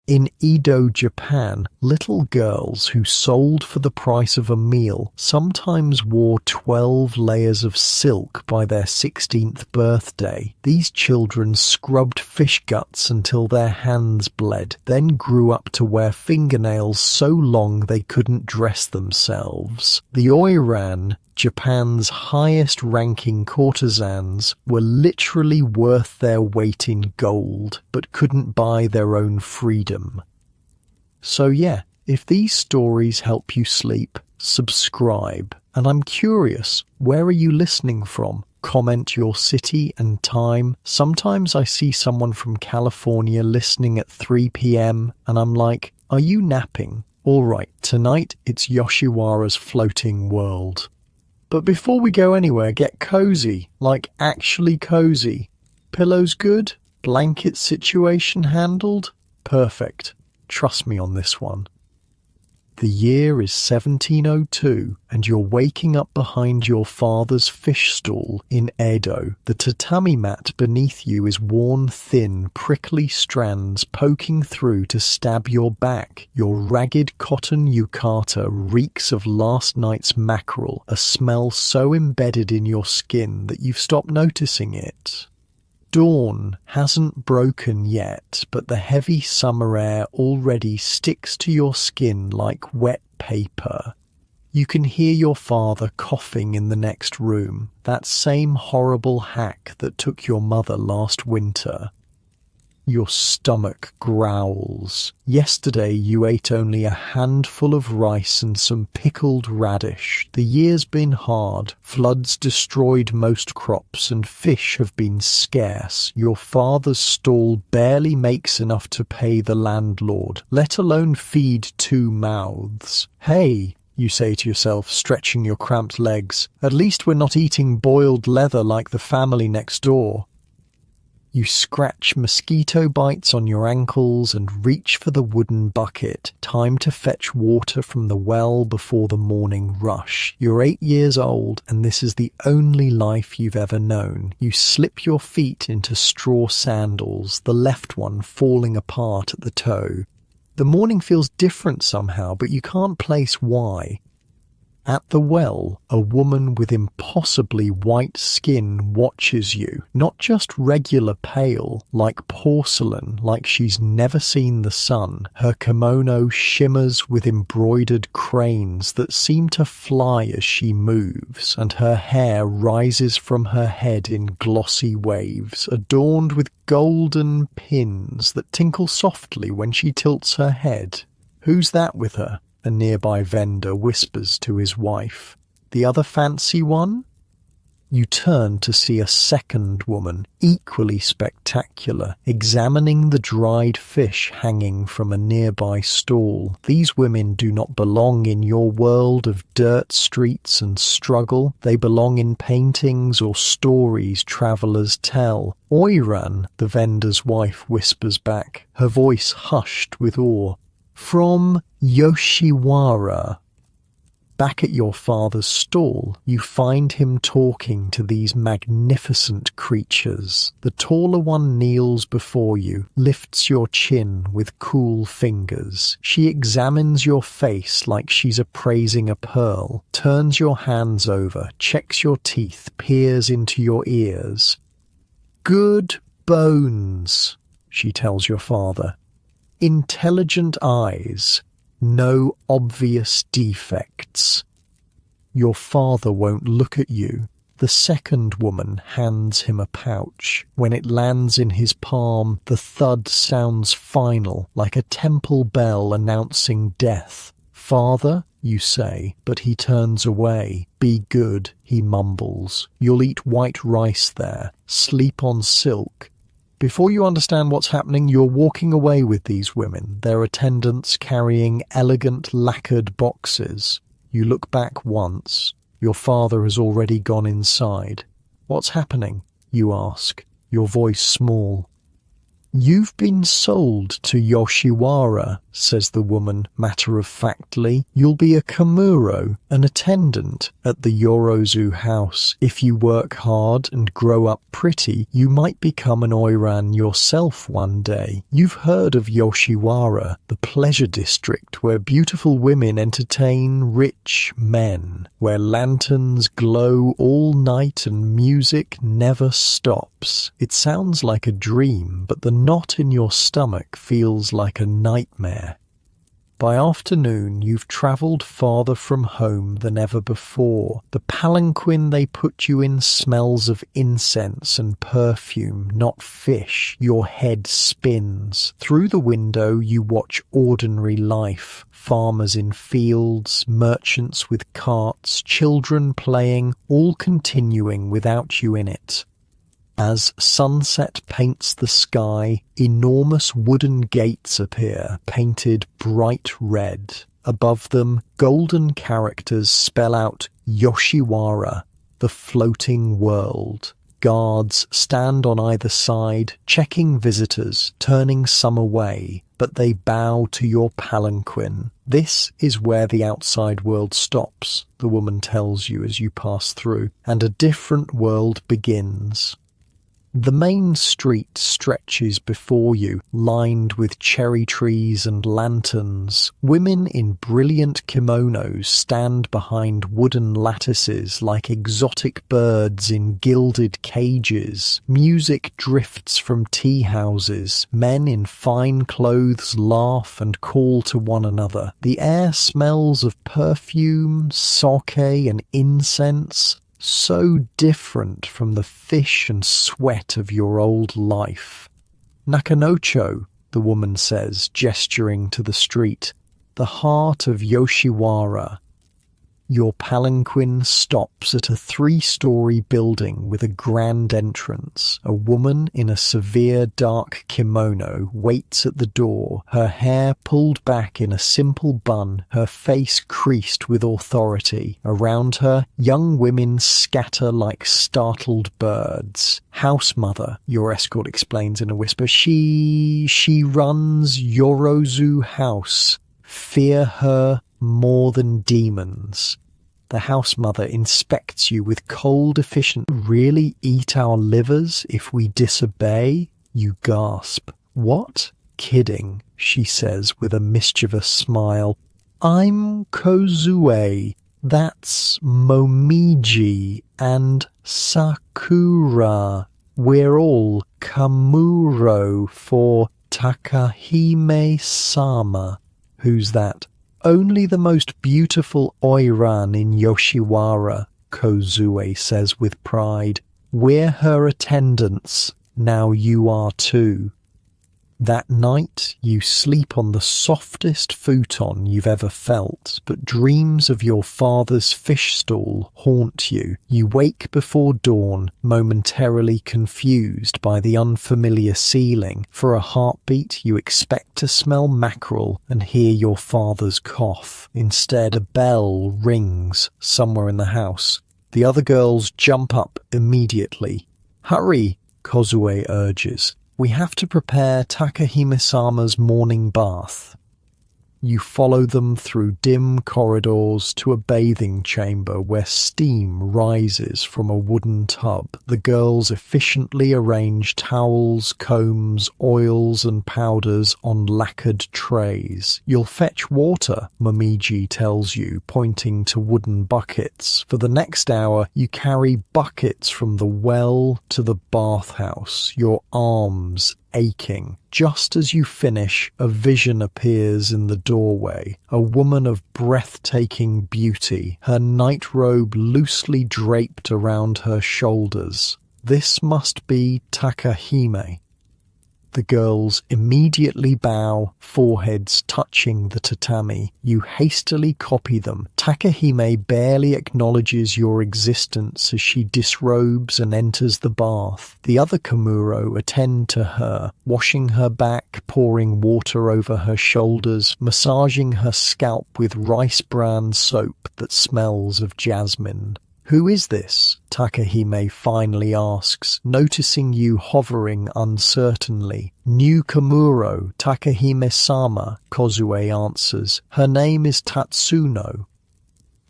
In Edo, Japan, little girls who sold for the price of a meal sometimes wore 12 layers of silk by their 16th birthday. These children scrubbed fish guts until their hands bled, then grew up to wear fingernails so long they couldn't dress themselves. The Oiran, Japan's highest-ranking courtesans, were literally worth their weight in gold, but couldn't buy their own freedom. So yeah, if these stories help you sleep, subscribe. And I'm curious, where are you listening from? Comment your city and time. Sometimes I see someone from California listening at 3 p.m. and I'm like, are you napping? Alright, tonight it's Yoshiwara's Floating World. But before we go anywhere, get cozy, like actually cozy. Pillows good? Blanket situation handled? Perfect. Trust me on this one. The year is 1702, and you're waking up behind your father's fish stall in Edo. The tatami mat beneath you is worn thin, prickly strands poking through to stab your back. Your ragged cotton yukata reeks of last night's mackerel, a smell so embedded in your skin that you've stopped noticing it. Dawn hasn't broken yet, but the heavy summer air already sticks to your skin like wet paper. You can hear your father coughing in the next room, that same horrible hack that took your mother last winter. Your stomach growls. Yesterday you ate only a handful of rice and some pickled radish. The year's been hard. Floods destroyed most crops and fish have been scarce. Your father's stall barely makes enough to pay the landlord, let alone feed 2 mouths. Hey, you say to yourself, stretching your cramped legs, at least we're not eating boiled leather like the family next door. You scratch mosquito bites on your ankles and reach for the wooden bucket. Time to fetch water from the well before the morning rush. You're 8 years old and this is the only life you've ever known. You slip your feet into straw sandals, the left one falling apart at the toe. The morning feels different somehow, but you can't place why. At the well, a woman with impossibly white skin watches you, not just regular pale, like porcelain, like she's never seen the sun. Her kimono shimmers with embroidered cranes that seem to fly as she moves, and her hair rises from her head in glossy waves, adorned with golden pins that tinkle softly when she tilts her head. Who's that with her? A nearby vendor whispers to his wife. The other fancy one? You turn to see a second woman, equally spectacular, examining the dried fish hanging from a nearby stall. These women do not belong in your world of dirt streets and struggle. They belong in paintings or stories travelers tell. Oiran, the vendor's wife whispers back, her voice hushed with awe. From Yoshiwara. Back at your father's stall, you find him talking to these magnificent creatures. The taller one kneels before you, lifts your chin with cool fingers. She examines your face like she's appraising a pearl, turns your hands over, checks your teeth, peers into your ears. Good bones, she tells your father. Intelligent eyes, no obvious defects. Your father won't look at you. The second woman hands him a pouch. When it lands in his palm, the thud sounds final, like a temple bell announcing death. Father, you say, but he turns away. Be good, he mumbles. You'll eat white rice there, sleep on silk. Before you understand what's happening, you're walking away with these women, their attendants carrying elegant lacquered boxes. You look back once. Your father has already gone inside. What's happening? You ask, your voice small. "You've been sold to Yoshiwara," says the woman matter-of-factly. "You'll be a Kamuro, an attendant at the Yorozu house. If you work hard and grow up pretty, you might become an Oiran yourself one day. You've heard of Yoshiwara, the pleasure district where beautiful women entertain rich men, where lanterns glow all night and music never stops. It sounds like a dream, but the knot in your stomach feels like a nightmare. By afternoon, you've travelled farther from home than ever before. The palanquin they put you in smells of incense and perfume, not fish. Your head spins. Through the window, you watch ordinary life. Farmers in fields, merchants with carts, children playing, all continuing without you in it. As sunset paints the sky, enormous wooden gates appear, painted bright red. Above them, golden characters spell out Yoshiwara, the floating world. Guards stand on either side, checking visitors, turning some away, but they bow to your palanquin. "This is where the outside world stops," the woman tells you as you pass through, "and a different world begins." The main street stretches before you, lined with cherry trees and lanterns. Women in brilliant kimonos stand behind wooden lattices like exotic birds in gilded cages. Music drifts from tea houses. Men in fine clothes laugh and call to one another. The air smells of perfume, sake, and incense. So different from the fish and sweat of your old life. "Nakanocho," the woman says, gesturing to the street, "the heart of Yoshiwara." Your palanquin stops at a 3-story building with a grand entrance. A woman in a severe dark kimono waits at the door, her hair pulled back in a simple bun, her face creased with authority. Around her, young women scatter like startled birds. "House mother," your escort explains in a whisper. She runs Yorozu house. Fear her more than demons." The house mother inspects you with cold efficient. "Really eat our livers if we disobey?" You gasp. "What?" "Kidding," she says with a mischievous smile. "I'm Kozue. That's Momiji and Sakura. We're all Kamuro for Takahime-sama." "Who's that?" "Only the most beautiful Oiran in Yoshiwara," Kozue says with pride. "We're her attendants. Now you are too." That night, you sleep on the softest futon you've ever felt, but dreams of your father's fish stall haunt you. You wake before dawn, momentarily confused by the unfamiliar ceiling. For a heartbeat, you expect to smell mackerel and hear your father's cough. Instead, a bell rings somewhere in the house. The other girls jump up immediately. "Hurry," Kozue urges. "We have to prepare Takahime-sama's morning bath." You follow them through dim corridors to a bathing chamber where steam rises from a wooden tub. The girls efficiently arrange towels, combs, oils and powders on lacquered trays. "You'll fetch water," Momiji tells you, pointing to wooden buckets. For the next hour, you carry buckets from the well to the bathhouse, your arms aching. Just as you finish, a vision appears in the doorway. A woman of breathtaking beauty, her nightrobe loosely draped around her shoulders. This must be Takahime. The girls immediately bow, foreheads touching the tatami. You hastily copy them. Takahime barely acknowledges your existence as she disrobes and enters the bath. The other Kamuro attend to her, washing her back, pouring water over her shoulders, massaging her scalp with rice bran soap that smells of jasmine. "Who is this?" Takahime finally asks, noticing you hovering uncertainly. "New Kamuro, Takahime-sama," Kozue answers. "Her name is Tatsuno."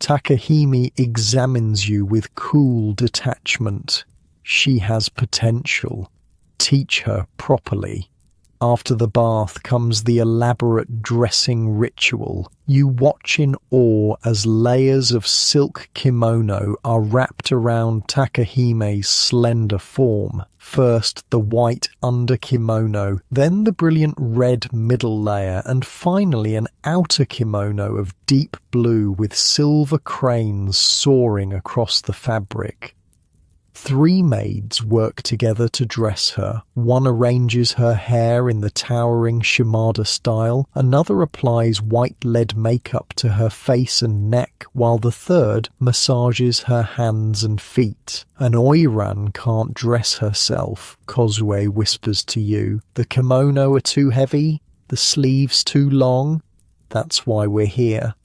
Takahime examines you with cool detachment. "She has potential. Teach her properly." After the bath comes the elaborate dressing ritual. You watch in awe as layers of silk kimono are wrapped around Takahime's slender form. First the white under kimono, then the brilliant red middle layer, and finally an outer kimono of deep blue with silver cranes soaring across the fabric. 3 maids work together to dress her. One arranges her hair in the towering Shimada style, another applies white lead makeup to her face and neck, while the third massages her hands and feet. "An Oiran can't dress herself," Kozue whispers to you. "The kimono are too heavy, the sleeves too long. That's why we're here."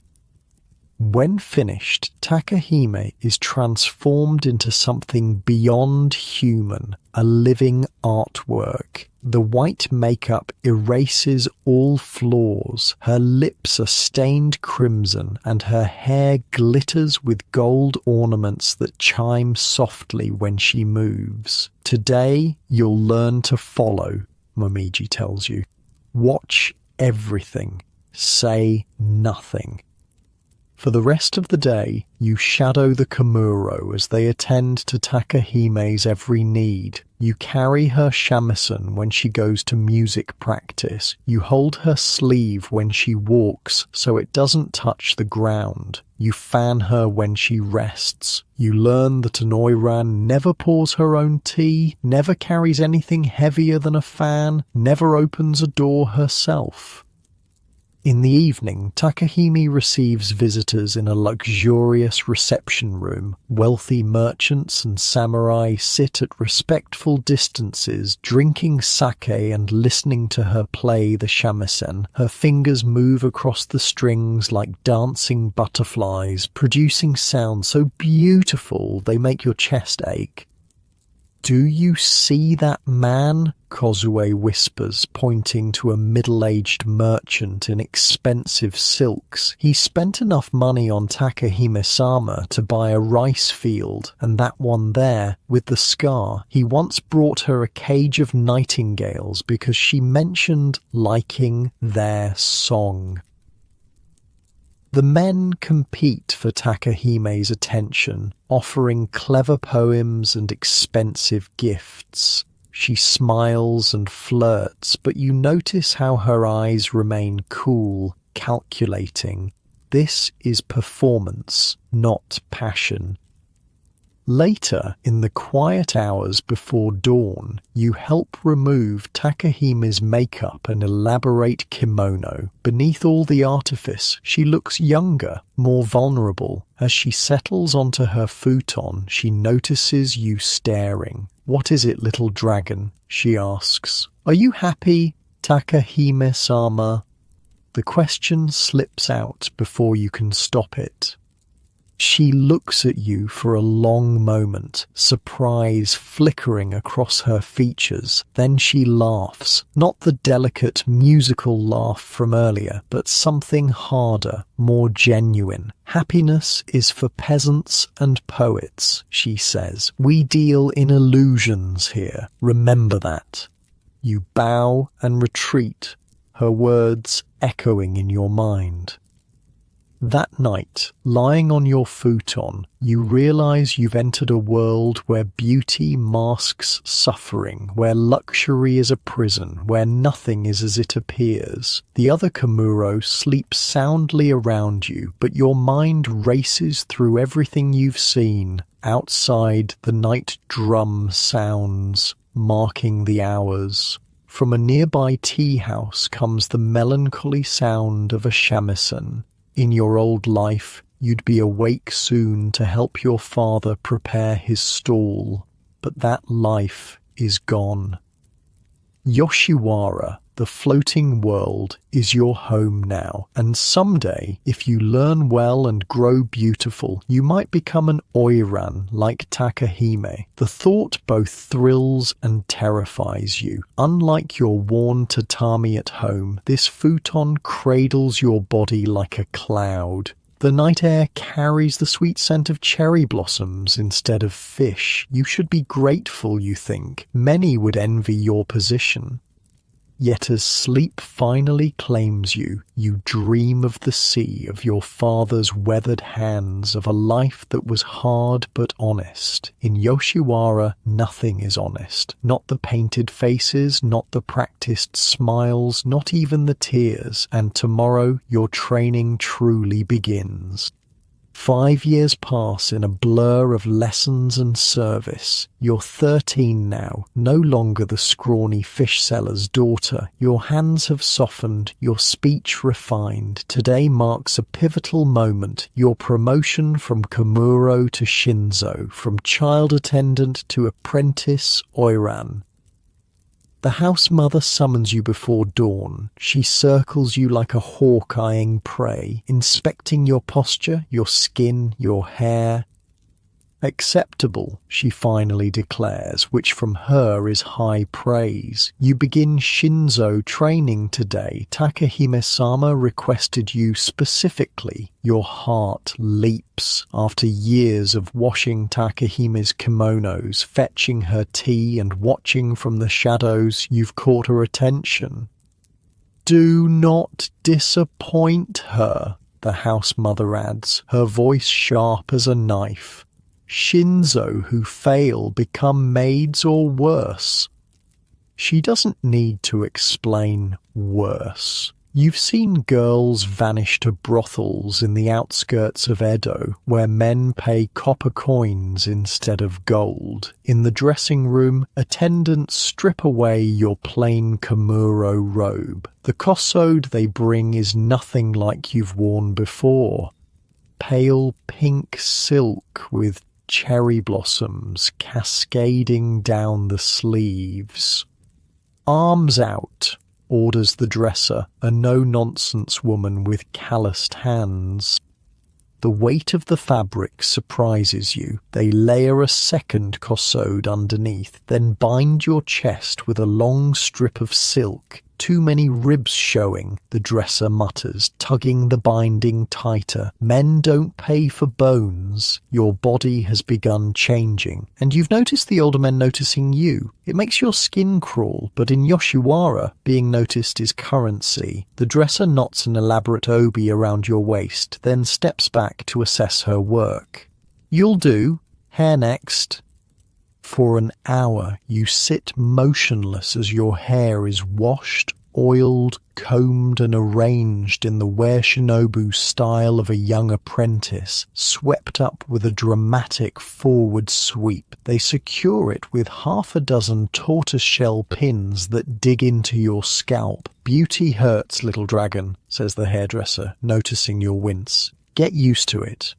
When finished, Takahime is transformed into something beyond human, a living artwork. The white makeup erases all flaws, her lips are stained crimson, and her hair glitters with gold ornaments that chime softly when she moves. "Today, you'll learn to follow," Momiji tells you. "Watch everything. Say nothing." For the rest of the day, you shadow the Kamuro as they attend to Takahime's every need. You carry her shamisen when she goes to music practice. You hold her sleeve when she walks so it doesn't touch the ground. You fan her when she rests. You learn that an Oiran never pours her own tea, never carries anything heavier than a fan, never opens a door herself. In the evening, Takahime receives visitors in a luxurious reception room. Wealthy merchants and samurai sit at respectful distances, drinking sake and listening to her play the shamisen. Her fingers move across the strings like dancing butterflies, producing sounds so beautiful they make your chest ache. "Do you see that man?" Kozue whispers, pointing to a middle-aged merchant in expensive silks. "He spent enough money on Takahime-sama to buy a rice field, and that one there, with the scar, he once brought her a cage of nightingales because she mentioned liking their song." The men compete for Takahime's attention, offering clever poems and expensive gifts. She smiles and flirts, but you notice how her eyes remain cool, calculating. This is performance, not passion. Later, in the quiet hours before dawn, you help remove Takahime's makeup and elaborate kimono. Beneath all the artifice, she looks younger, more vulnerable. As she settles onto her futon, she notices you staring. "What is it, little dragon?" she asks. "Are you happy, Takahime-sama?" The question slips out before you can stop it. She looks at you for a long moment, surprise flickering across her features. Then she laughs, not the delicate musical laugh from earlier, but something harder, more genuine. "Happiness is for peasants and poets," she says. "We deal in illusions here. Remember that." You bow and retreat, her words echoing in your mind. That night, lying on your futon, you realize you've entered a world where beauty masks suffering, where luxury is a prison, where nothing is as it appears. The other Kamuro sleeps soundly around you, but your mind races through everything you've seen. Outside, the night drum sounds, marking the hours. From a nearby tea house comes the melancholy sound of a shamisen. In your old life, you'd be awake soon to help your father prepare his stall, but that life is gone. Yoshiwara, The floating world is your home now, and someday, if you learn well and grow beautiful, you might become an Oiran like Takahime. The thought both thrills and terrifies you. Unlike your worn tatami at home, this futon cradles your body like a cloud. The night air carries the sweet scent of cherry blossoms instead of fish. You should be grateful, you think. Many would envy your position. Yet as sleep finally claims you, you dream of the sea, of your father's weathered hands, of a life that was hard but honest. In Yoshiwara, nothing is honest. Not the painted faces, not the practiced smiles, not even the tears. And tomorrow, your training truly begins. 5 years pass in a blur of lessons and service. You're 13 now, no longer the scrawny fish seller's daughter. Your hands have softened, your speech refined. Today marks a pivotal moment, your promotion from Komuro to Shinzo, from child attendant to apprentice Oiran. The house mother summons you before dawn. She circles you like a hawk eyeing prey, inspecting your posture, your skin, your hair. Acceptable, she finally declares, which from her is high praise. You begin Shinzo training today. Takahime-sama requested you specifically. Your heart leaps. After years of washing Takahime's kimonos, fetching her tea and watching from the shadows, you've caught her attention. Do not disappoint her, the house mother adds, her voice sharp as a knife. Shinzo who fail become maids or worse. She doesn't need to explain worse. You've seen girls vanish to brothels in the outskirts of Edo, where men pay copper coins instead of gold. In the dressing room, attendants strip away your plain Komuro robe. The kosode they bring is nothing like you've worn before. Pale pink silk with cherry blossoms cascading down the sleeves. Arms out, orders the dresser, a no-nonsense woman with calloused hands. The weight of the fabric surprises you. They layer a second kosode underneath, then bind your chest with a long strip of silk. Too many ribs showing, the dresser mutters, tugging the binding tighter. Men don't pay for bones. Your body has begun changing, and you've noticed the older men noticing you. It makes your skin crawl, but in Yoshiwara, being noticed is currency. The dresser knots an elaborate obi around your waist, then steps back to assess her work. You'll do. Hair next. For an hour, you sit motionless as your hair is washed, oiled, combed and arranged in the wear-shinobu style of a young apprentice, swept up with a dramatic forward sweep. They secure it with 6 tortoiseshell pins that dig into your scalp. Beauty hurts, little dragon, says the hairdresser, noticing your wince. Get used to it.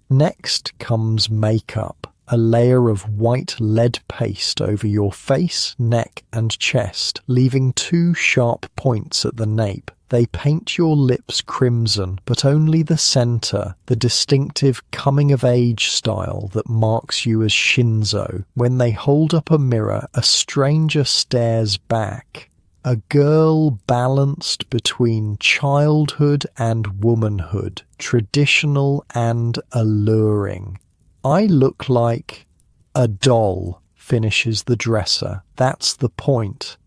Next comes makeup. A layer of white lead paste over your face, neck and chest, leaving 2 sharp points at the nape. They paint your lips crimson, but only the center, the distinctive coming-of-age style that marks you as Shinzo. When they hold up a mirror, a stranger stares back. A girl balanced between childhood and womanhood, traditional and alluring. I look like a doll, finishes the dresser. That's the point.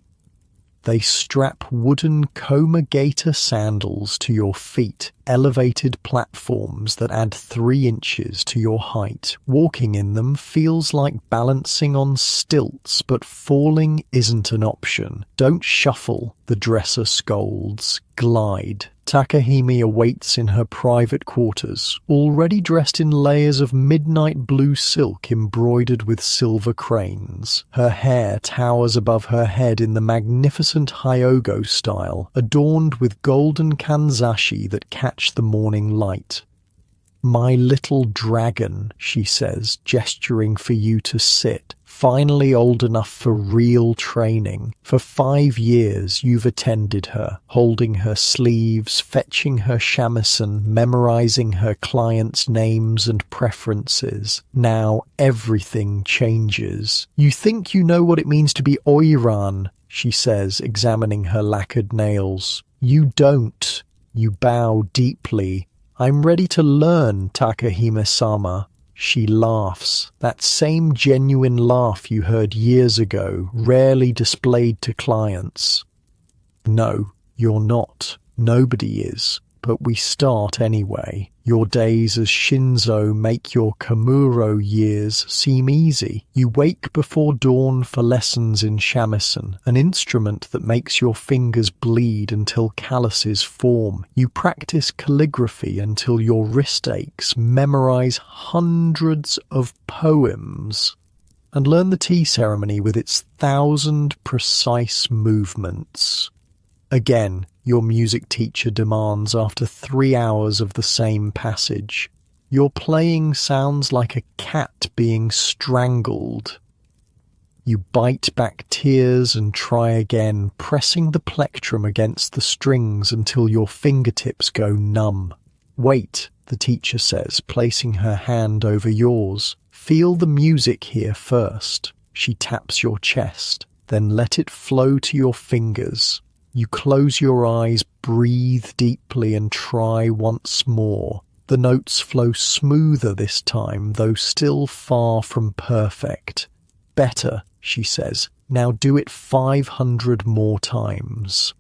They strap wooden Koma-gator sandals to your feet, elevated platforms that add 3 inches to your height. Walking in them feels like balancing on stilts, but falling isn't an option. Don't shuffle, the dresser scolds. Glide. Takahime awaits in her private quarters, already dressed in layers of midnight blue silk embroidered with silver cranes. Her hair towers above her head in the magnificent Hyogo style, adorned with golden kanzashi that catch the morning light. "My little dragon," she says, gesturing for you to sit. Finally old enough for real training. For 5 years you've attended her, holding her sleeves, fetching her shamisen, memorizing her clients' names and preferences. Now everything changes. "You think you know what it means to be Oiran," she says, examining her lacquered nails. "You don't." You bow deeply. "I'm ready to learn, Takahime-sama." She laughs, that same genuine laugh you heard years ago, rarely displayed to clients. "No, you're not. Nobody is. But we start anyway. Your days as Shinzo make your Kamuro years seem easy. You wake before dawn for lessons in shamisen, an instrument that makes your fingers bleed until calluses form. You practice calligraphy until your wrist aches, memorize hundreds of poems, and learn the tea ceremony with its 1,000 precise movements. Again, your music teacher demands after 3 hours of the same passage. Your playing sounds like a cat being strangled. You bite back tears and try again, pressing the plectrum against the strings until your fingertips go numb. "Wait," the teacher says, placing her hand over yours. "Feel the music here first." She taps your chest, then let it flow to your fingers. You close your eyes, breathe deeply, and try once more. The notes flow smoother this time, though still far from perfect. "Better," she says. "Now do it 500 more times."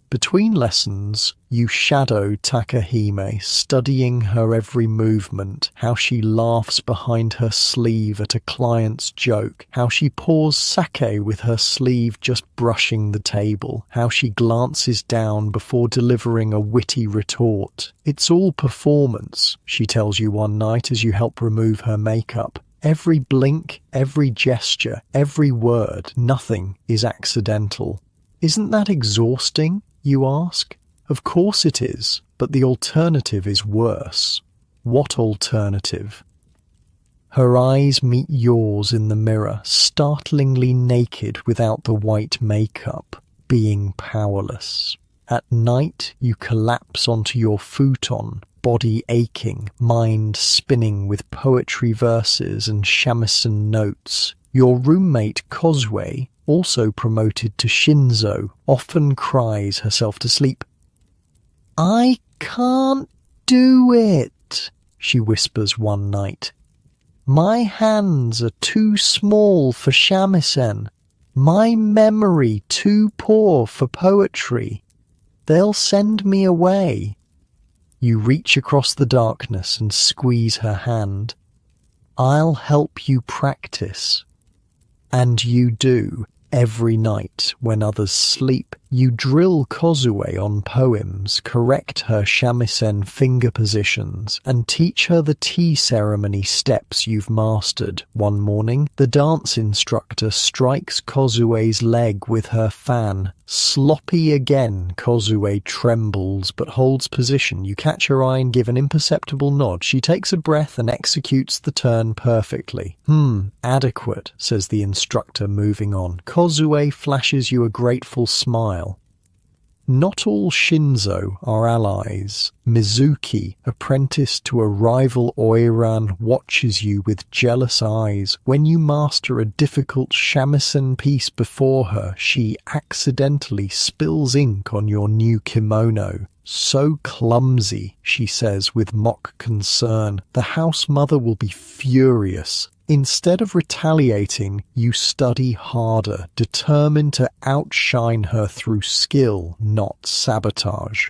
Between lessons, you shadow Takahime, studying her every movement, how she laughs behind her sleeve at a client's joke, how she pours sake with her sleeve just brushing the table, how she glances down before delivering a witty retort. "It's all performance," she tells you one night as you help remove her makeup. "Every blink, every gesture, every word, nothing is accidental." "Isn't that exhausting?" you ask. Of course it is, but the alternative is worse. What alternative? Her eyes meet yours in the mirror, startlingly naked without the white makeup, being powerless. At night, you collapse onto your futon, body aching, mind spinning with poetry verses and shamisen notes. Your roommate, Kozue, also promoted to Shinzo, often cries herself to sleep. "I can't do it," she whispers one night. "My hands are too small for shamisen. My memory too poor for poetry. They'll send me away." You reach across the darkness and squeeze her hand. "I'll help you practice." And you do. Every night, when others sleep, you drill Kozue on poems, correct her shamisen finger positions, and teach her the tea ceremony steps you've mastered. One morning, the dance instructor strikes Kozue's leg with her fan. Sloppy again, Kozue trembles but holds position. You catch her eye and give an imperceptible nod. She takes a breath and executes the turn perfectly. Adequate," says the instructor, moving on. Kozue flashes you a grateful smile. Not all Shinzo are allies. Mizuki, apprenticed to a rival Oiran, watches you with jealous eyes. When you master a difficult shamisen piece before her, she accidentally spills ink on your new kimono. "So clumsy," she says with mock concern. "The house mother will be furious." Instead of retaliating, you study harder, determined to outshine her through skill, not sabotage.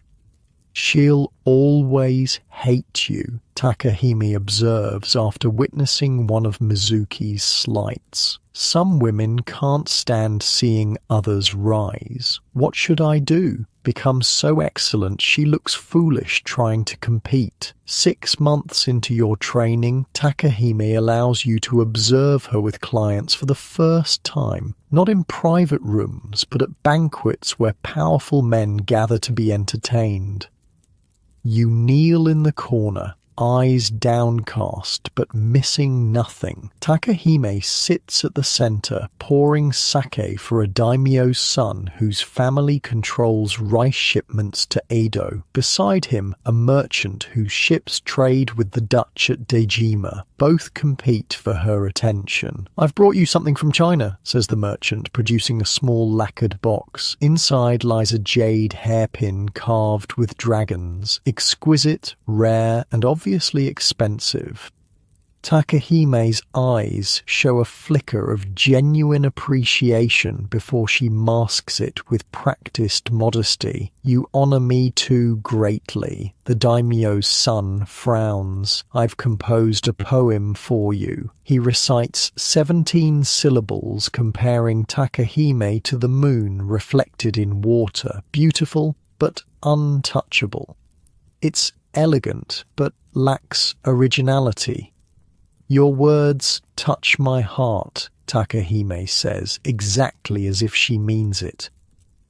"She'll always hate you," Takahime observes after witnessing one of Mizuki's slights. "Some women can't stand seeing others rise. What should I do? Become so excellent she looks foolish trying to compete." 6 months into your training, Takahime allows you to observe her with clients for the first time, not in private rooms, but at banquets where powerful men gather to be entertained. You kneel in the corner, eyes downcast but missing nothing. Takahime sits at the center, pouring sake for a daimyo's son whose family controls rice shipments to Edo. Beside him, a merchant whose ships trade with the Dutch at Dejima. Both compete for her attention. "I've brought you something from China," says the merchant, producing a small lacquered box. Inside lies a jade hairpin carved with dragons, exquisite, rare, and obviously expensive. Takahime's eyes show a flicker of genuine appreciation before she masks it with practiced modesty. "You honor me too greatly." The daimyo's son frowns. "I've composed a poem for you." He recites 17 syllables comparing Takahime to the moon reflected in water, beautiful but untouchable. It's elegant but lacks originality. "Your words touch my heart," Takahime says, exactly as if she means it.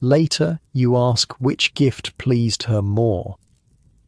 Later, you ask which gift pleased her more.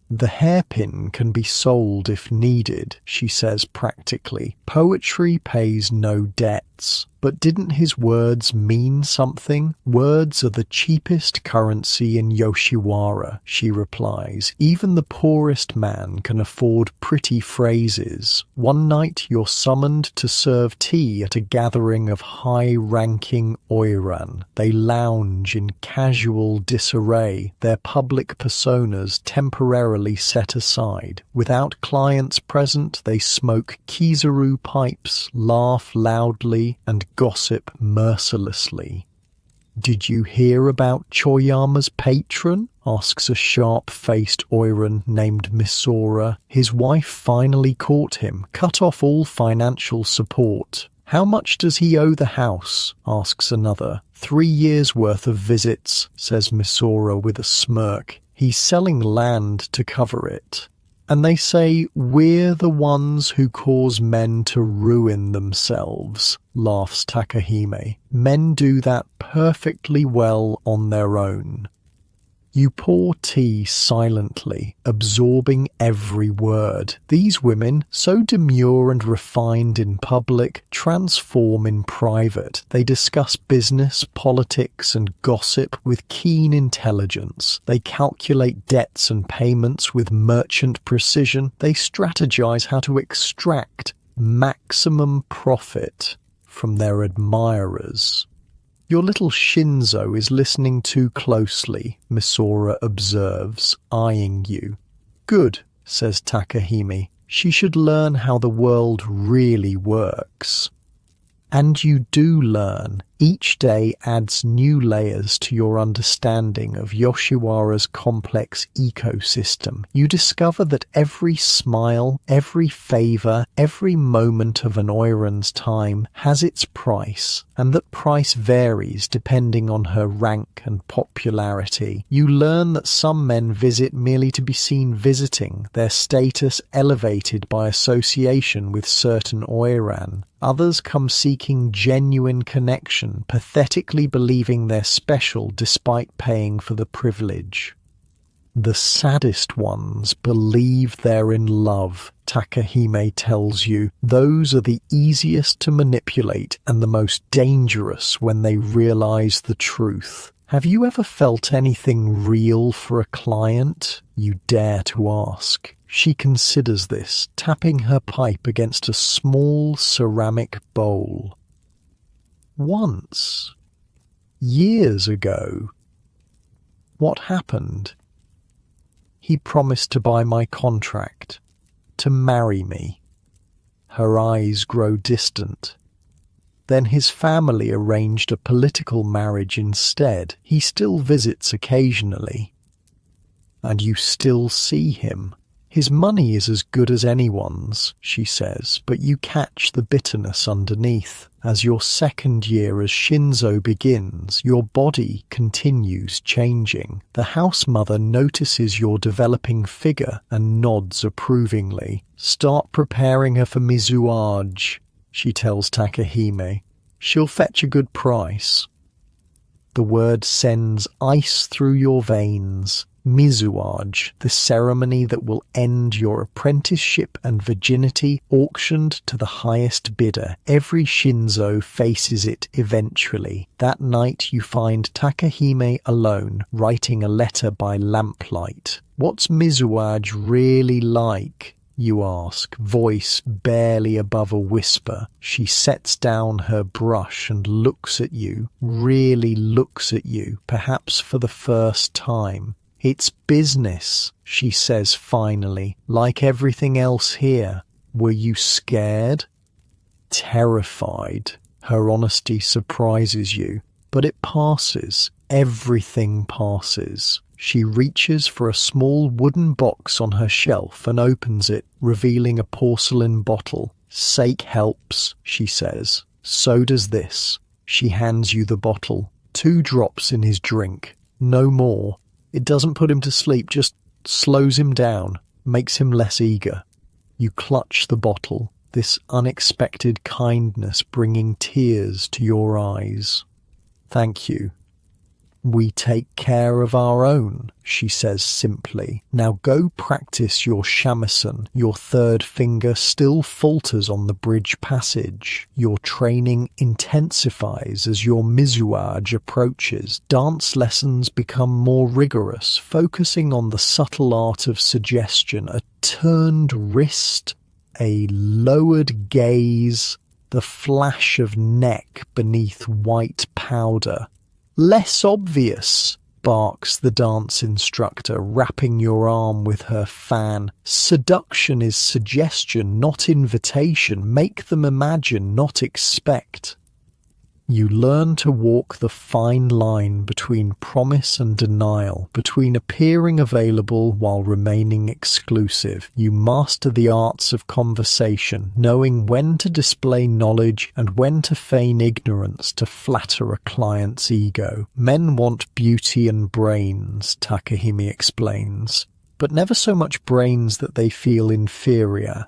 "The hairpin can be sold if needed," she says practically. "Poetry pays no debts." But didn't his words mean something? "Words are the cheapest currency in Yoshiwara," she replies. "Even the poorest man can afford pretty phrases." One night you're summoned to serve tea at a gathering of high-ranking Oiran. They lounge in casual disarray, their public personas temporarily set aside. Without clients present, they smoke kizaru pipes, laugh loudly, and gossip mercilessly. "Did you hear about Choyama's patron?" asks a sharp-faced Oiran named Misora. "His wife finally caught him, cut off all financial support." "How much does he owe the house?" asks another. 3 years' worth of visits," says Misora with a smirk. "He's selling land to cover it." And they say, "We're the ones who cause men to ruin themselves," laughs Takahime. "Men do that perfectly well on their own." You pour tea silently, absorbing every word. These women, so demure and refined in public, transform in private. They discuss business, politics, and gossip with keen intelligence. They calculate debts and payments with merchant precision. They strategize how to extract maximum profit from their admirers. "Your little Shinzo is listening too closely," Misora observes, eyeing you. "Good," says Takahime. "She should learn how the world really works." And you do learn. Each day adds new layers to your understanding of Yoshiwara's complex ecosystem. You discover that every smile, every favor, every moment of an Oiran's time has its price, and that price varies depending on her rank and popularity. You learn that some men visit merely to be seen visiting, their status elevated by association with certain Oiran. Others come seeking genuine connection, pathetically believing they're special despite paying for the privilege. The saddest ones believe they're in love, Takahime tells you. Those are the easiest to manipulate and the most dangerous when they realize the truth. Have you ever felt anything real for a client? You dare to ask. She considers this, tapping her pipe against a small ceramic bowl. Once, years ago. What happened? He promised to buy my contract, to marry me. Her eyes grow distant. Then his family arranged a political marriage instead. He still visits occasionally. And you still see him. His money is as good as anyone's, she says, but you catch the bitterness underneath. As your second year as Shinzo begins, your body continues changing. The house mother notices your developing figure and nods approvingly. Start preparing her for mizuage, she tells Takahime. She'll fetch a good price. The word sends ice through your veins. Mizuage, the ceremony that will end your apprenticeship and virginity, auctioned to the highest bidder. Every Shinzo faces it eventually. That night you find Takahime alone, writing a letter by lamplight. What's Mizuage really like? You ask, voice barely above a whisper. She sets down her brush and looks at you, really looks at you, perhaps for the first time. It's business, she says finally, like everything else here. Were you scared? Terrified. Her honesty surprises you, but it passes. Everything passes. She reaches for a small wooden box on her shelf and opens it, revealing a porcelain bottle. Sake helps, she says. So does this. She hands you the bottle. 2 drops in his drink. No more. It doesn't put him to sleep, just slows him down, makes him less eager. You clutch the bottle, this unexpected kindness bringing tears to your eyes. Thank you. We take care of our own, she says simply. Now go practice your shamisen. Your third finger still falters on the bridge passage. Your training intensifies as your mizuage approaches. Dance lessons become more rigorous, focusing on the subtle art of suggestion, a turned wrist, a lowered gaze, the flash of neck beneath white powder. Less obvious, barks the dance instructor, wrapping your arm with her fan. Seduction is suggestion, not invitation. Make them imagine, not expect. You learn to walk the fine line between promise and denial, between appearing available while remaining exclusive. You master the arts of conversation, knowing when to display knowledge and when to feign ignorance to flatter a client's ego. Men want beauty and brains, Takahime explains, but never so much brains that they feel inferior.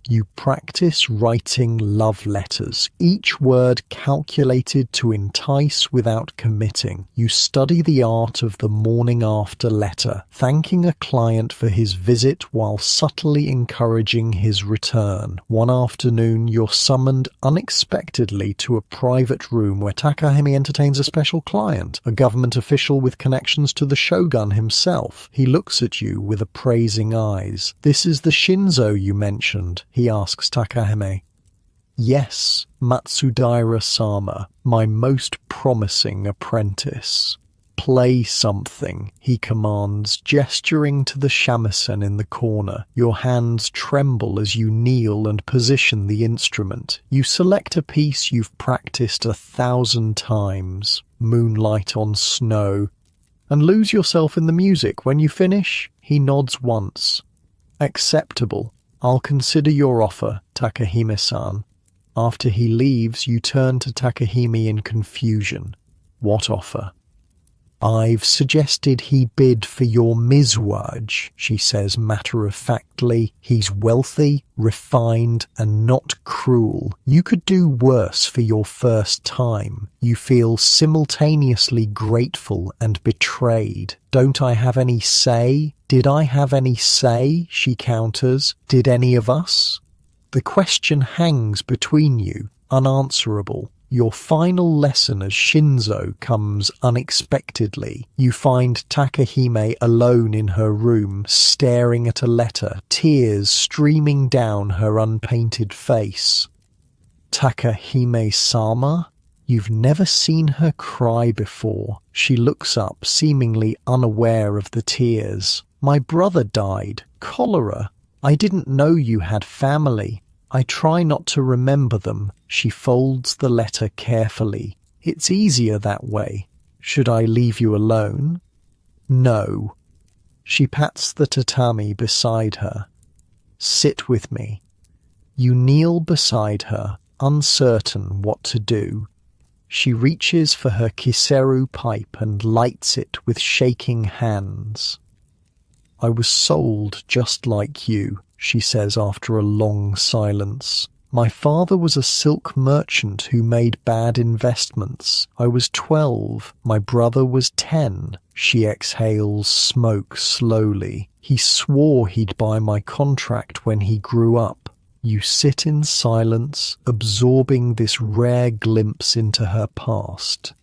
You practice writing love letters, each word calculated to entice without committing. You study the art of the morning after letter, thanking a client for his visit while subtly encouraging his return. One afternoon, you're summoned unexpectedly to a private room where Takahime entertains a special client, a government official with connections to the shogun himself. He looks at you with appraising eyes. This is the Shinzo you mentioned, he asks Takahime. Yes, Matsudaira-sama, my most promising apprentice. Play something, he commands, gesturing to the shamisen in the corner. Your hands tremble as you kneel and position the instrument. You select a piece you've practiced 1,000 times, Moonlight on Snow, and lose yourself in the music. When you finish, he nods once. Acceptable. I'll consider your offer, Takahime-san. After he leaves, you turn to Takahime in confusion. What offer? I've suggested he bid for your mizuage, she says matter-of-factly. He's wealthy, refined, and not cruel. You could do worse for your first time. You feel simultaneously grateful and betrayed. Don't I have any say? Did I have any say? She counters. Did any of us? The question hangs between you, unanswerable. Your final lesson as Shinzo comes unexpectedly. You find Takahime alone in her room, staring at a letter, tears streaming down her unpainted face. Takahime-sama? You've never seen her cry before. She looks up, seemingly unaware of the tears. My brother died. Cholera. I didn't know you had family. I try not to remember them. She folds the letter carefully. It's easier that way. Should I leave you alone? No. She pats the tatami beside her. Sit with me. You kneel beside her, uncertain what to do. She reaches for her kiseru pipe and lights it with shaking hands. I was sold just like you, she says after a long silence. My father was a silk merchant who made bad investments. I was 12. My brother was 10. She exhales smoke slowly. He swore he'd buy my contract when he grew up. You sit in silence, absorbing this rare glimpse into her past.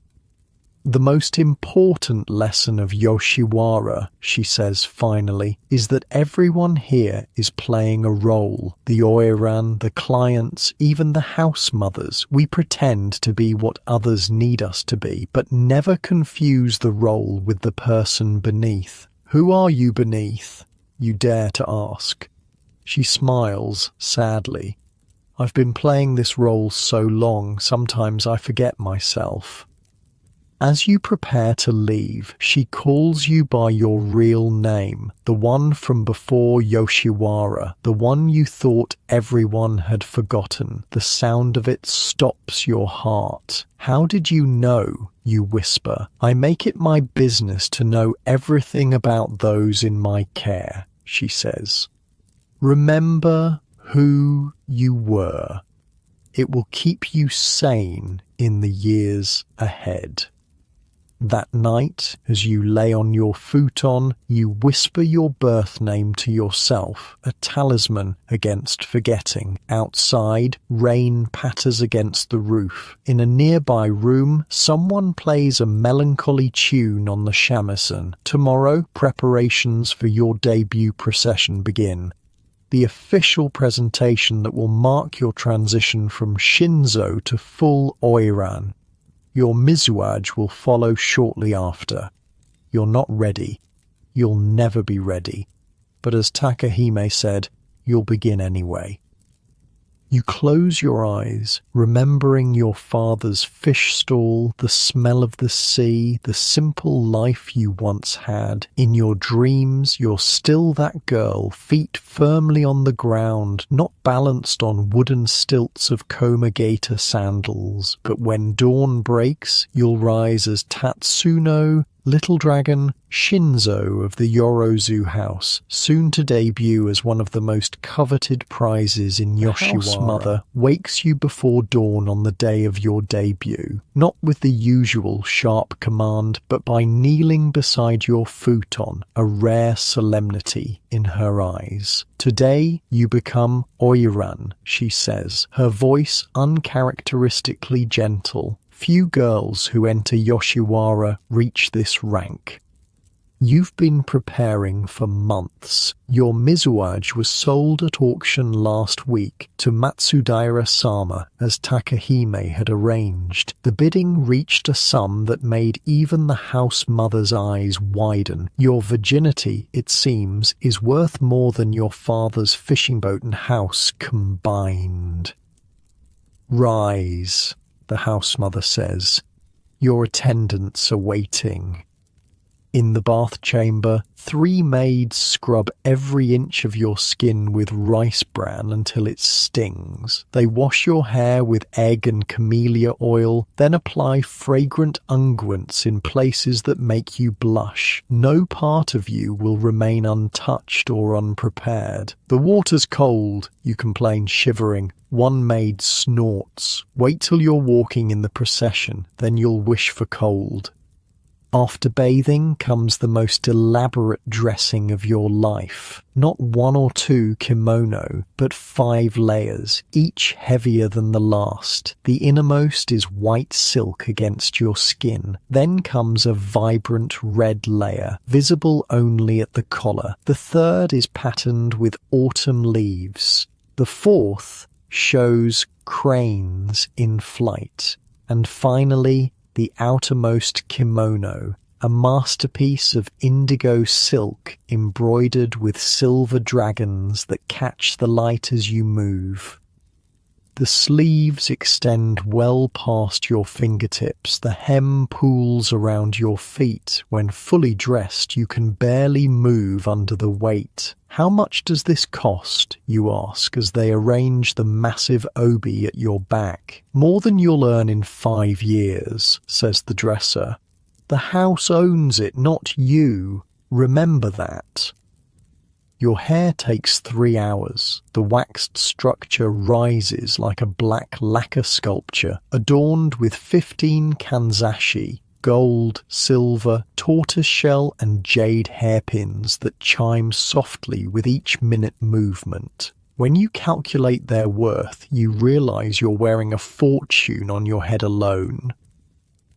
The most important lesson of Yoshiwara, she says finally, is that everyone here is playing a role. The Oiran, the clients, even the house mothers. We pretend to be what others need us to be, but never confuse the role with the person beneath. Who are you beneath? You dare to ask. She smiles sadly. I've been playing this role so long, sometimes I forget myself. As you prepare to leave, she calls you by your real name, the one from before Yoshiwara, the one you thought everyone had forgotten. The sound of it stops your heart. How did you know? You whisper. I make it my business to know everything about those in my care, she says. Remember who you were. It will keep you sane in the years ahead. That night, as you lay on your futon, you whisper your birth name to yourself, a talisman against forgetting. Outside, rain patters against the roof. In a nearby room, someone plays a melancholy tune on the shamisen. Tomorrow, preparations for your debut procession begin. The official presentation that will mark your transition from Shinzo to full Oiran. Your mizuage will follow shortly after. You're not ready. You'll never be ready. But as Takahime said, you'll begin anyway. You close your eyes, remembering your father's fish stall, the smell of the sea, the simple life you once had. In your dreams, you're still that girl, feet firmly on the ground, not balanced on wooden stilts of Komagata sandals. But when dawn breaks, you'll rise as Tatsuno, Little Dragon, Shinzo of the Yorozu house, soon to debut as one of the most coveted prizes in Yoshiwara. The house mother wakes you before dawn on the day of your debut, not with the usual sharp command, but by kneeling beside your futon, a rare solemnity in her eyes. Today you become Oiran, she says, her voice uncharacteristically gentle. Few girls who enter Yoshiwara reach this rank. You've been preparing for months. Your mizuage was sold at auction last week to Matsudaira-sama as Takahime had arranged. The bidding reached a sum that made even the house mother's eyes widen. Your virginity, it seems, is worth more than your father's fishing boat and house combined. Rise, the house mother says. Your attendants are waiting. In the bath chamber, 3 maids scrub every inch of your skin with rice bran until it stings. They wash your hair with egg and camellia oil, then apply fragrant unguents in places that make you blush. No part of you will remain untouched or unprepared. The water's cold, you complain, shivering. One maid snorts. Wait till you're walking in the procession, then you'll wish for cold. After bathing comes the most elaborate dressing of your life. Not 1 or 2 kimono, but 5 layers, each heavier than the last. The innermost is white silk against your skin. Then comes a vibrant red layer, visible only at the collar. The third is patterned with autumn leaves. The fourth shows cranes in flight. And finally, the outermost kimono, a masterpiece of indigo silk embroidered with silver dragons that catch the light as you move. The sleeves extend well past your fingertips. The hem pools around your feet. When fully dressed, you can barely move under the weight. How much does this cost, you ask, as they arrange the massive obi at your back? More than you'll earn in 5 years, says the dresser. The house owns it, not you. Remember that. Your hair takes 3 hours. The waxed structure rises like a black lacquer sculpture, adorned with 15 kanzashi, gold, silver, tortoiseshell and jade hairpins that chime softly with each minute movement. When you calculate their worth, you realize you're wearing a fortune on your head alone.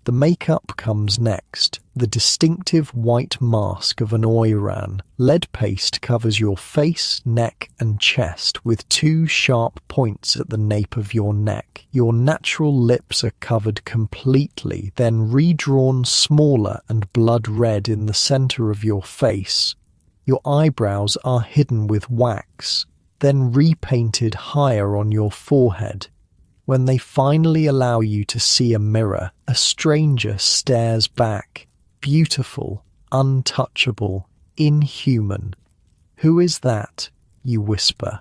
The makeup comes next. The distinctive white mask of an Oiran. Lead paste covers your face, neck and chest with 2 sharp points at the nape of your neck. Your natural lips are covered completely, then redrawn smaller and blood red in the center of your face. Your eyebrows are hidden with wax, then repainted higher on your forehead. When they finally allow you to see a mirror, a stranger stares back, beautiful, untouchable, inhuman. "Who is that?" you whisper.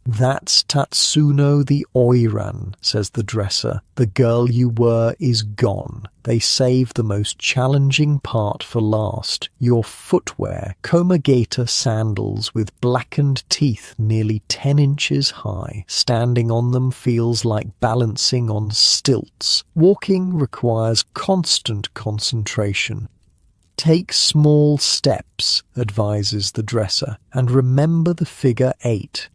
"That's Tatsuno the Oiran," says the dresser. "The girl you were is gone. They saved the most challenging part for last. Your footwear, Komagata sandals with blackened teeth nearly 10 inches high. Standing on them feels like balancing on stilts. Walking requires constant concentration. Take small steps," advises the dresser, "and remember the figure 8.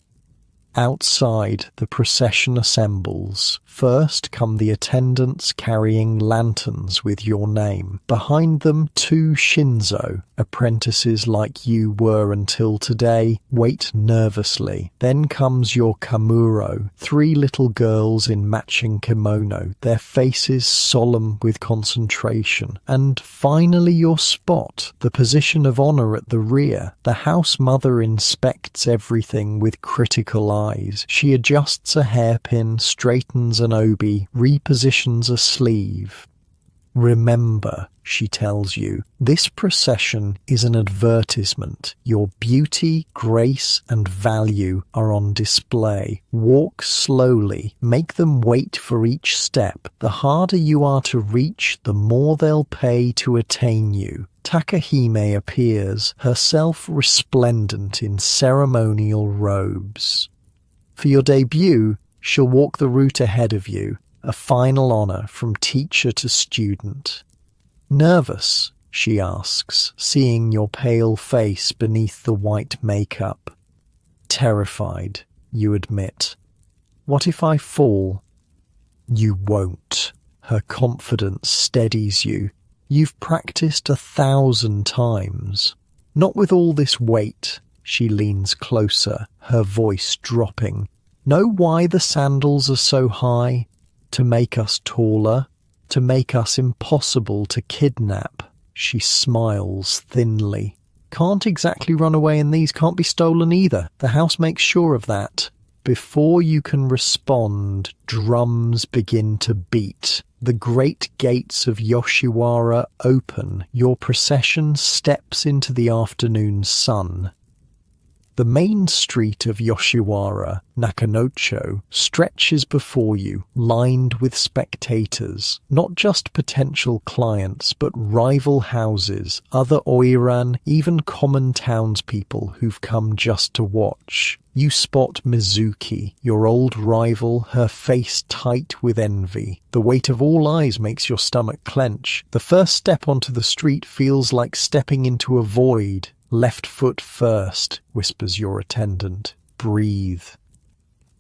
Outside, the procession assembles. First come the attendants carrying lanterns with your name. Behind them, 2 Shinzo, apprentices like you were until today, wait nervously. Then comes your Kamuro, 3 little girls in matching kimono, their faces solemn with concentration. And finally your spot, the position of honor at the rear. The house mother inspects everything with critical eyes. She adjusts a hairpin, straightens an obi, repositions a sleeve. "Remember," she tells you, "this procession is an advertisement. Your beauty, grace, and value are on display. Walk slowly. Make them wait for each step. The harder you are to reach, the more they'll pay to attain you." Takahime appears, herself resplendent in ceremonial robes. For your debut, she'll walk the route ahead of you, a final honor from teacher to student. "Nervous?" she asks, seeing your pale face beneath the white makeup. "Terrified," you admit. "What if I fall?" "You won't." Her confidence steadies you. "You've practiced 1,000 times. Not with all this weight." She leans closer, her voice dropping. "Know why the sandals are so high? To make us taller, to make us impossible to kidnap." She smiles thinly. "Can't exactly run away in these, can't be stolen either. The house makes sure of that." Before you can respond, drums begin to beat. The great gates of Yoshiwara open. Your procession steps into the afternoon sun. The main street of Yoshiwara, Nakanocho, stretches before you, lined with spectators, not just potential clients, but rival houses, other Oiran, even common townspeople who've come just to watch. You spot Mizuki, your old rival, her face tight with envy. The weight of all eyes makes your stomach clench. The first step onto the street feels like stepping into a void. "Left foot first," whispers your attendant. "Breathe."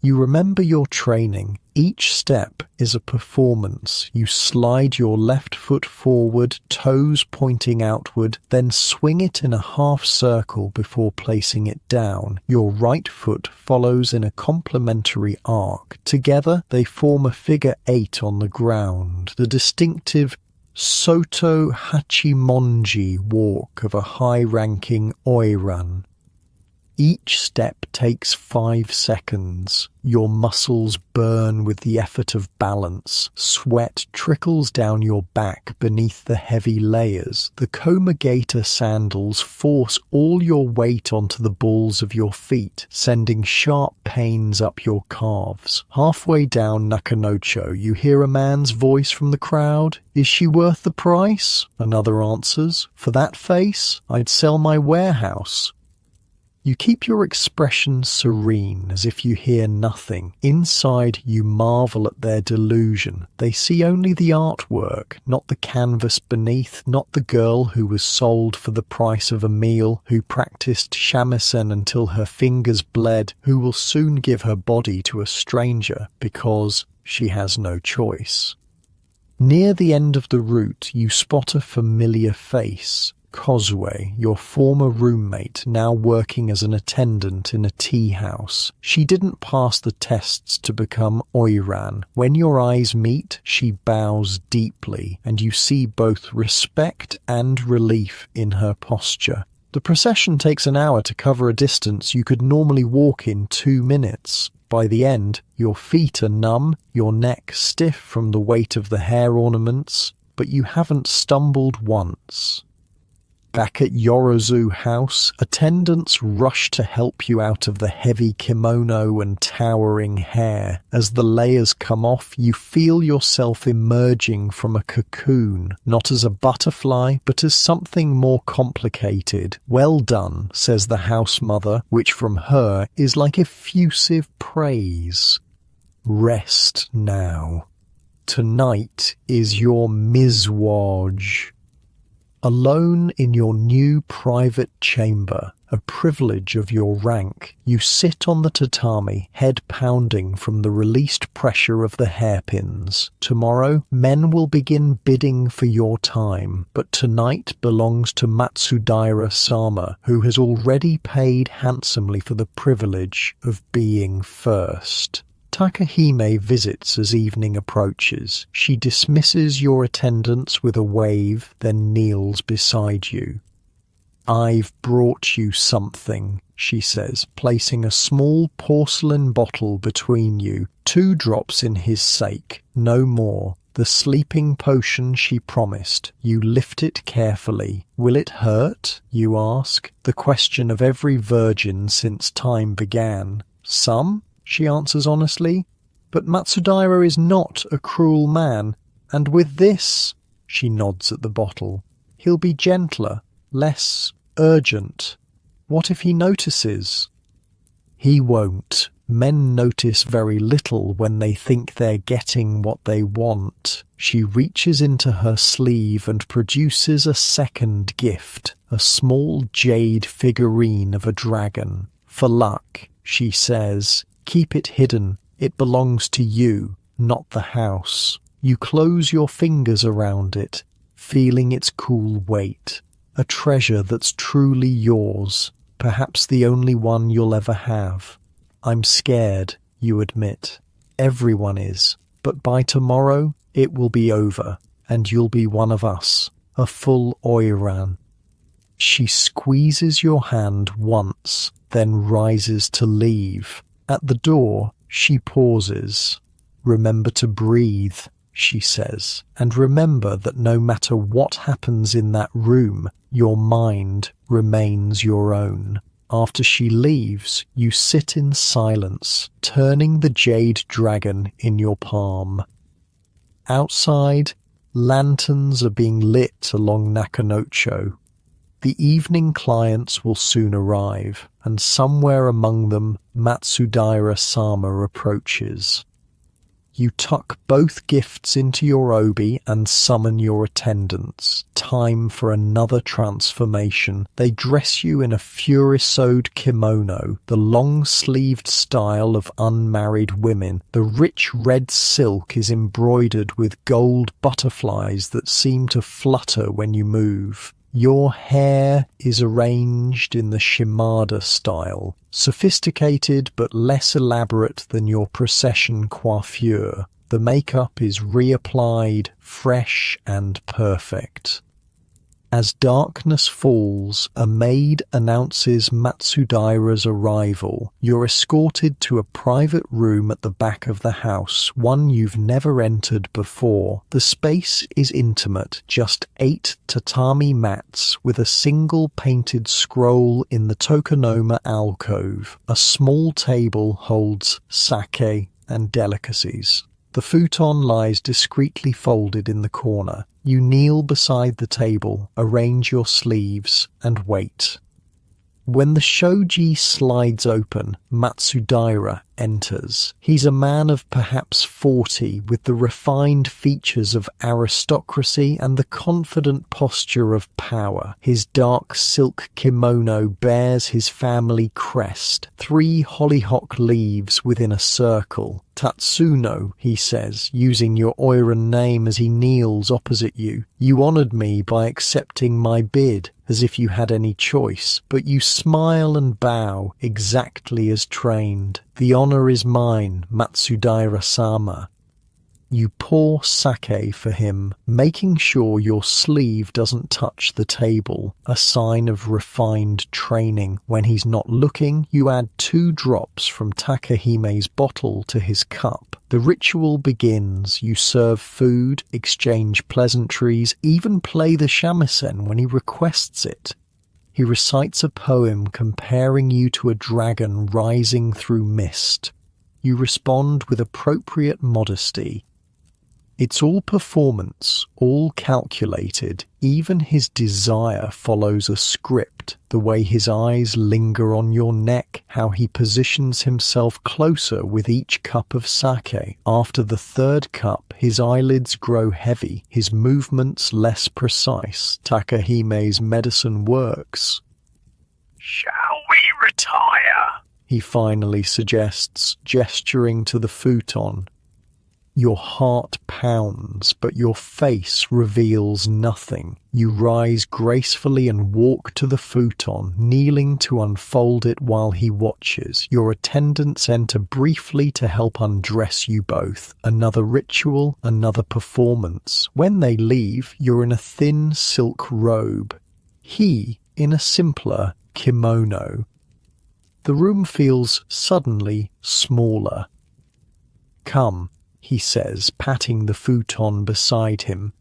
You remember your training. Each step is a performance. You slide your left foot forward, toes pointing outward, then swing it in a half circle before placing it down. Your right foot follows in a complementary arc. Together, they form a figure 8 on the ground, the distinctive Soto Hachimonji walk of a high-ranking Oiran. Each step takes 5 seconds. Your muscles burn with the effort of balance. Sweat trickles down your back beneath the heavy layers. The Komagata sandals force all your weight onto the balls of your feet, sending sharp pains up your calves. Halfway down Nakanocho, you hear a man's voice from the crowd. "Is she worth the price?" Another answers. "For that face, I'd sell my warehouse." You keep your expression serene, as if you hear nothing. Inside, you marvel at their delusion. They see only the artwork, not the canvas beneath, not the girl who was sold for the price of a meal, who practiced shamisen until her fingers bled, who will soon give her body to a stranger because she has no choice. Near the end of the route, you spot a familiar face. Kozue, your former roommate, now working as an attendant in a tea house. She didn't pass the tests to become Oiran. When your eyes meet, she bows deeply, and you see both respect and relief in her posture. The procession takes an hour to cover a distance you could normally walk in 2 minutes. By the end, your feet are numb, your neck stiff from the weight of the hair ornaments, but you haven't stumbled once. Back at Yorozu House, attendants rush to help you out of the heavy kimono and towering hair. As the layers come off, you feel yourself emerging from a cocoon, not as a butterfly, but as something more complicated. "Well done," says the house mother, which from her is like effusive praise. Rest now. Tonight is your mizwaj. Alone in your new private chamber, a privilege of your rank, you sit on the tatami, head pounding from the released pressure of the hairpins. Tomorrow, men will begin bidding for your time, but tonight belongs to Matsudaira-sama, who has already paid handsomely for the privilege of being first. Takahime visits as evening approaches. She dismisses your attendance with a wave, then kneels beside you. "I've brought you something," she says, placing a small porcelain bottle between you. 2 drops in his sake, no more. The sleeping potion she promised. You lift it carefully. "Will it hurt?" you ask, the question of every virgin since time began. "Some," she answers honestly, "but Matsudaira is not a cruel man, and with this," she nods at the bottle, "he'll be gentler, less urgent. What if he notices?" "He won't. Men notice very little when they think they're getting what they want." She reaches into her sleeve and produces a second gift, a small jade figurine of a dragon. "For luck," she says. "Keep it hidden. It belongs to you, not the house." You close your fingers around it, feeling its cool weight. A treasure that's truly yours, perhaps the only one you'll ever have. "I'm scared," you admit. "Everyone is. But by tomorrow, it will be over, and you'll be one of us, a full Oiran." She squeezes your hand once, then rises to leave. At the door, she pauses. "Remember to breathe," she says, "and remember that no matter what happens in that room, your mind remains your own." After she leaves, you sit in silence, turning the jade dragon in your palm. Outside, lanterns are being lit along Nakanocho. The evening clients will soon arrive, and somewhere among them Matsudaira-sama approaches. You tuck both gifts into your obi and summon your attendants. Time for another transformation. They dress you in a furisode kimono, the long-sleeved style of unmarried women. The rich red silk is embroidered with gold butterflies that seem to flutter when you move. Your hair is arranged in the Shimada style, sophisticated but less elaborate than your procession coiffure. The makeup is reapplied, fresh and perfect. As darkness falls, a maid announces Matsudaira's arrival. You're escorted to a private room at the back of the house, one you've never entered before. The space is intimate, just 8 tatami mats with a single painted scroll in the tokonoma alcove. A small table holds sake and delicacies. The futon lies discreetly folded in the corner. You kneel beside the table, arrange your sleeves, and wait. When the shoji slides open, Matsudaira enters. He's a man of perhaps 40, with the refined features of aristocracy and the confident posture of power. His dark silk kimono bears his family crest, 3 hollyhock leaves within a circle. Tatsuno, he says, using your Oiran name as he kneels opposite you. You honoured me by accepting my bid, as if you had any choice, but you smile and bow exactly as trained. The honour is mine, Matsudaira-sama. You pour sake for him, making sure your sleeve doesn't touch the table, a sign of refined training. When he's not looking, you add 2 drops from Takahime's bottle to his cup. The ritual begins. You serve food, exchange pleasantries, even play the shamisen when he requests it. He recites a poem comparing you to a dragon rising through mist. You respond with appropriate modesty. It's all performance, all calculated. Even his desire follows a script. The way his eyes linger on your neck, how he positions himself closer with each cup of sake. After the 3rd cup, his eyelids grow heavy, his movements less precise. Takahime's medicine works. "Shall we retire?" he finally suggests, gesturing to the futon. Your heart pounds, but your face reveals nothing. You rise gracefully and walk to the futon, kneeling to unfold it while he watches. Your attendants enter briefly to help undress you both. Another ritual, another performance. When they leave, you're in a thin silk robe. He in a simpler kimono. The room feels suddenly smaller. "Come," he says, patting the futon beside him.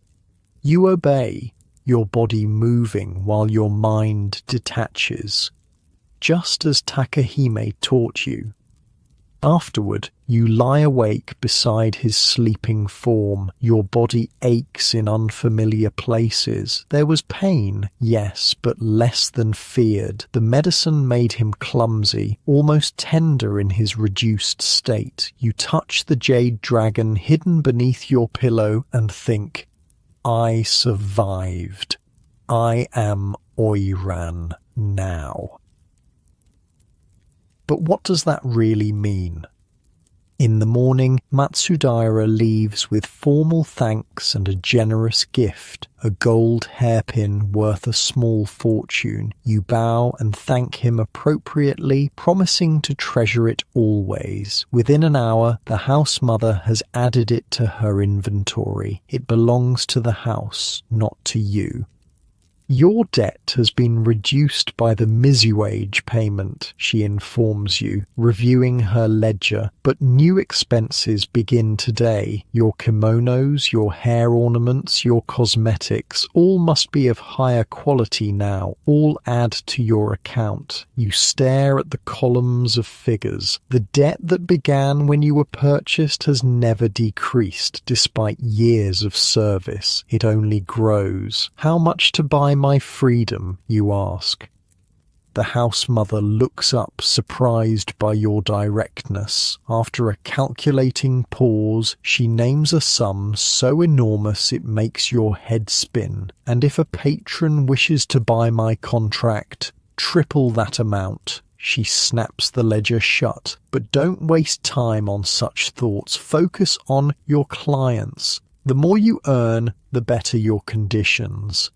You obey, your body moving while your mind detaches, just as Takahime taught you. Afterward, you lie awake beside his sleeping form. Your body aches in unfamiliar places. There was pain, yes, but less than feared. The medicine made him clumsy, almost tender in his reduced state. You touch the jade dragon hidden beneath your pillow and think, I survived. I am Oiran now. But what does that really mean? In the morning, Matsudaira leaves with formal thanks and a generous gift, a gold hairpin worth a small fortune. You bow and thank him appropriately, promising to treasure it always. Within an hour, the house mother has added it to her inventory. It belongs to the house, not to you. Your debt has been reduced by the mizuage payment, she informs you, reviewing her ledger, but new expenses begin today. Your kimonos, your hair ornaments, your cosmetics, all must be of higher quality now, all add to your account. You stare at the columns of figures. The debt that began when you were purchased has never decreased, despite years of service. It only grows. How much to buy my freedom, you ask. The house mother looks up, surprised by your directness. After a calculating pause, she names a sum so enormous it makes your head spin. And if a patron wishes to buy my contract, triple that amount. She snaps the ledger shut. But don't waste time on such thoughts. Focus on your clients. The more you earn, the better your conditions.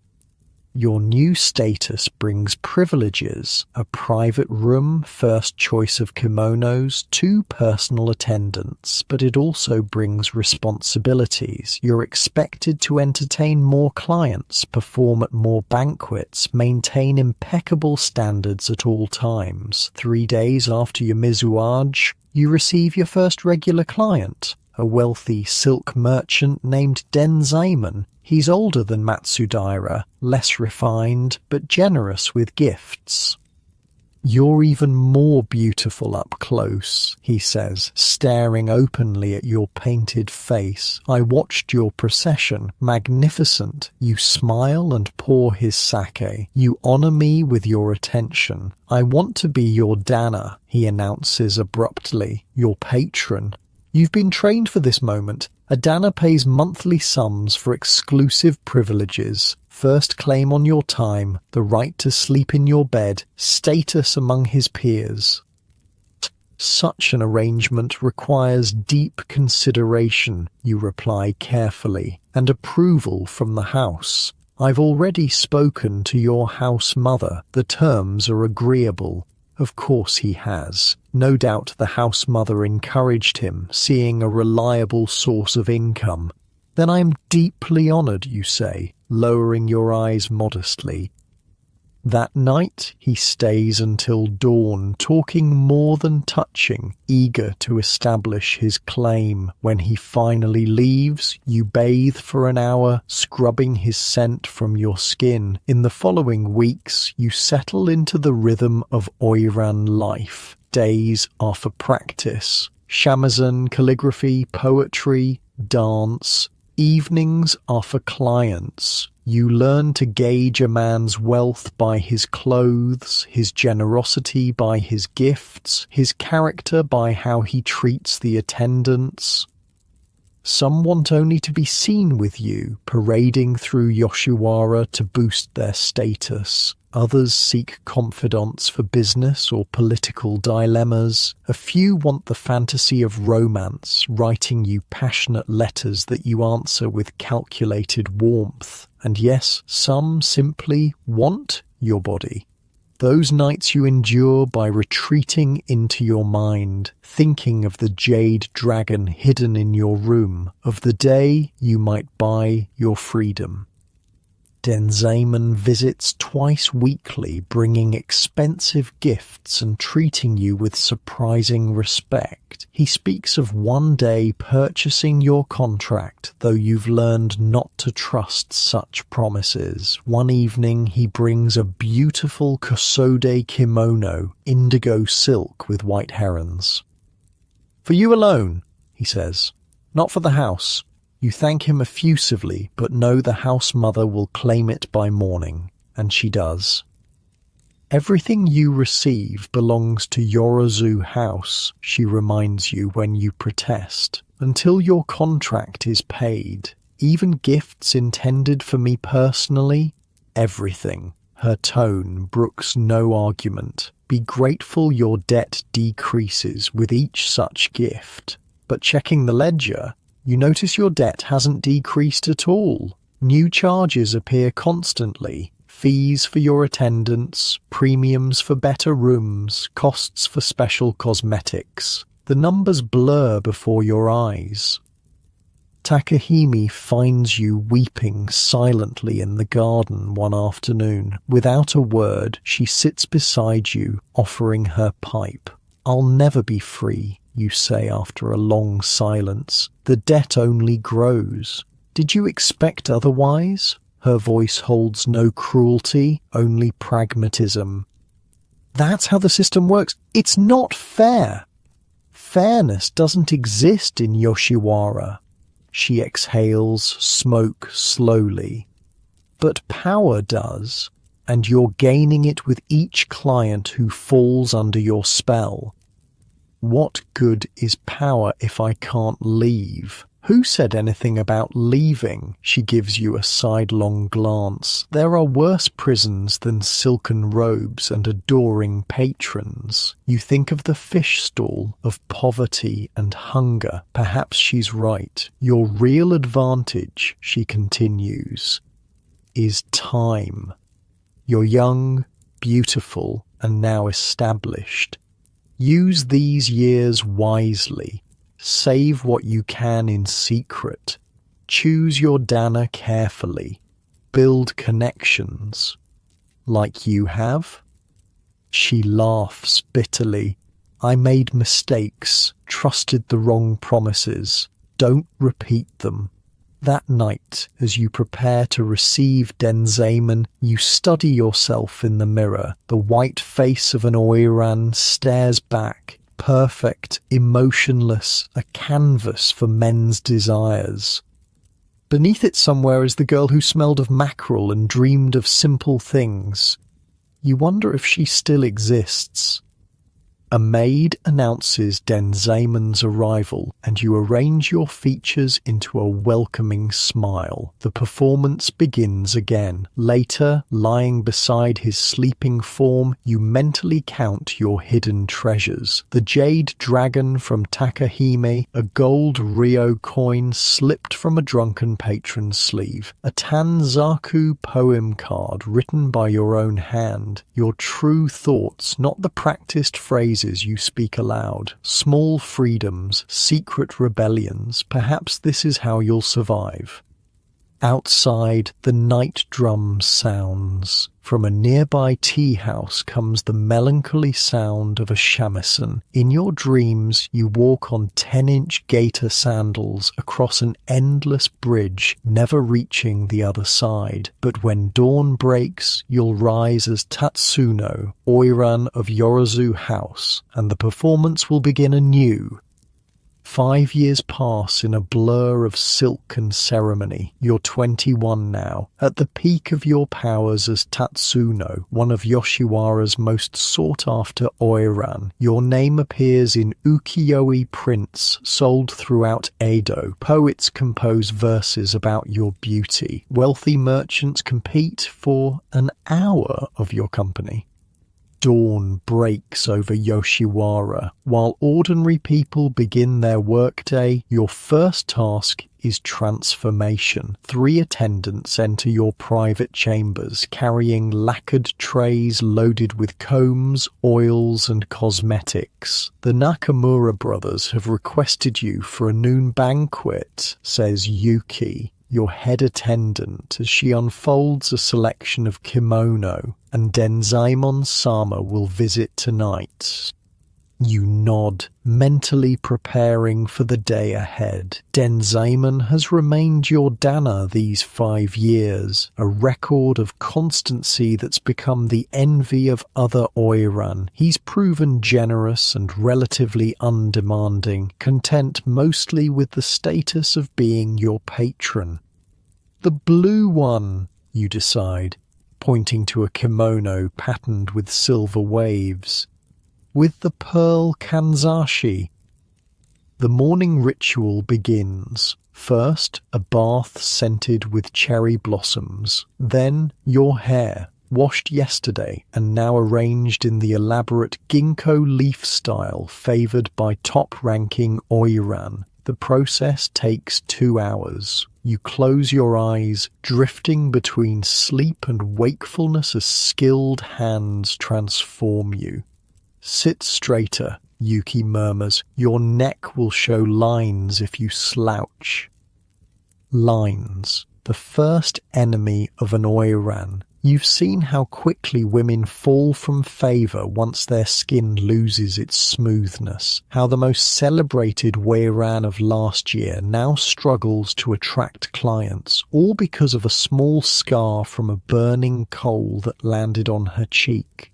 Your new status brings privileges, a private room, first choice of kimonos, 2 personal attendants, but it also brings responsibilities. You're expected to entertain more clients, perform at more banquets, maintain impeccable standards at all times. 3 days after your mizuage, you receive your first regular client, a wealthy silk merchant named Denzaemon. He's older than Matsudaira, less refined, but generous with gifts. "You're even more beautiful up close," he says, staring openly at your painted face. "I watched your procession. Magnificent. You smile and pour his sake. You honor me with your attention. I want to be your Dana," he announces abruptly, "your patron. You've been trained for this moment. A Dana pays monthly sums for exclusive privileges. First claim on your time, the right to sleep in your bed, status among his peers. Such an arrangement requires deep consideration," you reply carefully, "and approval from the house. I've already spoken to your house mother. The terms are agreeable." Of course he has. No doubt the house mother encouraged him, seeing a reliable source of income. "Then I am deeply honored," you say, lowering your eyes modestly. That night he stays until dawn, talking more than touching, eager to establish his claim. When he finally leaves, you bathe for an hour, scrubbing his scent from your skin. In the following weeks, you settle into the rhythm of Oiran life. Days are for practice. Shamisen, calligraphy, poetry, dance. Evenings are for clients. You learn to gauge a man's wealth by his clothes, his generosity by his gifts, his character by how he treats the attendants. Some want only to be seen with you, parading through Yoshiwara to boost their status. Others seek confidants for business or political dilemmas. A few want the fantasy of romance, writing you passionate letters that you answer with calculated warmth. And yes, some simply want your body. Those nights you endure by retreating into your mind, thinking of the jade dragon hidden in your room, of the day you might buy your freedom. Denzaemon visits twice weekly, bringing expensive gifts and treating you with surprising respect. He speaks of one day purchasing your contract, though you've learned not to trust such promises. One evening he brings a beautiful kosode kimono, indigo silk with white herons. "For you alone," he says, "not for the house." You thank him effusively, but know the house mother will claim it by morning, and she does. "Everything you receive belongs to Yorozu House," she reminds you when you protest, "until your contract is paid. Even gifts intended for me personally, everything." Her tone brooks no argument. Be grateful your debt decreases with each such gift. But checking the ledger, you notice your debt hasn't decreased at all. New charges appear constantly. Fees for your attendance, premiums for better rooms, costs for special cosmetics. The numbers blur before your eyes. Takahime finds you weeping silently in the garden one afternoon. Without a word, she sits beside you, offering her pipe. "I'll never be free," you say after a long silence. "The debt only grows." "Did you expect otherwise?" Her voice holds no cruelty, only pragmatism. "That's how the system works. It's not fair." "Fairness doesn't exist in Yoshiwara." She exhales smoke slowly. "But power does, and you're gaining it with each client who falls under your spell." "What good is power if I can't leave?" "Who said anything about leaving?" She gives you a sidelong glance. "There are worse prisons than silken robes and adoring patrons." You think of the fish stall, of poverty and hunger. Perhaps she's right. Your real advantage, she continues, is time. You're young, beautiful, and now established. Use these years wisely. Save what you can in secret. Choose your Dana carefully. Build connections. Like you have? She laughs bitterly. "I made mistakes, trusted the wrong promises. Don't repeat them." That night, as you prepare to receive Denzamen, you study yourself in the mirror. The white face of an Oiran stares back, perfect, emotionless, a canvas for men's desires. Beneath it somewhere is the girl who smelled of mackerel and dreamed of simple things. You wonder if she still exists. A maid announces Denzamen's arrival, and you arrange your features into a welcoming smile. The performance begins again. Later, lying beside his sleeping form, you mentally count your hidden treasures. The jade dragon from Takahime, a gold Rio coin slipped from a drunken patron's sleeve, a Tanzaku poem card written by your own hand, your true thoughts, not the practiced phrases you speak aloud, small freedoms, secret rebellions. Perhaps this is how you'll survive. Outside, the night drum sounds. From a nearby tea house comes the melancholy sound of a shamisen. In your dreams, you walk on 10-inch gaiter sandals across an endless bridge, never reaching the other side. But when dawn breaks, you'll rise as Tatsuno, Oiran of Yorozu House, and the performance will begin anew. 5 years pass in a blur of silk and ceremony. You're 21 now, at the peak of your powers as Tatsuno, one of Yoshiwara's most sought-after Oiran. Your name appears in ukiyo-e prints sold throughout Edo. Poets compose verses about your beauty. Wealthy merchants compete for an hour of your company. Dawn breaks over Yoshiwara. While ordinary people begin their workday, your first task is transformation. 3 attendants enter your private chambers, carrying lacquered trays loaded with combs, oils, and cosmetics. The Nakamura brothers have requested you for a noon banquet, says Yuki, your head attendant, as she unfolds a selection of kimono, and Denzaemon-sama will visit tonight. You nod, mentally preparing for the day ahead. Denzaemon has remained your Dana these 5 years, a record of constancy that's become the envy of other Oiran. He's proven generous and relatively undemanding, content mostly with the status of being your patron. The blue one, you decide, pointing to a kimono patterned with silver waves. With the pearl kanzashi. The morning ritual begins. First, a bath scented with cherry blossoms. Then, your hair, washed yesterday and now arranged in the elaborate ginkgo leaf style favoured by top-ranking Oiran. The process takes 2 hours. You close your eyes, drifting between sleep and wakefulness as skilled hands transform you. Sit straighter, Yuki murmurs. Your neck will show lines if you slouch. Lines, the first enemy of an Oiran. You've seen how quickly women fall from favour once their skin loses its smoothness, how the most celebrated Oiran of last year now struggles to attract clients, all because of a small scar from a burning coal that landed on her cheek.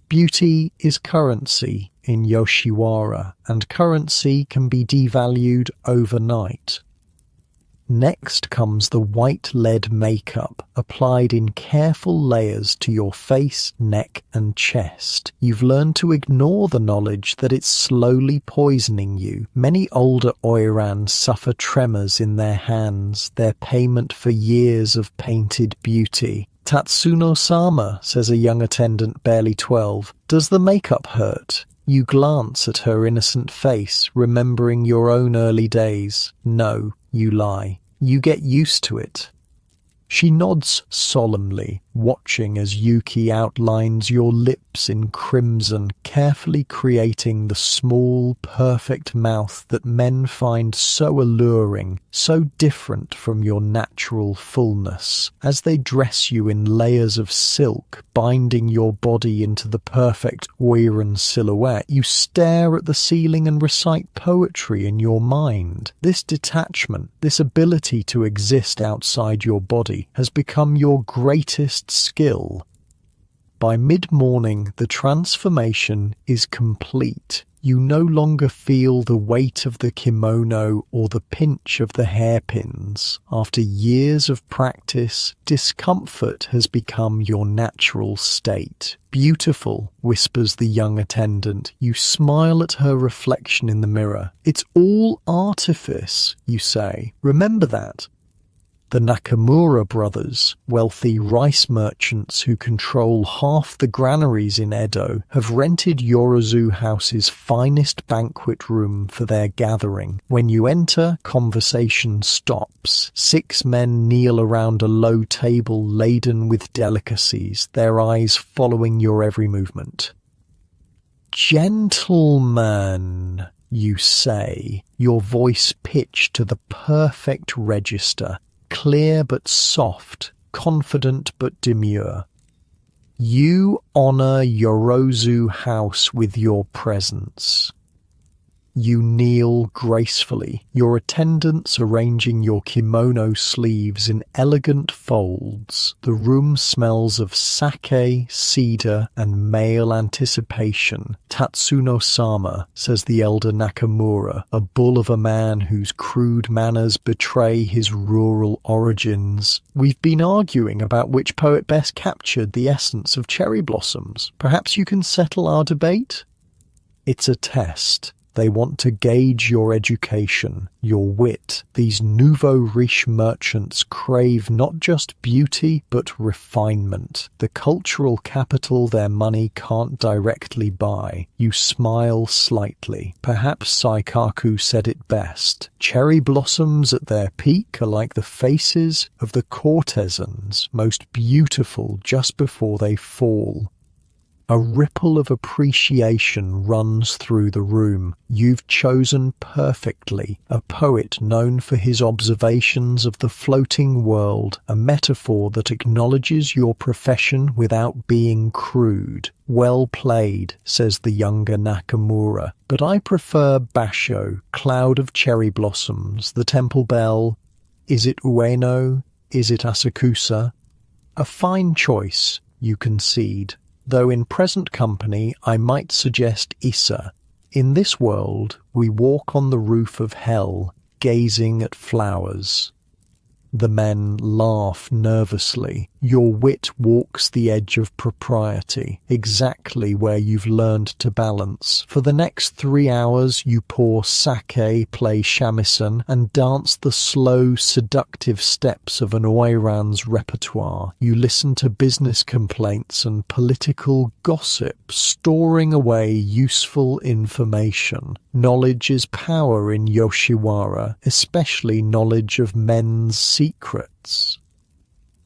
Beauty is currency in Yoshiwara, and currency can be devalued overnight. Next comes the white lead makeup, applied in careful layers to your face, neck, and chest. You've learned to ignore the knowledge that it's slowly poisoning you. Many older Oiran suffer tremors in their hands, their payment for years of painted beauty. Tatsuno-sama, says a young attendant barely 12. Does the makeup hurt? You glance at her innocent face, remembering your own early days. No, you lie. You get used to it. She nods solemnly. watching as Yuki outlines your lips in crimson, carefully creating the small, perfect mouth that men find so alluring, so different from your natural fullness. As they dress you in layers of silk, binding your body into the perfect Oiran silhouette, you stare at the ceiling and recite poetry in your mind. This detachment, this ability to exist outside your body, has become your greatest skill. By mid-morning, the transformation is complete. You no longer feel the weight of the kimono or the pinch of the hairpins. After years of practice, discomfort has become your natural state. Beautiful, whispers the young attendant. You smile at her reflection in the mirror. It's all artifice, you say. Remember that. The Nakamura brothers, wealthy rice merchants who control half the granaries in Edo, have rented Yorozu House's finest banquet room for their gathering. When you enter, conversation stops. 6 men kneel around a low table laden with delicacies, their eyes following your every movement. "Gentlemen," you say, your voice pitched to the perfect register. Clear but soft, confident but demure. You honor Yorozu House with your presence. You kneel gracefully, your attendants arranging your kimono sleeves in elegant folds. The room smells of sake, cedar, and male anticipation. "Tatsuno-sama," says the elder Nakamura, a bull of a man whose crude manners betray his rural origins. "We've been arguing about which poet best captured the essence of cherry blossoms. Perhaps you can settle our debate?" It's a test. They want to gauge your education, your wit. These nouveau riche merchants crave not just beauty, but refinement, the cultural capital their money can't directly buy. You smile slightly. Perhaps Saikaku said it best. Cherry blossoms at their peak are like the faces of the courtesans, most beautiful just before they fall. A ripple of appreciation runs through the room. You've chosen perfectly. A poet known for his observations of the floating world, a metaphor that acknowledges your profession without being crude. "Well played," says the younger Nakamura, "but I prefer Basho, Cloud of Cherry Blossoms, the Temple Bell. Is it Ueno? Is it Asakusa?" A fine choice, you concede. Though in present company I might suggest Issa. In this world we walk on the roof of hell, gazing at flowers. The men laugh nervously. Your wit walks the edge of propriety, exactly where you've learned to balance. For the next 3 hours you pour sake, play shamisen, and dance the slow, seductive steps of an Oiran's repertoire. You listen to business complaints and political gossip, storing away useful information. Knowledge is power in Yoshiwara, especially knowledge of men's secrets.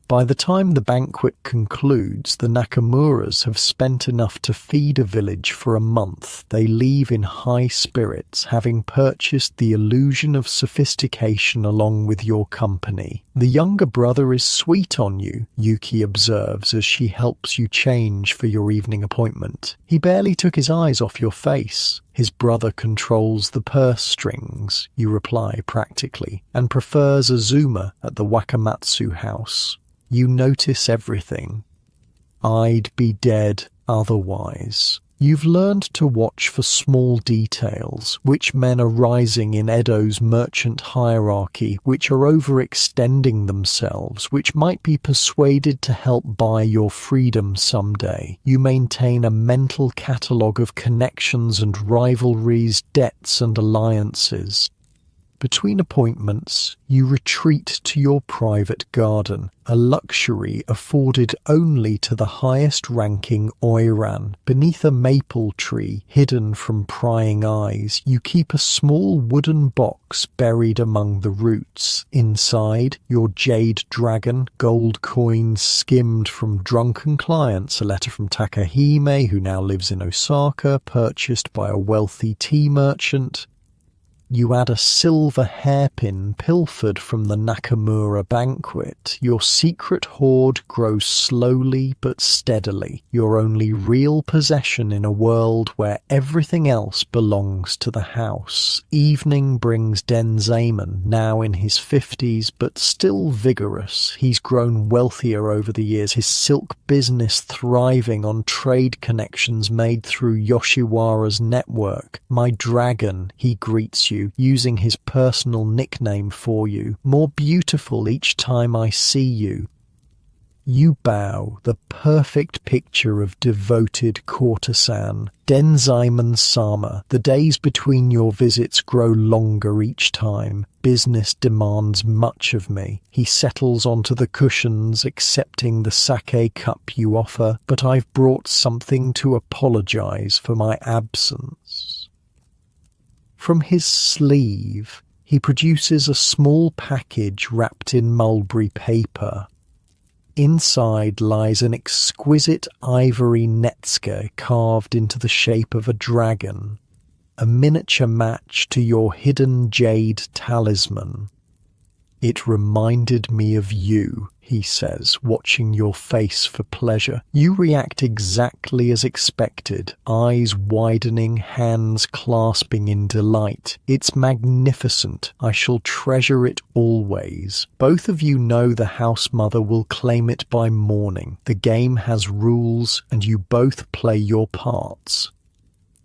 By the time the banquet concludes, the Nakamuras have spent enough to feed a village for a month. They leave in high spirits, having purchased the illusion of sophistication along with your company. "The younger brother is sweet on you," Yuki observes as she helps you change for your evening appointment. "He barely took his eyes off your face." "His brother controls the purse strings," you reply practically, "and prefers Azuma at the Wakamatsu house." You notice everything. I'd be dead otherwise. You've learned to watch for small details, which men are rising in Edo's merchant hierarchy, which are overextending themselves, which might be persuaded to help buy your freedom someday. You maintain a mental catalogue of connections and rivalries, debts and alliances. Between appointments, you retreat to your private garden, a luxury afforded only to the highest-ranking Oiran. Beneath a maple tree, hidden from prying eyes, you keep a small wooden box buried among the roots. Inside, your jade dragon, gold coins skimmed from drunken clients, a letter from Takahime, who now lives in Osaka, purchased by a wealthy tea merchant. You add a silver hairpin pilfered from the Nakamura banquet. Your secret hoard grows slowly but steadily, your only real possession in a world where everything else belongs to the house. Evening brings Denzaemon, now in his 50s but still vigorous. He's grown wealthier over the years, his silk business thriving on trade connections made through Yoshiwara's network. My dragon, he greets you, using his personal nickname for you, more beautiful each time I see you. You bow, the perfect picture of devoted courtesan. Denzaemon-sama, the days between your visits grow longer each time. Business demands much of me. He settles onto the cushions, accepting the sake cup you offer, but I've brought something to apologize for my absence. From his sleeve, he produces a small package wrapped in mulberry paper. Inside lies an exquisite ivory netsuke carved into the shape of a dragon, a miniature match to your hidden jade talisman. It reminded me of you, he says, watching your face for pleasure. You react exactly as expected, eyes widening, hands clasping in delight. It's magnificent. I shall treasure it always. Both of you know the house mother will claim it by morning. The game has rules, and you both play your parts.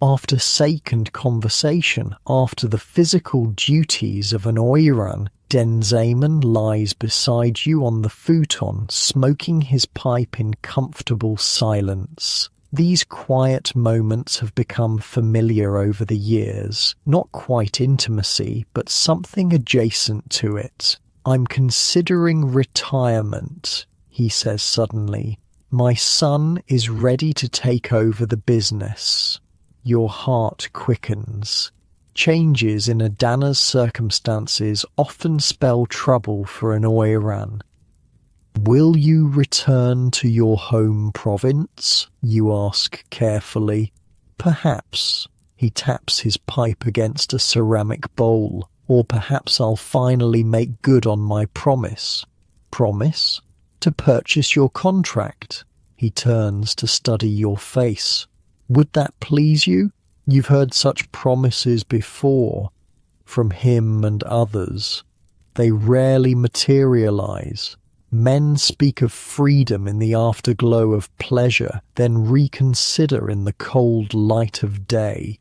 After sake and conversation, after the physical duties of an Oiran, Denzaemon lies beside you on the futon, smoking his pipe in comfortable silence. These quiet moments have become familiar over the years, not quite intimacy, but something adjacent to it. I'm considering retirement, he says suddenly. My son is ready to take over the business. Your heart quickens. Changes in a Dana's circumstances often spell trouble for an Oiran. Will you return to your home province? You ask carefully. Perhaps. He taps his pipe against a ceramic bowl. Or perhaps I'll finally make good on my promise. Promise? To purchase your contract. He turns to study your face. Would that please you? You've heard such promises before, from him and others. They rarely materialize. Men speak of freedom in the afterglow of pleasure, then reconsider in the cold light of day.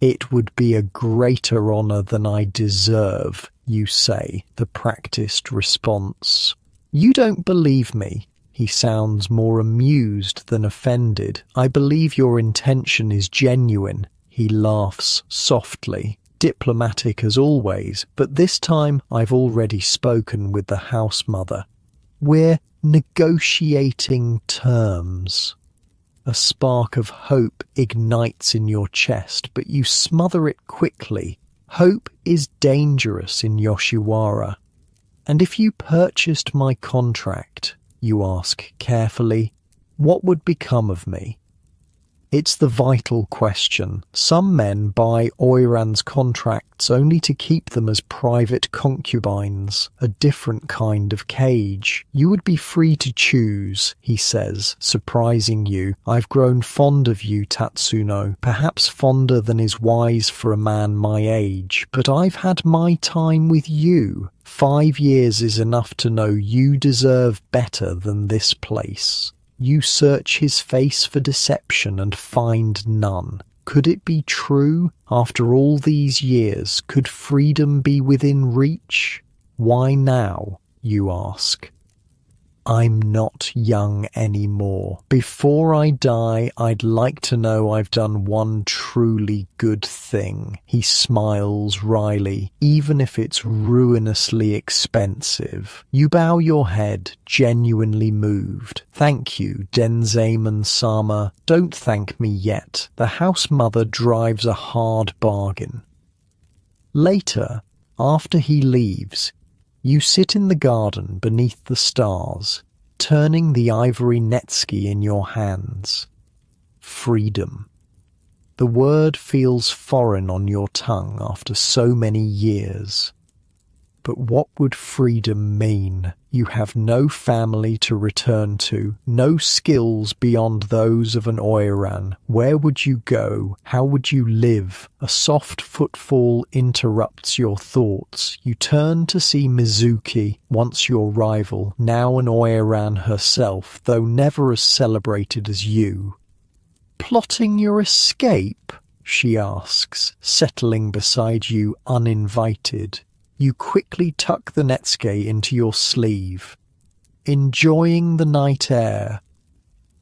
It would be a greater honor than I deserve, you say, the practiced response. You don't believe me. He sounds more amused than offended. I believe your intention is genuine. He laughs softly, diplomatic as always, but this time I've already spoken with the house mother. We're negotiating terms. A spark of hope ignites in your chest, but you smother it quickly. Hope is dangerous in Yoshiwara. And if you purchased my contract, you ask carefully, what would become of me? It's the vital question. Some men buy Oiran's contracts only to keep them as private concubines, a different kind of cage. You would be free to choose, he says, surprising you. I've grown fond of you, Tatsuno, perhaps fonder than is wise for a man my age, but I've had my time with you. 5 years is enough to know you deserve better than this place. You search his face for deception and find none. Could it be true? After all these years, could freedom be within reach? Why now, you ask? I'm not young anymore. Before I die, I'd like to know I've done one truly good thing. He smiles wryly, even if it's ruinously expensive. You bow your head, genuinely moved. Thank you, Denzaemon-sama. Don't thank me yet. The house mother drives a hard bargain. Later, after he leaves, you sit in the garden beneath the stars, turning the ivory netsuke in your hands. Freedom. The word feels foreign on your tongue after so many years. But what would freedom mean? You have no family to return to, no skills beyond those of an Oiran. Where would you go? How would you live? A soft footfall interrupts your thoughts. You turn to see Mizuki, once your rival, now an Oiran herself, though never as celebrated as you. Plotting your escape? She asks, settling beside you uninvited. You quickly tuck the netsuke into your sleeve. Enjoying the night air.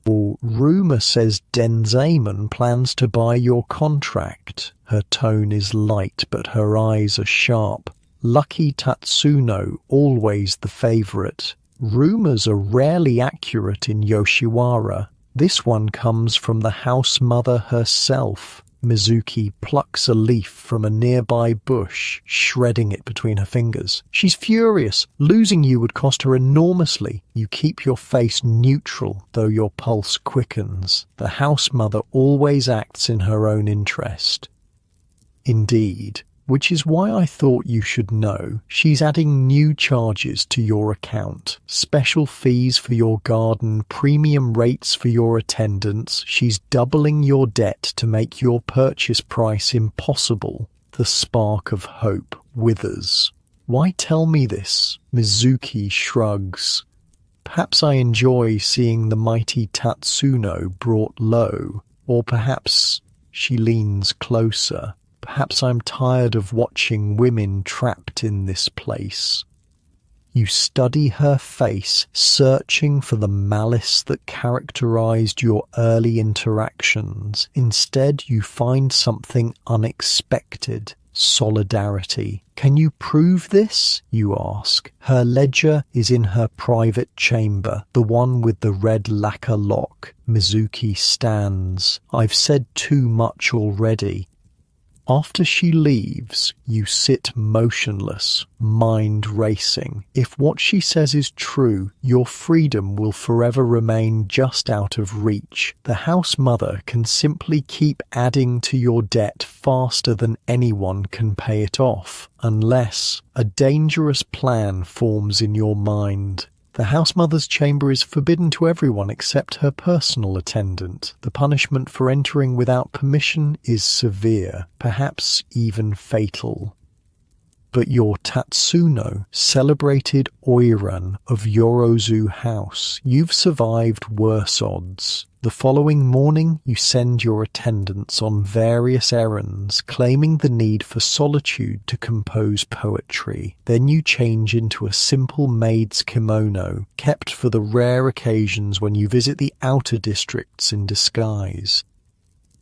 Or rumor says Denzaemon plans to buy your contract. Her tone is light, but her eyes are sharp. Lucky Tatsuno, always the favorite. Rumors are rarely accurate in Yoshiwara. This one comes from the house mother herself. Mizuki plucks a leaf from a nearby bush, shredding it between her fingers. She's furious. Losing you would cost her enormously. You keep your face neutral, though your pulse quickens. The house mother always acts in her own interest. Indeed, which is why I thought you should know. She's adding new charges to your account. Special fees for your garden, premium rates for your attendance. She's doubling your debt to make your purchase price impossible. The spark of hope withers. Why tell me this? Mizuki shrugs. Perhaps I enjoy seeing the mighty Tatsuno brought low. Or perhaps she leans closer. Perhaps I'm tired of watching women trapped in this place. You study her face, searching for the malice that characterized your early interactions. Instead, you find something unexpected. Solidarity. Can you prove this? You ask. Her ledger is in her private chamber, the one with the red lacquer lock. Mizuki stands. I've said too much already. After she leaves, you sit motionless, mind racing. If what she says is true, your freedom will forever remain just out of reach. The house mother can simply keep adding to your debt faster than anyone can pay it off, unless a dangerous plan forms in your mind. The house mother's chamber is forbidden to everyone except her personal attendant. The punishment for entering without permission is severe, perhaps even fatal. But your Tatsuno, celebrated Oiran of Yorozu House, you've survived worse odds. The following morning, you send your attendants on various errands, claiming the need for solitude to compose poetry. Then you change into a simple maid's kimono, kept for the rare occasions when you visit the outer districts in disguise.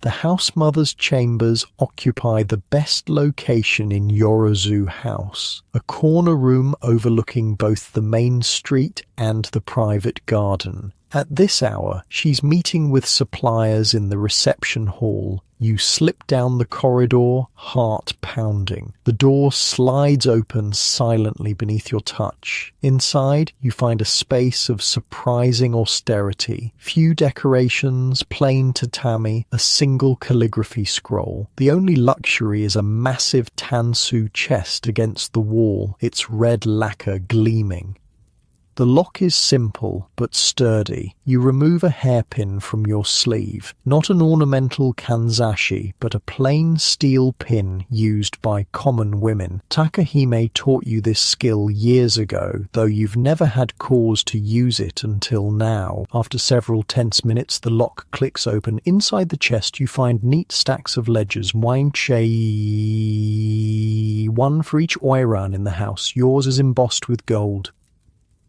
The house mother's chambers occupy the best location in Yorozu House, a corner room overlooking both the main street and the private garden. At this hour, she's meeting with suppliers in the reception hall. You slip down the corridor, heart pounding. The door slides open silently beneath your touch. Inside, you find a space of surprising austerity. Few decorations, plain tatami, a single calligraphy scroll. The only luxury is a massive tansu chest against the wall, its red lacquer gleaming. The lock is simple but sturdy. You remove a hairpin from your sleeve, not an ornamental kanzashi, but a plain steel pin used by common women. Takahime taught you this skill years ago, though you've never had cause to use it until now. After several tense minutes, the lock clicks open. Inside the chest, you find neat stacks of ledgers, one for each Oiran in the house. Yours is embossed with gold.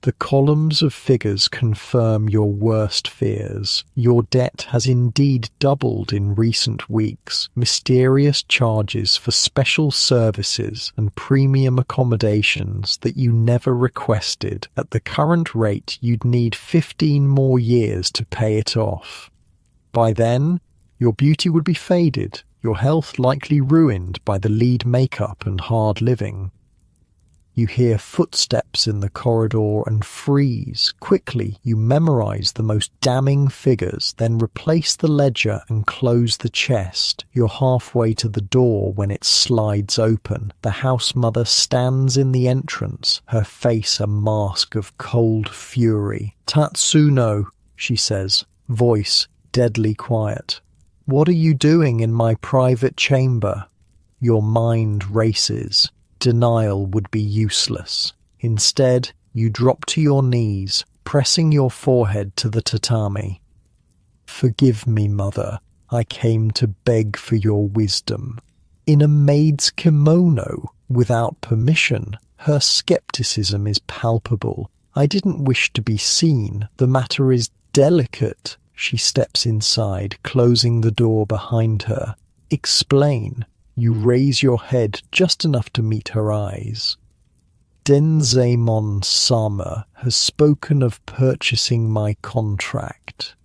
The columns of figures confirm your worst fears. Your debt has indeed doubled in recent weeks. Mysterious charges for special services and premium accommodations that you never requested. At the current rate, you'd need 15 more years to pay it off. By then, your beauty would be faded, your health likely ruined by the lead makeup and hard living. You hear footsteps in the corridor and freeze. Quickly, you memorize the most damning figures, then replace the ledger and close the chest. You're halfway to the door when it slides open. The house mother stands in the entrance, her face a mask of cold fury. "Tatsuno," she says, voice deadly quiet. "What are you doing in my private chamber?" Your mind races. Denial would be useless. Instead, you drop to your knees, pressing your forehead to the tatami. "Forgive me, mother. I came to beg for your wisdom." In a maid's kimono, without permission, her skepticism is palpable. "I didn't wish to be seen. The matter is delicate." She steps inside, closing the door behind her. "Explain." You raise your head just enough to meet her eyes. "Denzaemon-sama has spoken of purchasing my contract.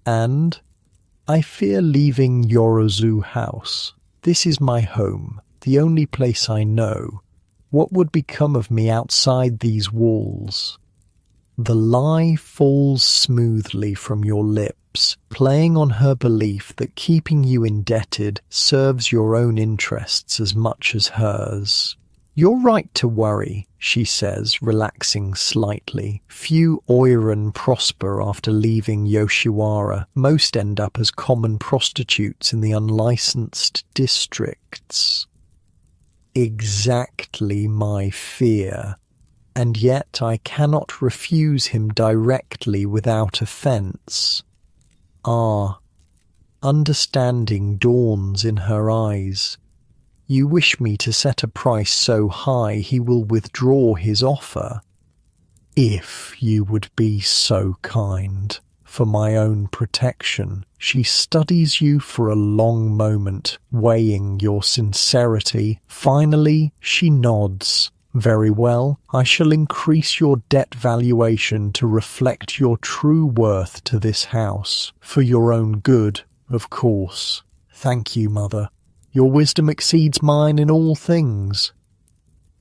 And I fear leaving Yorozu House. This is my home, the only place I know. What would become of me outside these walls?" The lie falls smoothly from your lips, playing on her belief that keeping you indebted serves your own interests as much as hers. "You're right to worry," she says, relaxing slightly. "Few Oiran prosper after leaving Yoshiwara. Most end up as common prostitutes in the unlicensed districts." Exactly my fear. And yet I cannot refuse him directly without offence. Understanding dawns in her eyes. "You wish me to set a price so high he will withdraw his offer?" "If you would be so kind. For my own protection." She studies you for a long moment, weighing your sincerity. Finally, she nods. "Very well, I shall increase your debt valuation to reflect your true worth to this house. For your own good, of course." "Thank you, mother. Your wisdom exceeds mine in all things."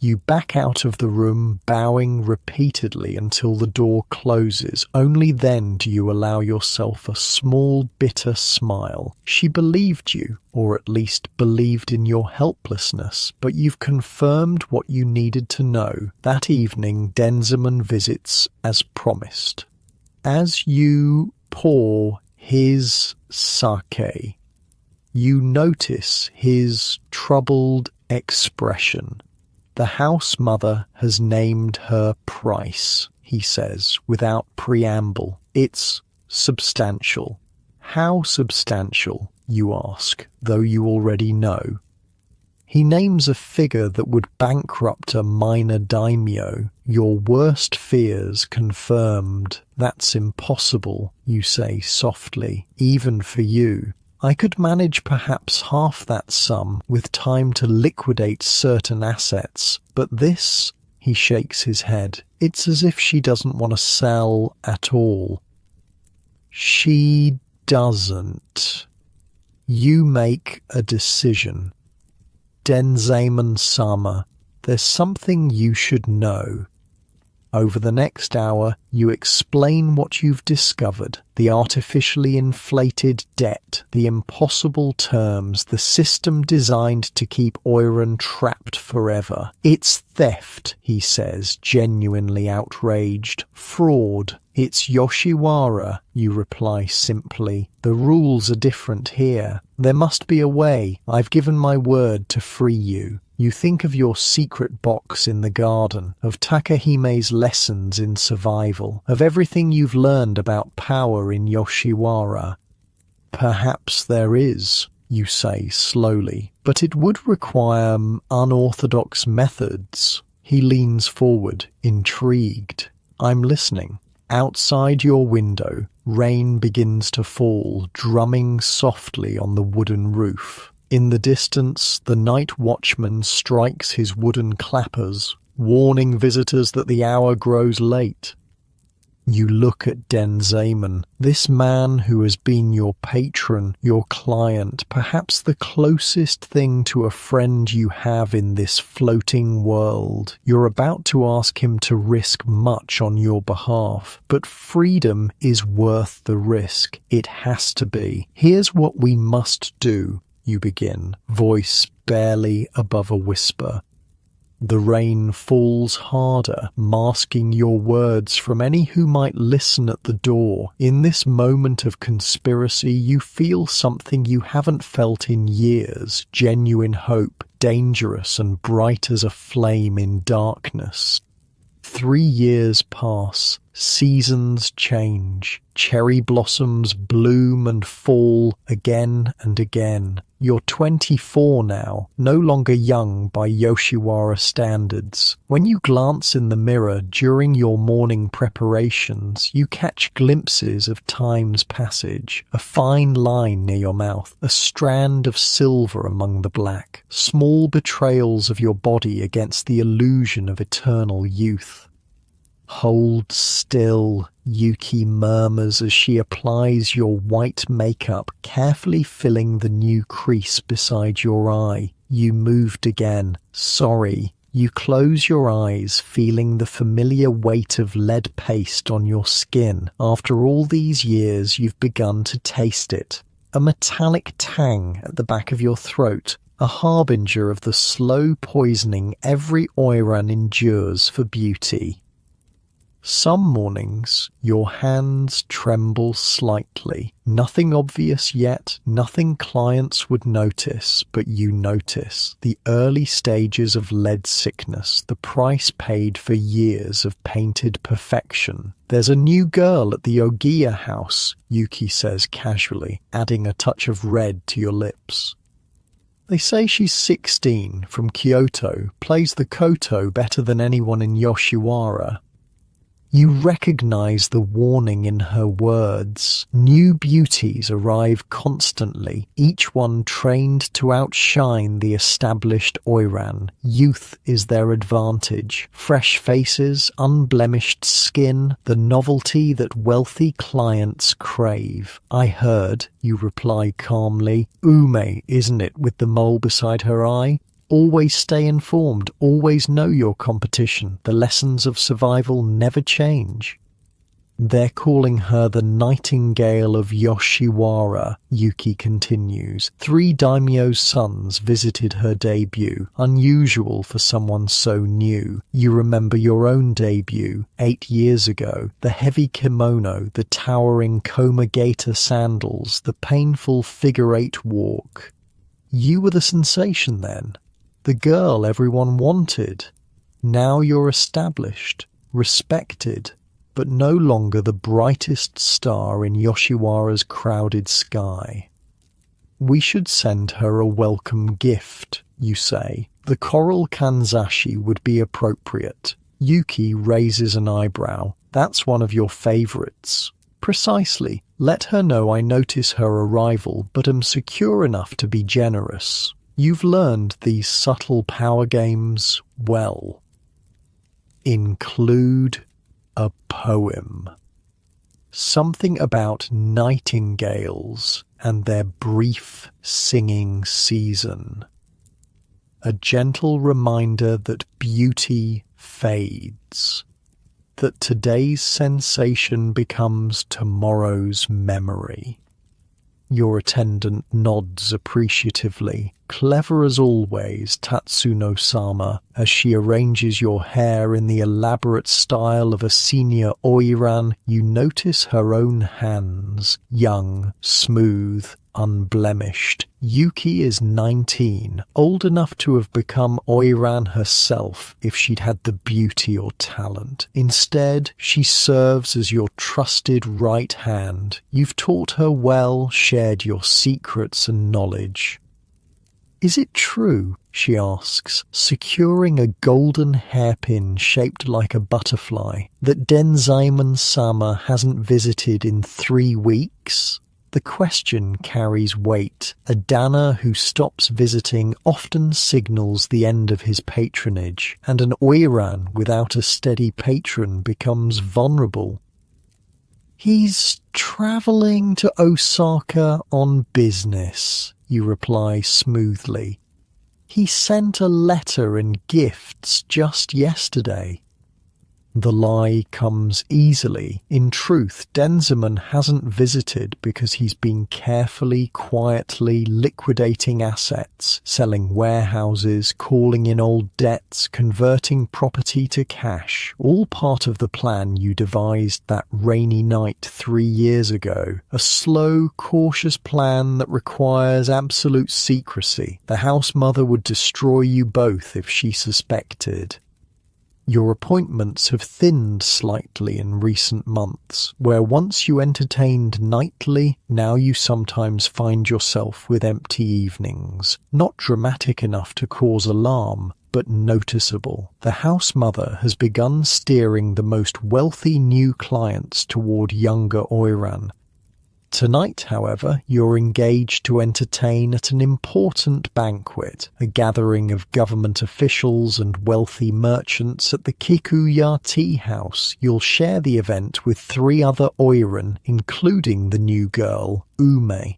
You back out of the room, bowing repeatedly until the door closes. Only then do you allow yourself a small, bitter smile. She believed you, or at least believed in your helplessness, but you've confirmed what you needed to know. That evening, Denzaemon visits as promised. As you pour his sake, you notice his troubled expression. "The house mother has named her price," he says, without preamble. "It's substantial." "How substantial?" you ask, though you already know. He names a figure that would bankrupt a minor daimyo. "Your worst fears confirmed." "That's impossible," you say softly, "even for you. I could manage perhaps half that sum with time to liquidate certain assets, but this," he shakes his head. It's as if she doesn't want to sell at all. She doesn't. You make a decision. Denzaemon-sama, there's something you should know. Over the next hour, you explain what you've discovered, the artificially inflated debt, the impossible terms, the system designed to keep Oiran trapped forever. "It's theft," he says, genuinely outraged. "Fraud. It's Yoshiwara," you reply simply. "The rules are different here. There must be a way. I've given my word to free you." You think of your secret box in the garden, of Takahime's lessons in survival, of everything you've learned about power in Yoshiwara. "Perhaps there is," you say slowly, "but it would require unorthodox methods." He leans forward, intrigued. I'm listening. Outside your window, rain begins to fall, drumming softly on the wooden roof. In the distance, the night watchman strikes his wooden clappers, warning visitors that the hour grows late. You look at Denzamen, this man who has been your patron, your client, perhaps the closest thing to a friend you have in this floating world. You're about to ask him to risk much on your behalf, but freedom is worth the risk. It has to be. Here's what we must do, you begin, voice barely above a whisper. The rain falls harder, masking your words from any who might listen at the door. In this moment of conspiracy, you feel something you haven't felt in years, genuine hope, dangerous and bright as a flame in darkness. 3 years pass, seasons change, cherry blossoms bloom and fall again and again. You're 24 now, no longer young by Yoshiwara standards. When you glance in the mirror during your morning preparations, you catch glimpses of time's passage, a fine line near your mouth, a strand of silver among the black, small betrayals of your body against the illusion of eternal youth. Hold still, Yuki murmurs as she applies your white makeup, carefully filling the new crease beside your eye. You moved again. Sorry. You close your eyes, feeling the familiar weight of lead paste on your skin. After all these years, you've begun to taste it. A metallic tang at the back of your throat, a harbinger of the slow poisoning every Oiran endures for beauty. Some mornings, your hands tremble slightly. Nothing obvious yet, nothing clients would notice, but you notice. The early stages of lead sickness, the price paid for years of painted perfection. There's a new girl at the Ogiya house, Yuki says casually, adding a touch of red to your lips. They say she's 16, from Kyoto, plays the koto better than anyone in Yoshiwara. You recognize the warning in her words. New beauties arrive constantly, each one trained to outshine the established Oiran. Youth is their advantage. Fresh faces, unblemished skin, the novelty that wealthy clients crave. I heard, you reply calmly. Ume, isn't it, with the mole beside her eye? Always stay informed, always know your competition. The lessons of survival never change. They're calling her the Nightingale of Yoshiwara, Yuki continues. 3 daimyo's sons visited her debut, unusual for someone so new. You remember your own debut, 8 years ago. The heavy kimono, the towering Komagata sandals, the painful figure-8 walk. You were the sensation then. The girl everyone wanted. Now you're established, respected, but no longer the brightest star in Yoshiwara's crowded sky. We should send her a welcome gift, you say. The coral kanzashi would be appropriate. Yuki raises an eyebrow. That's one of your favorites. Precisely. Let her know I notice her arrival, but am secure enough to be generous. You've learned these subtle power games well. Include a poem. Something about nightingales and their brief singing season. A gentle reminder that beauty fades, that today's sensation becomes tomorrow's memory. Your attendant nods appreciatively. Clever as always, Tatsuno-sama, as she arranges your hair in the elaborate style of a senior Oiran. You notice her own hands, young, smooth, unblemished. Yuki is 19, old enough to have become Oiran herself if she'd had the beauty or talent. Instead, she serves as your trusted right hand. You've taught her well, shared your secrets and knowledge. Is it true, she asks, securing a golden hairpin shaped like a butterfly, that Denzaemon-sama hasn't visited in 3 weeks? The question carries weight. A Dana who stops visiting often signals the end of his patronage, and an Oiran without a steady patron becomes vulnerable. He's travelling to Osaka on business, you reply smoothly. He sent a letter and gifts just yesterday. The lie comes easily. In truth, Denzaemon hasn't visited because he's been carefully, quietly liquidating assets, selling warehouses, calling in old debts, converting property to cash, all part of the plan you devised that rainy night 3 years ago. A slow, cautious plan that requires absolute secrecy. The house mother would destroy you both if she suspected. Your appointments have thinned slightly in recent months, where once you entertained nightly, now you sometimes find yourself with empty evenings. Not dramatic enough to cause alarm, but noticeable. The house mother has begun steering the most wealthy new clients toward younger Oiran. Tonight, however, you're engaged to entertain at an important banquet, a gathering of government officials and wealthy merchants at the Kikuya Tea House. You'll share the event with 3 other Oiran, including the new girl, Ume.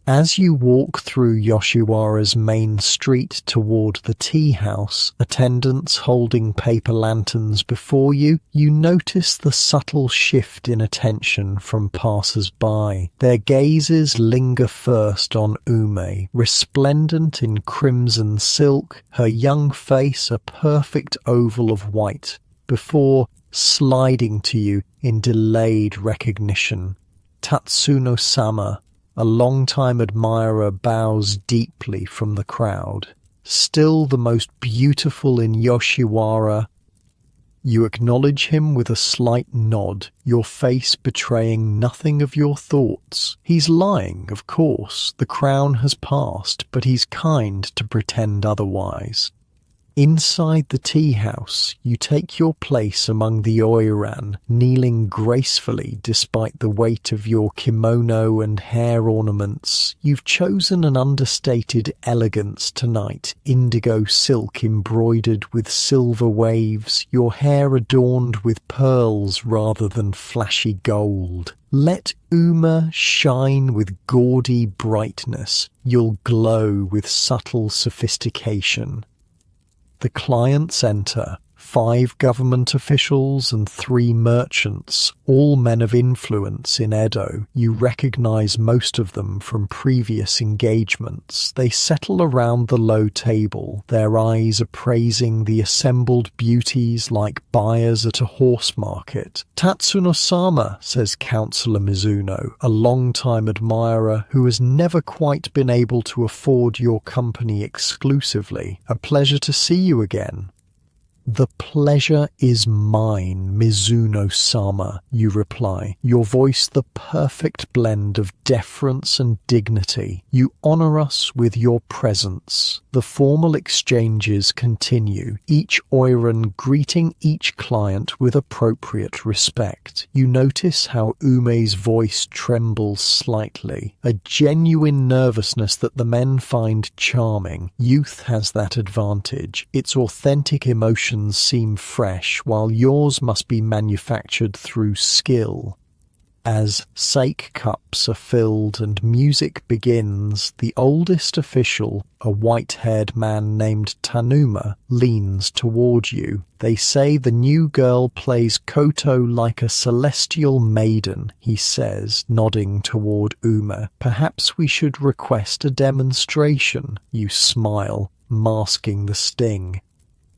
As you walk through Yoshiwara's main street toward the tea house, attendants holding paper lanterns before you, you notice the subtle shift in attention from passers-by. Their gazes linger first on Ume, resplendent in crimson silk, her young face a perfect oval of white, before sliding to you in delayed recognition. Tatsuno-sama, a long-time admirer, bows deeply from the crowd. Still the most beautiful in Yoshiwara. You acknowledge him with a slight nod, your face betraying nothing of your thoughts. He's lying, of course. The crown has passed, but he's kind to pretend otherwise. Inside the tea house, you take your place among the Oiran, kneeling gracefully despite the weight of your kimono and hair ornaments. You've chosen an understated elegance tonight, indigo silk embroidered with silver waves, your hair adorned with pearls rather than flashy gold. Let Uma shine with gaudy brightness. You'll glow with subtle sophistication. The clients enter, 5 government officials and 3 merchants, all men of influence in Edo. You recognize most of them from previous engagements. They settle around the low table, their eyes appraising the assembled beauties like buyers at a horse market. Tatsuno-sama, says Councillor Mizuno, a long-time admirer who has never quite been able to afford your company exclusively. A pleasure to see you again. The pleasure is mine, Mizuno-sama, you reply, your voice the perfect blend of deference and dignity. You honor us with your presence. The formal exchanges continue, each Oiran greeting each client with appropriate respect. You notice how Ume's voice trembles slightly, a genuine nervousness that the men find charming. Youth has that advantage. Its authentic emotion seem fresh, while yours must be manufactured through skill. As sake cups are filled and music begins, the oldest official, a white-haired man named Tanuma, leans toward you. They say the new girl plays koto like a celestial maiden, he says, nodding toward Uma. Perhaps we should request a demonstration. You smile, masking the sting.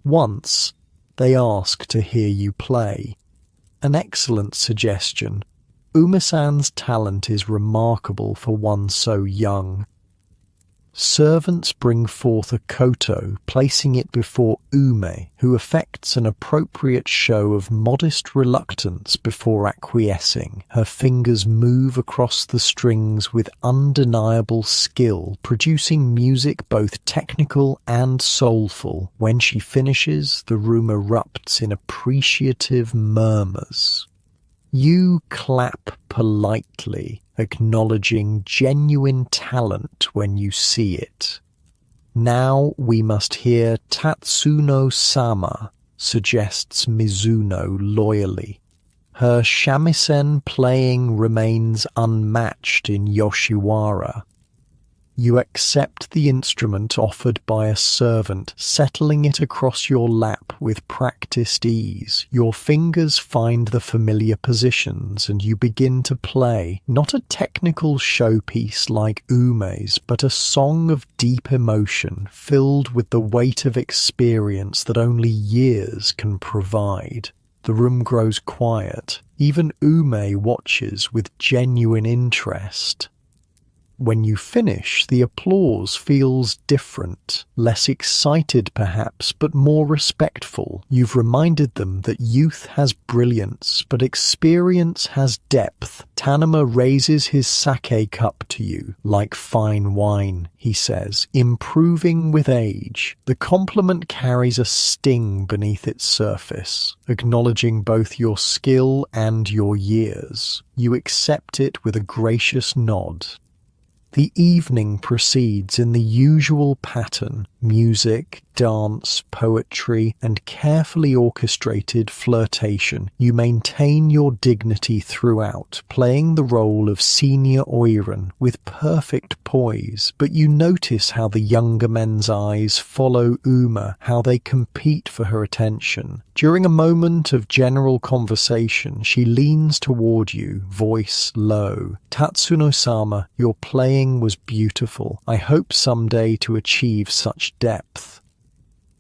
Once, they ask to hear you play. An excellent suggestion. Uma-san's talent is remarkable for one so young. Servants bring forth a koto, placing it before Ume, who effects an appropriate show of modest reluctance before acquiescing. Her fingers move across the strings with undeniable skill, producing music both technical and soulful. When she finishes, the room erupts in appreciative murmurs. You clap politely, acknowledging genuine talent when you see it. Now we must hear Tatsuno-sama, suggests Mizuno loyally. Her shamisen playing remains unmatched in Yoshiwara. You accept the instrument offered by a servant, settling it across your lap with practiced ease. Your fingers find the familiar positions and you begin to play, not a technical showpiece like Ume's, but a song of deep emotion filled with the weight of experience that only years can provide. The room grows quiet. Even Ume watches with genuine interest. When you finish, the applause feels different, less excited perhaps, but more respectful. You've reminded them that youth has brilliance, but experience has depth. Tanama raises his sake cup to you, like fine wine, he says, improving with age. The compliment carries a sting beneath its surface, acknowledging both your skill and your years. You accept it with a gracious nod. The evening proceeds in the usual pattern: music, dance, poetry, and carefully orchestrated flirtation. You maintain your dignity throughout, playing the role of senior Oiran with perfect poise, but you notice how the younger men's eyes follow Uma, how they compete for her attention. During a moment of general conversation, she leans toward you, voice low. Tatsuno-sama, your playing was beautiful. I hope someday to achieve such depth.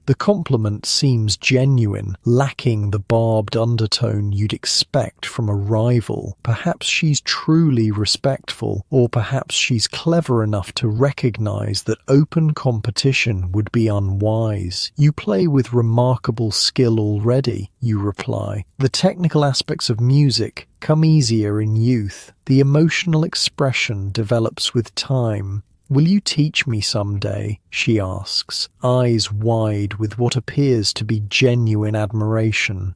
The compliment seems genuine, lacking the barbed undertone you'd expect from a rival. Perhaps she's truly respectful, or perhaps she's clever enough to recognize that open competition would be unwise. You play with remarkable skill already, you reply. The technical aspects of music come easier in youth. The emotional expression develops with time. Will you teach me someday? She asks, eyes wide with what appears to be genuine admiration.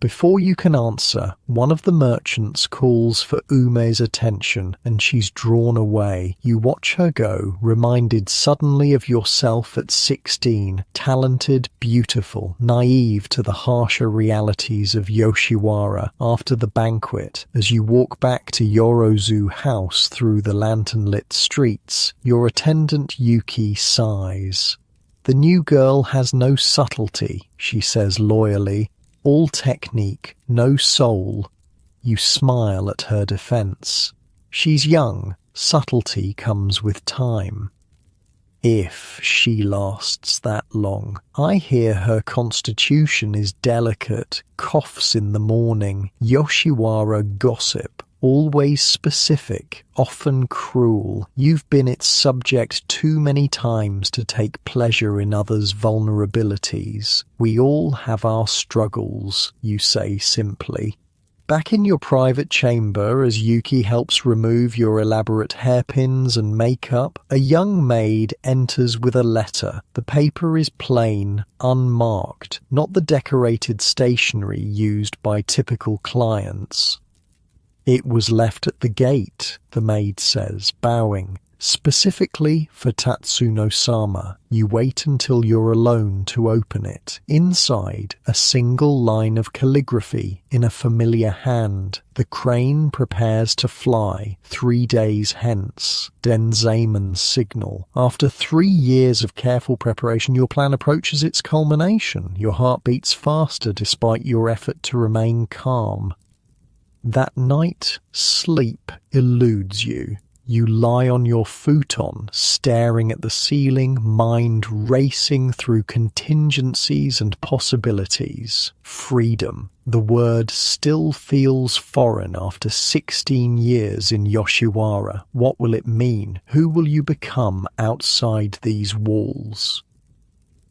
Before you can answer, one of the merchants calls for Ume's attention and she's drawn away. You watch her go, reminded suddenly of yourself at 16, talented, beautiful, naive to the harsher realities of Yoshiwara after the banquet. As you walk back to Yorozu House through the lantern-lit streets, your attendant Yuki sighs. The new girl has no subtlety, she says loyally. All technique, no soul. You smile at her defense. She's young. Subtlety comes with time. If she lasts that long. I hear her constitution is delicate, coughs in the morning, Yoshiwara gossip. Always specific, often cruel. You've been its subject too many times to take pleasure in others' vulnerabilities. We all have our struggles, you say simply. Back in your private chamber, as Yuki helps remove your elaborate hairpins and makeup, a young maid enters with a letter. The paper is plain, unmarked, not the decorated stationery used by typical clients. It was left at the gate, the maid says, bowing. Specifically for Tatsuno-sama, you wait until you're alone to open it. Inside, a single line of calligraphy in a familiar hand. The crane prepares to fly 3 days hence. Denzaemon's signal. After 3 years of careful preparation, your plan approaches its culmination. Your heart beats faster despite your effort to remain calm. That night, sleep eludes you. You lie on your futon, staring at the ceiling, mind racing through contingencies and possibilities. Freedom. The word still feels foreign after 16 years in Yoshiwara. What will it mean? Who will you become outside these walls?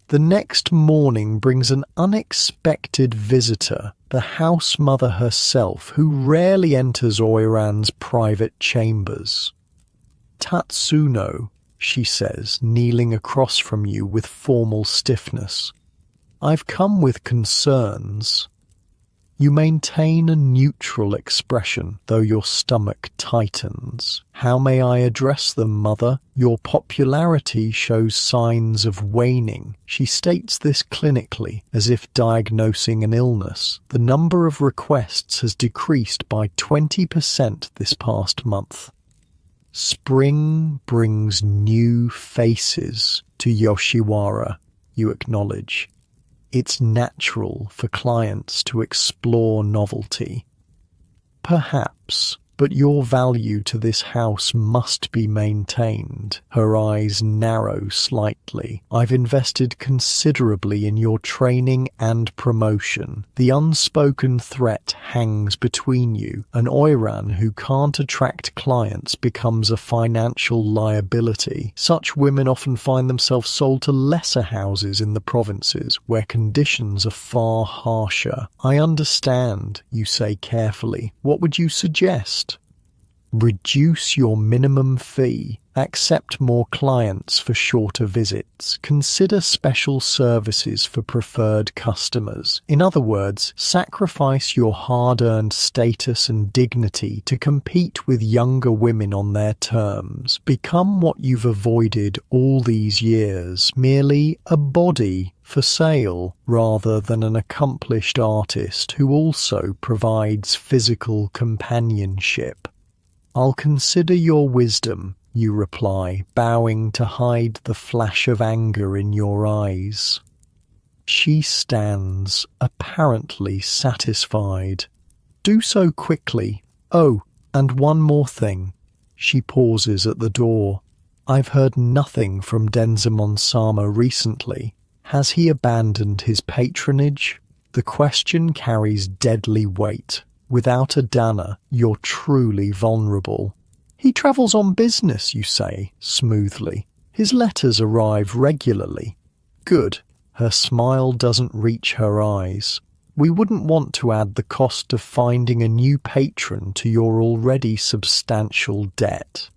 The next morning brings an unexpected visitor, the house mother herself, who rarely enters Oiran's private chambers. "Tatsuno," she says, kneeling across from you with formal stiffness. "I've come with concerns." You maintain a neutral expression, though your stomach tightens. "How may I address them, mother? Your popularity shows signs of waning." She states this clinically, as if diagnosing an illness. The number of requests has decreased by 20% this past month. Spring brings new faces to Yoshiwara, you acknowledge. It's natural for clients to explore novelty. Perhaps, but your value to this house must be maintained. Her eyes narrow slightly. "I've invested considerably in your training and promotion. The unspoken threat hangs between you. An Oiran who can't attract clients becomes a financial liability. Such women often find themselves sold to lesser houses in the provinces, where conditions are far harsher." "I understand," you say carefully. "What would you suggest?" "Reduce your minimum fee. Accept more clients for shorter visits. Consider special services for preferred customers. In other words, sacrifice your hard-earned status and dignity to compete with younger women on their terms. Become what you've avoided all these years, merely a body for sale, rather than an accomplished artist who also provides physical companionship." "I'll consider your wisdom," you reply, bowing to hide the flash of anger in your eyes. She stands, apparently satisfied. "Do so quickly. Oh, and one more thing." She pauses at the door. "I've heard nothing from Denzemon-sama recently. Has he abandoned his patronage?" The question carries deadly weight. Without a dana, you're truly vulnerable. "He travels on business," you say, smoothly. "His letters arrive regularly." "Good." Her smile doesn't reach her eyes. "We wouldn't want to add the cost of finding a new patron to your already substantial debt."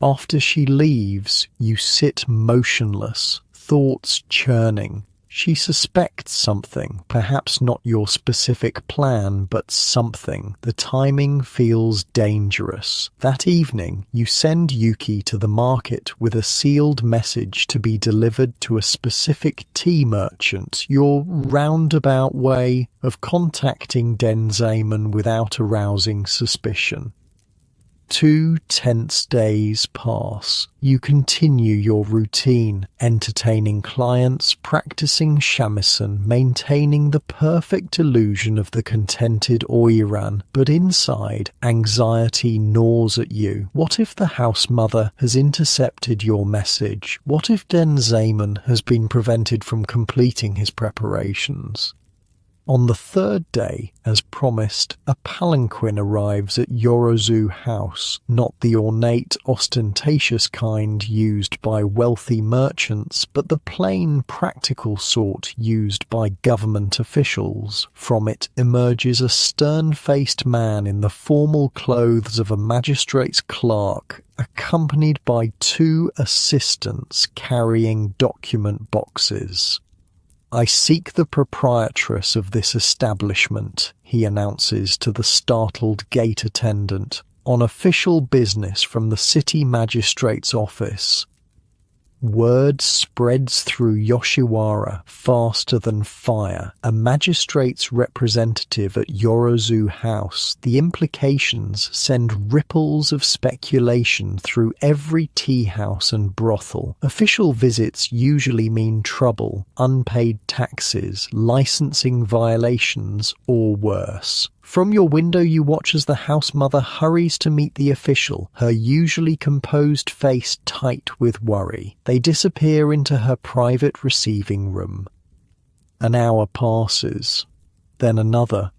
After she leaves, you sit motionless, thoughts churning. She suspects something, perhaps not your specific plan, but something. The timing feels dangerous. That evening, you send Yuki to the market with a sealed message to be delivered to a specific tea merchant, your roundabout way of contacting Denzemon without arousing suspicion. 2 tense days pass. You continue your routine, entertaining clients, practicing shamisen, maintaining the perfect illusion of the contented Oiran, but inside, anxiety gnaws at you. What if the house mother has intercepted your message? What if Denzemon has been prevented from completing his preparations? On the 3rd day, as promised, a palanquin arrives at Yorozu House, not the ornate, ostentatious kind used by wealthy merchants, but the plain, practical sort used by government officials. From it emerges a stern-faced man in the formal clothes of a magistrate's clerk, accompanied by 2 assistants carrying document boxes. "I seek the proprietress of this establishment," he announces to the startled gate attendant, "on official business from the city magistrate's office." Word spreads through Yoshiwara faster than fire. A magistrate's representative at Yorozu House. The implications send ripples of speculation through every tea house and brothel. Official visits usually mean trouble, unpaid taxes, licensing violations, or worse. From your window you watch as the house mother hurries to meet the official, her usually composed face tight with worry. They disappear into her private receiving room. An hour passes, then another.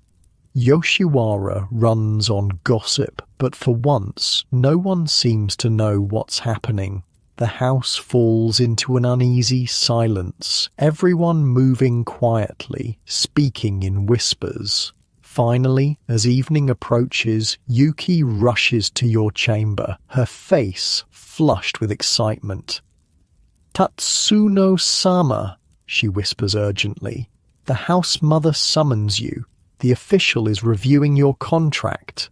Yoshiwara runs on gossip, but for once no one seems to know what's happening. The house falls into an uneasy silence, everyone moving quietly, speaking in whispers. Finally, as evening approaches, Yuki rushes to your chamber, her face flushed with excitement. "Tatsuno-sama," she whispers urgently. "The house mother summons you. The official is reviewing your contract."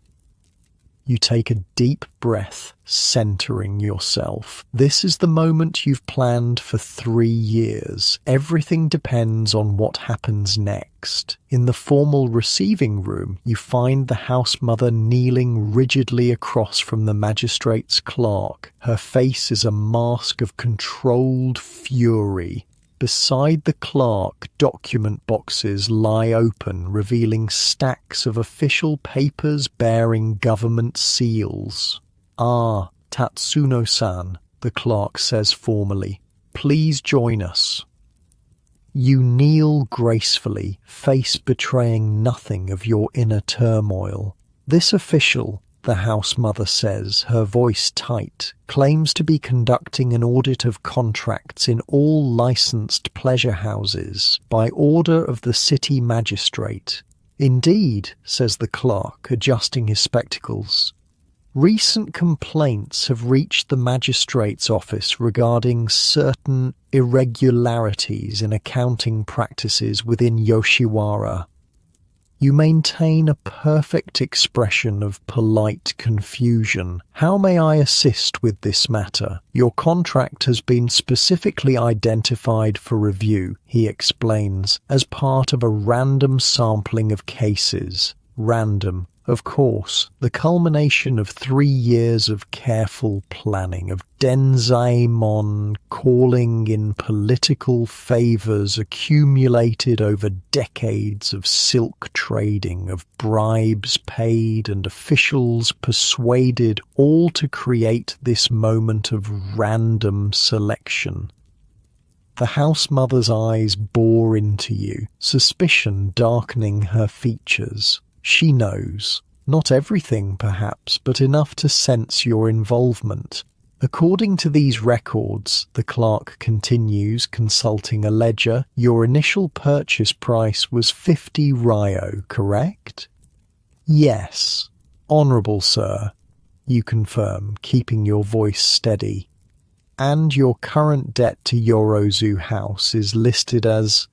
You take a deep breath, centering yourself. This is the moment you've planned for 3 years. Everything depends on what happens next. In the formal receiving room, you find the house mother kneeling rigidly across from the magistrate's clerk. Her face is a mask of controlled fury. Beside the clerk, document boxes lie open, revealing stacks of official papers bearing government seals. "Ah, Tatsuno-san," the clerk says formally. "Please join us." You kneel gracefully, face betraying nothing of your inner turmoil. This official, the house mother says, her voice tight, claims to be conducting an audit of contracts in all licensed pleasure houses by order of the city magistrate. "Indeed," says the clerk, adjusting his spectacles. "Recent complaints have reached the magistrate's office regarding certain irregularities in accounting practices within Yoshiwara." You maintain a perfect expression of polite confusion. "How may I assist with this matter? Your contract has been specifically identified for review," he explains, "as part of a random sampling of cases." Random, of course, the culmination of 3 years of careful planning, of denzaemon calling in political favors accumulated over decades of silk trading, of bribes paid and officials persuaded, all to create this moment of random selection. The house mother's eyes bore into you, suspicion darkening her features. She knows. Not everything, perhaps, but enough to sense your involvement. "According to these records," the clerk continues, consulting a ledger, "your initial purchase price was 50 ryo, correct?" "Yes. Honourable sir," you confirm, keeping your voice steady. "And your current debt to Yorozu House is listed as—"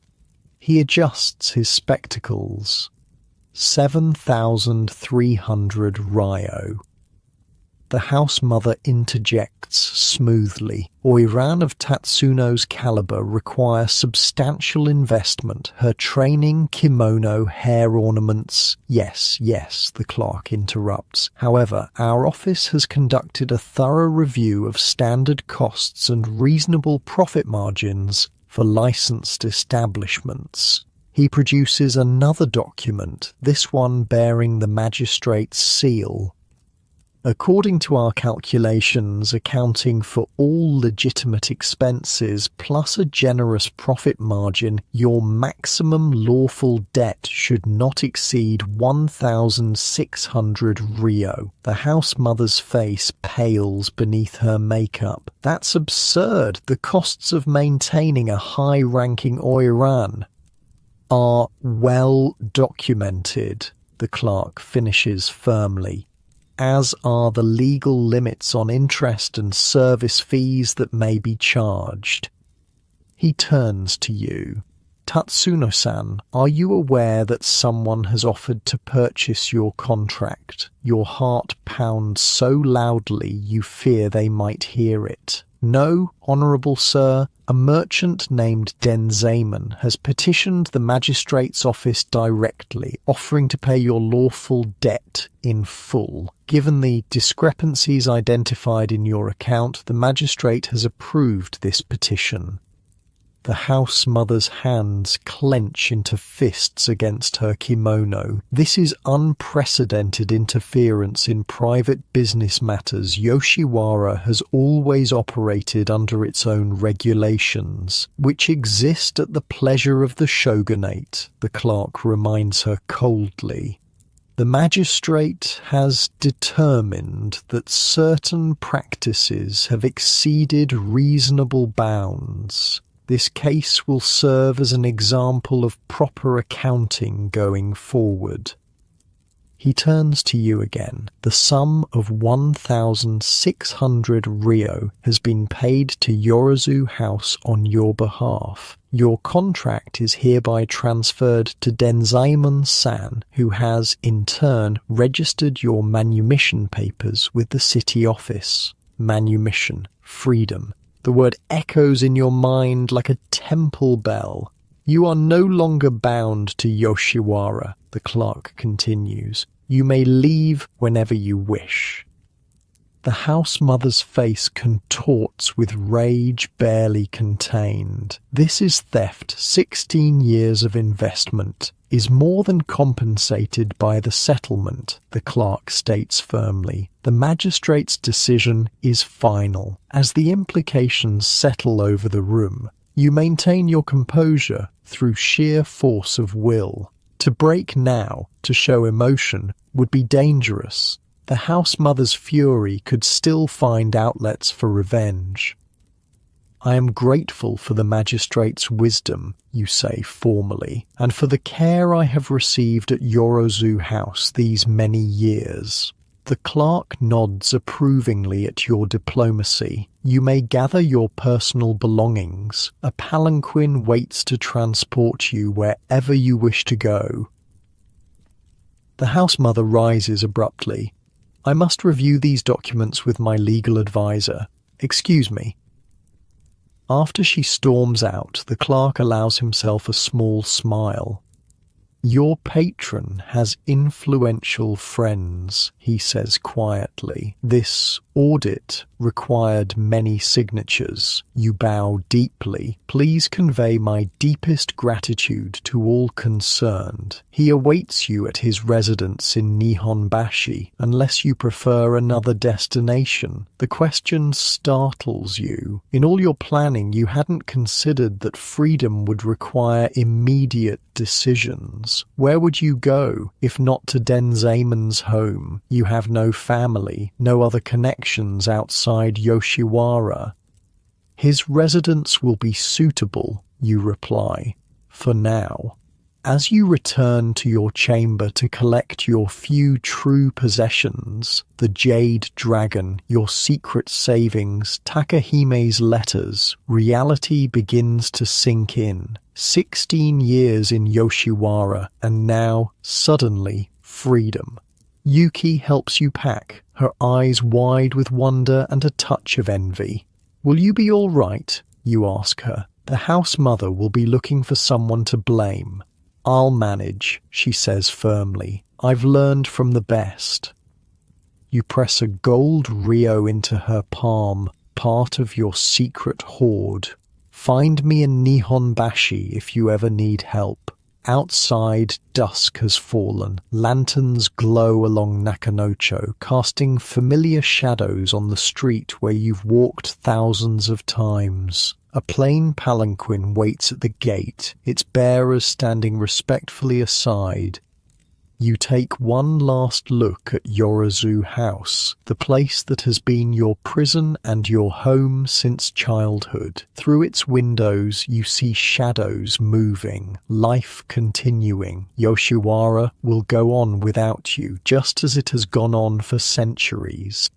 He adjusts his spectacles. 7,300 ryo. The house mother interjects smoothly. Oiran of Tatsuno's caliber require substantial investment. Her training, kimono, hair ornaments. Yes, the clerk interrupts. "However, our office has conducted a thorough review of standard costs and reasonable profit margins for licensed establishments." He produces another document, this one bearing the magistrate's seal. "According to our calculations, accounting for all legitimate expenses plus a generous profit margin, your maximum lawful debt should not exceed 1,600 ryo." The house mother's face pales beneath her makeup. "That's absurd. The costs of maintaining a high-ranking Oiran are well documented," the clerk finishes firmly, "as are the legal limits on interest and service fees that may be charged." He turns to you. "Tatsuno-san, are you aware that someone has offered to purchase your contract?" Your heart pounds so loudly you fear they might hear it. "No, honourable sir, a merchant named Denzaemon has petitioned the magistrate's office directly, offering to pay your lawful debt in full. Given the discrepancies identified in your account, the magistrate has approved this petition." The house mother's hands clench into fists against her kimono. This is unprecedented interference in private business matters. Yoshiwara has always operated under its own regulations, which exist at the pleasure of the shogunate, the clerk reminds her coldly. The magistrate has determined that certain practices have exceeded reasonable bounds. This case will serve as an example of proper accounting going forward. He turns to you again. The sum of 1,600 ryo has been paid to Yorozu House on your behalf. Your contract is hereby transferred to Denzaemon-san, who has, in turn, registered your manumission papers with the city office. Manumission, freedom. The word echoes in your mind like a temple bell. You are no longer bound to Yoshiwara, the clerk continues. You may leave whenever you wish. The house mother's face contorts with rage barely contained. This is theft. 16 years of investment is more than compensated by the settlement, the clerk states firmly. The magistrate's decision is final. As the implications settle over the room, you maintain your composure through sheer force of will. To break now, to show emotion, would be dangerous. The house mother's fury could still find outlets for revenge. I am grateful for the magistrate's wisdom, you say formally, and for the care I have received at Yorozu House these many years. The clerk nods approvingly at your diplomacy. You may gather your personal belongings. A palanquin waits to transport you wherever you wish to go. The house mother rises abruptly. I must review these documents with my legal advisor. Excuse me. After she storms out, the clerk allows himself a small smile. Your patron has influential friends, he says quietly. This audit required many signatures. You bow deeply. Please convey my deepest gratitude to all concerned. He awaits you at his residence in Nihonbashi, unless you prefer another destination. The question startles you. In all your planning, you hadn't considered that freedom would require immediate decisions. Where would you go, if not to Denzaemon's home? You have no family, no other connections outside Yoshiwara. His residence will be suitable, you reply, for now. As you return to your chamber to collect your few true possessions, the jade dragon, your secret savings, Takahime's letters, reality begins to sink in. 16 years in Yoshiwara, and now, suddenly, freedom. Yuki helps you pack, her eyes wide with wonder and a touch of envy. Will you be all right? You ask her. The house mother will be looking for someone to blame. I'll manage, she says firmly. I've learned from the best. You press a gold ryo into her palm, part of your secret hoard. Find me in Nihonbashi if you ever need help. Outside, dusk has fallen. Lanterns glow along Nakanocho, casting familiar shadows on the street where you've walked thousands of times. A plain palanquin waits at the gate, its bearers standing respectfully aside. You take one last look at Yorozu House, the place that has been your prison and your home since childhood. Through its windows you see shadows moving, life continuing. Yoshiwara will go on without you, just as it has gone on for centuries.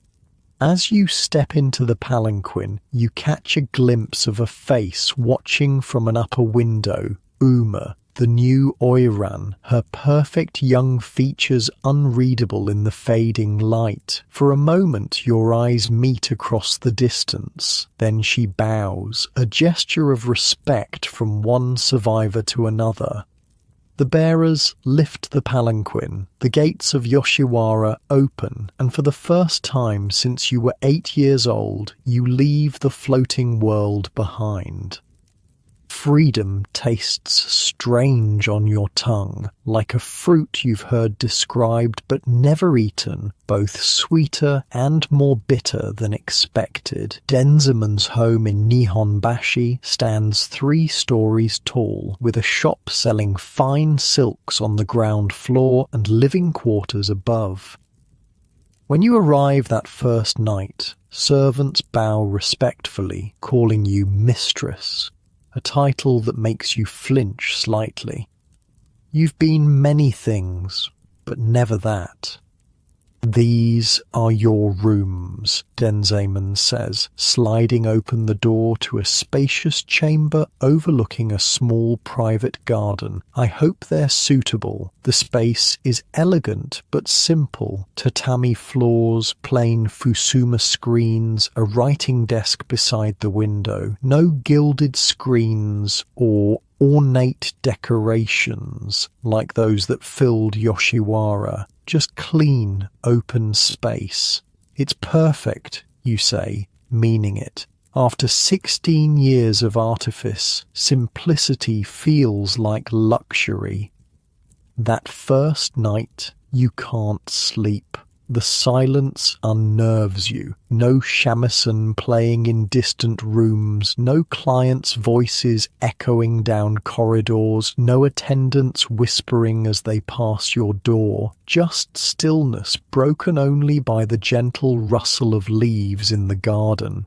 As you step into the palanquin, you catch a glimpse of a face watching from an upper window. Uma, the new Oiran, her perfect young features unreadable in the fading light. For a moment your eyes meet across the distance. Then she bows, a gesture of respect from one survivor to another. The bearers lift the palanquin. The gates of Yoshiwara open, and for the first time since you were 8 years old, you leave the floating world behind. Freedom tastes strange on your tongue, like a fruit you've heard described but never eaten, both sweeter and more bitter than expected. Denzamon's home in Nihonbashi stands 3 stories tall, with a shop selling fine silks on the ground floor and living quarters above. When you arrive that first night, servants bow respectfully, calling you mistress, a title that makes you flinch slightly. You've been many things, but never that. "These are your rooms," Denzamon says, sliding open the door to a spacious chamber overlooking a small private garden. "I hope they're suitable. The space is elegant but simple. Tatami floors, plain Fusuma screens, a writing desk beside the window. No gilded screens or ornate decorations like those that filled Yoshiwara. Just clean, open space. It's perfect," you say, meaning it. After 16 years of artifice, simplicity feels like luxury. That first night, you can't sleep. The silence unnerves you. No shamisen playing in distant rooms, no clients' voices echoing down corridors, no attendants whispering as they pass your door. Just stillness broken only by the gentle rustle of leaves in the garden.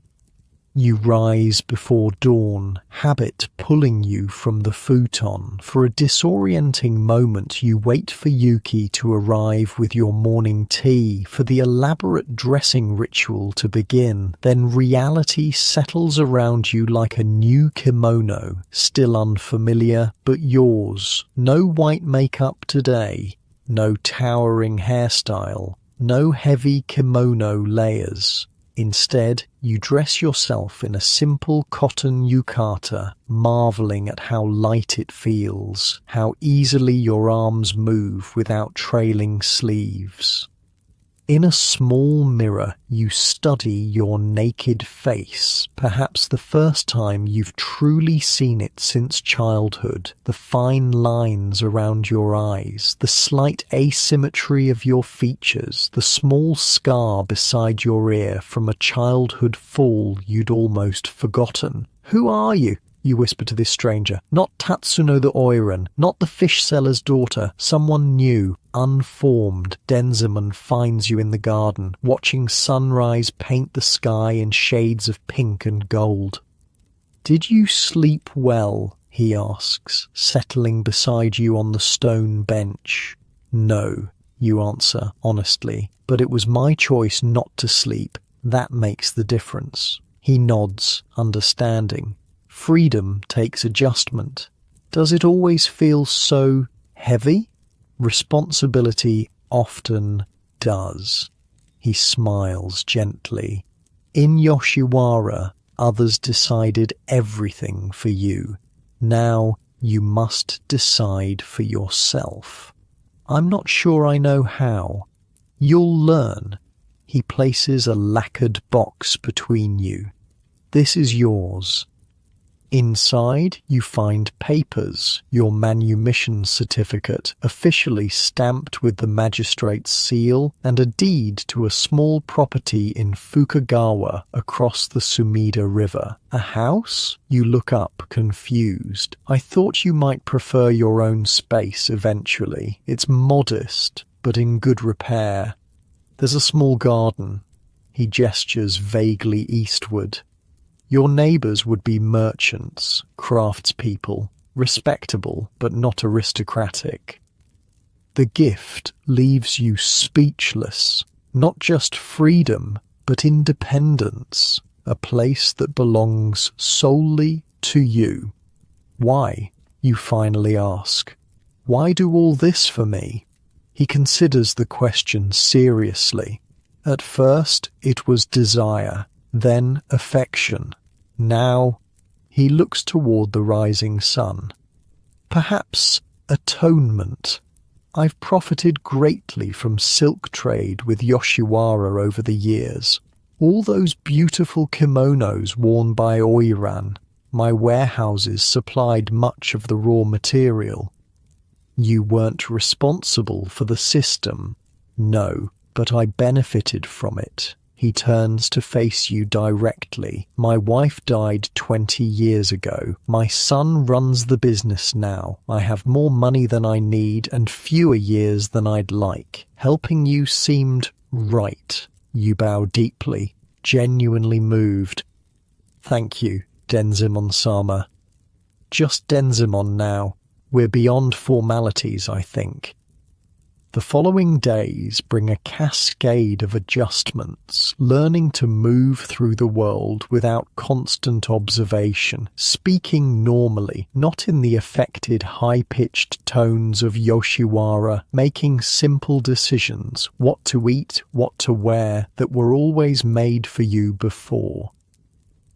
You rise before dawn, habit pulling you from the futon. For a disorienting moment, you wait for Yuki to arrive with your morning tea, for the elaborate dressing ritual to begin. Then reality settles around you like a new kimono, still unfamiliar, but yours. No white makeup today, no towering hairstyle, no heavy kimono layers. Instead, you dress yourself in a simple cotton yukata, marveling at how light it feels, how easily your arms move without trailing sleeves. In a small mirror, you study your naked face, perhaps the first time you've truly seen it since childhood. The fine lines around your eyes, the slight asymmetry of your features, the small scar beside your ear from a childhood fall you'd almost forgotten. "Who are you?" you whisper to this stranger. "Not Tatsuno the Oiran, not the fish seller's daughter, someone new, unformed." Denzamon finds you in the garden, watching sunrise paint the sky in shades of pink and gold. "Did you sleep well?" he asks, settling beside you on the stone bench. "No," you answer honestly, "but it was my choice not to sleep. That makes the difference." He nods, understanding. Freedom takes adjustment. Does it always feel so heavy? Responsibility often does. He smiles gently. In Yoshiwara, others decided everything for you. Now you must decide for yourself. "I'm not sure I know how." "You'll learn." He places a lacquered box between you. "This is yours." Inside, you find papers, your manumission certificate, officially stamped with the magistrate's seal, and a deed to a small property in Fukagawa across the Sumida River. "A house?" You look up, confused. "I thought you might prefer your own space eventually. It's modest, but in good repair. There's a small garden." He gestures vaguely eastward. "Your neighbours would be merchants, craftspeople, respectable but not aristocratic." The gift leaves you speechless. Not just freedom, but independence. A place that belongs solely to you. "Why?" you finally ask. "Why do all this for me?" He considers the question seriously. At first, it was desire. Then affection. Now, he looks toward the rising sun. "Perhaps atonement. I've profited greatly from silk trade with Yoshiwara over the years. All those beautiful kimonos worn by Oiran, My warehouses supplied much of the raw material. You weren't responsible for the system. No, but I benefited from it. He turns to face you directly. My wife died 20 years ago. My son runs the business now. I have more money than I need and fewer years than I'd like. Helping you seemed right. You bow deeply, genuinely moved. Thank you, Denzimon-sama. Just Denzimon now. We're beyond formalities, I think. The following days bring a cascade of adjustments, learning to move through the world without constant observation, speaking normally, not in the affected high-pitched tones of Yoshiwara, making simple decisions, what to eat, what to wear, that were always made for you before.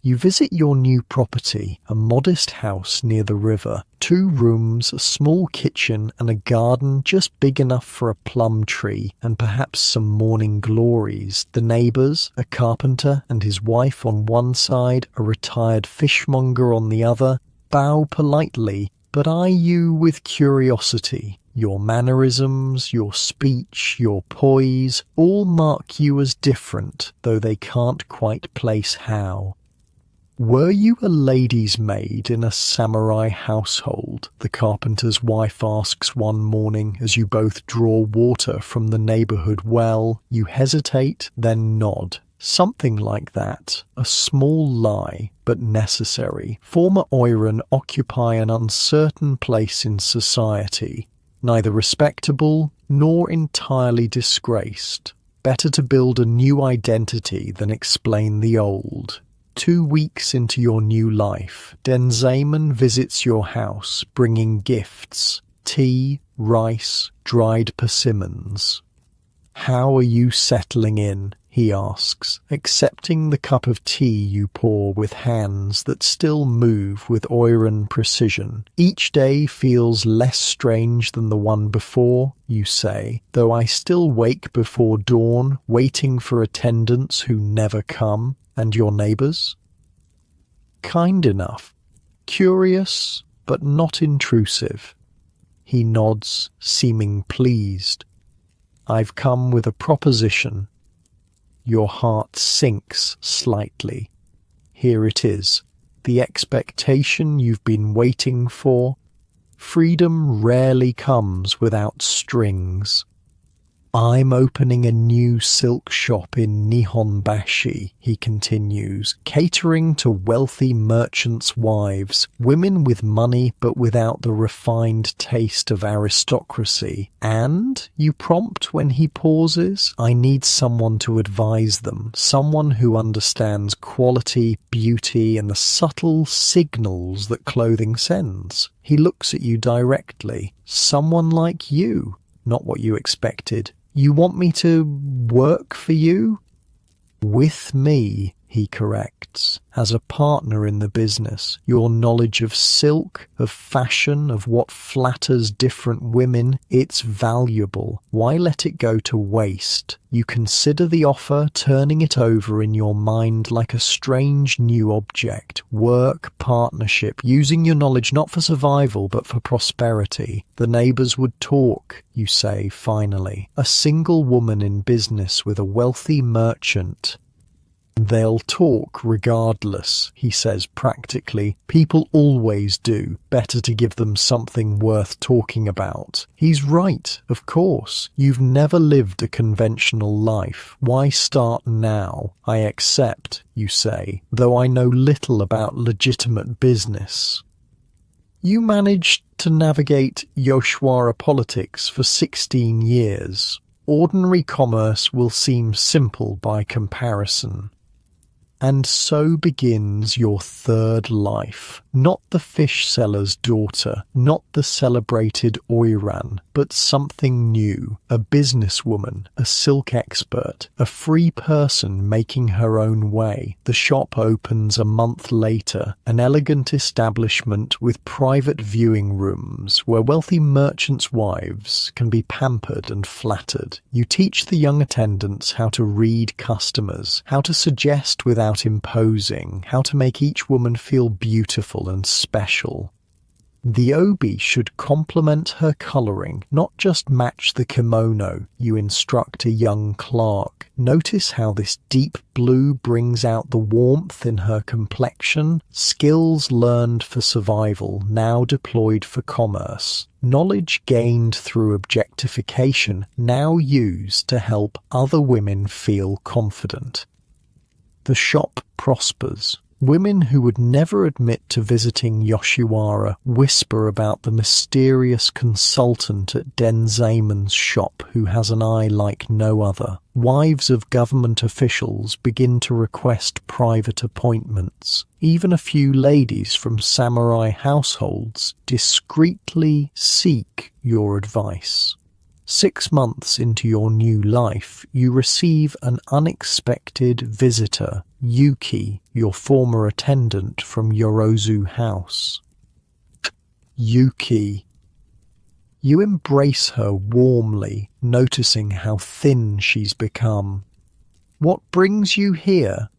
You visit your new property, a modest house near the river. 2 rooms, a small kitchen and a garden just big enough for a plum tree and perhaps some morning glories. The neighbours, a carpenter and his wife on one side, a retired fishmonger on the other, bow politely, but eye you with curiosity. Your mannerisms, your speech, your poise, all mark you as different, though they can't quite place how. Were you a lady's maid in a samurai household? The carpenter's wife asks one morning as you both draw water from the neighbourhood well. You hesitate, then nod. Something like that. A small lie, but necessary. Former Oiran occupy an uncertain place in society, neither respectable nor entirely disgraced. Better to build a new identity than explain the old. 2 weeks into your new life, Denzamon visits your house, bringing gifts, tea, rice, dried persimmons. How are you settling in? He asks, accepting the cup of tea you pour with hands that still move with Oiran precision. Each day feels less strange than the one before, you say, though I still wake before dawn, waiting for attendants who never come. And your neighbours? Kind enough. Curious, but not intrusive. He nods, seeming pleased. I've come with a proposition. Your heart sinks slightly. Here it is, the expectation you've been waiting for. Freedom rarely comes without strings. I'm opening a new silk shop in Nihonbashi, he continues, catering to wealthy merchants' wives, women with money but without the refined taste of aristocracy. And, you prompt when he pauses, I need someone to advise them, someone who understands quality, beauty, and the subtle signals that clothing sends. He looks at you directly. Someone like you, not what you expected. You want me to work for you? With me, he corrects, as a partner in the business. Your knowledge of silk, of fashion, of what flatters different women, it's valuable. Why let it go to waste? You consider the offer, turning it over in your mind like a strange new object. Work, partnership, using your knowledge not for survival but for prosperity. The neighbours would talk, you say finally. A single woman in business with a wealthy merchant. They'll talk regardless, he says practically. People always do. Better to give them something worth talking about. He's right, of course. You've never lived a conventional life. Why start now? I accept, you say, though I know little about legitimate business. You managed to navigate Yoshiwara politics for 16 years. Ordinary commerce will seem simple by comparison. And so begins your third life, not the fish seller's daughter, not the celebrated Oiran, but something new, a businesswoman, a silk expert, a free person making her own way. The shop opens a month later, an elegant establishment with private viewing rooms where wealthy merchants' wives can be pampered and flattered. You teach the young attendants how to read customers, how to suggest without without imposing, how to make each woman feel beautiful and special. The obi should complement her coloring, not just match the kimono, you instruct a young clerk. Notice how this deep blue brings out the warmth in her complexion, skills learned for survival, now deployed for commerce. Knowledge gained through objectification, now used to help other women feel confident. The shop prospers. Women who would never admit to visiting Yoshiwara whisper about the mysterious consultant at Denzaemon's shop who has an eye like no other. Wives of government officials begin to request private appointments. Even a few ladies from samurai households discreetly seek your advice. 6 months into your new life, you receive an unexpected visitor, Yuki, your former attendant from Yorozu House. Yuki. You embrace her warmly, noticing how thin she's become. What brings you here?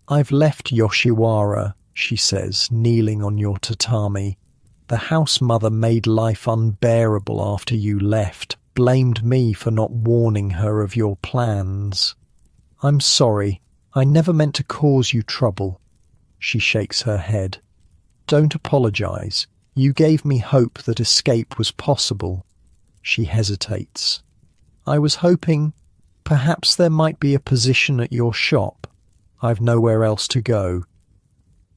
I've left Yoshiwara, she says, kneeling on your tatami. The house mother made life unbearable after you left. Blamed me for not warning her of your plans. I'm sorry. I never meant to cause you trouble. She shakes her head. Don't apologize. You gave me hope that escape was possible. She hesitates. I was hoping perhaps there might be a position at your shop. I've nowhere else to go.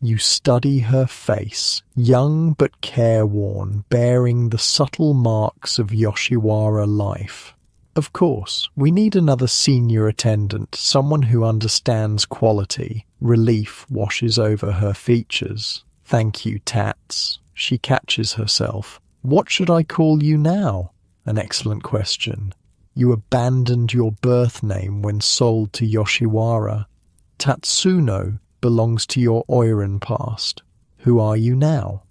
You study her face, young but careworn, bearing the subtle marks of Yoshiwara life. Of course, we need another senior attendant, someone who understands quality. Relief washes over her features. Thank you, Tats. She catches herself. What should I call you now? An excellent question. You abandoned your birth name when sold to Yoshiwara. Tatsuno belongs to your Oiran past. Who are you now?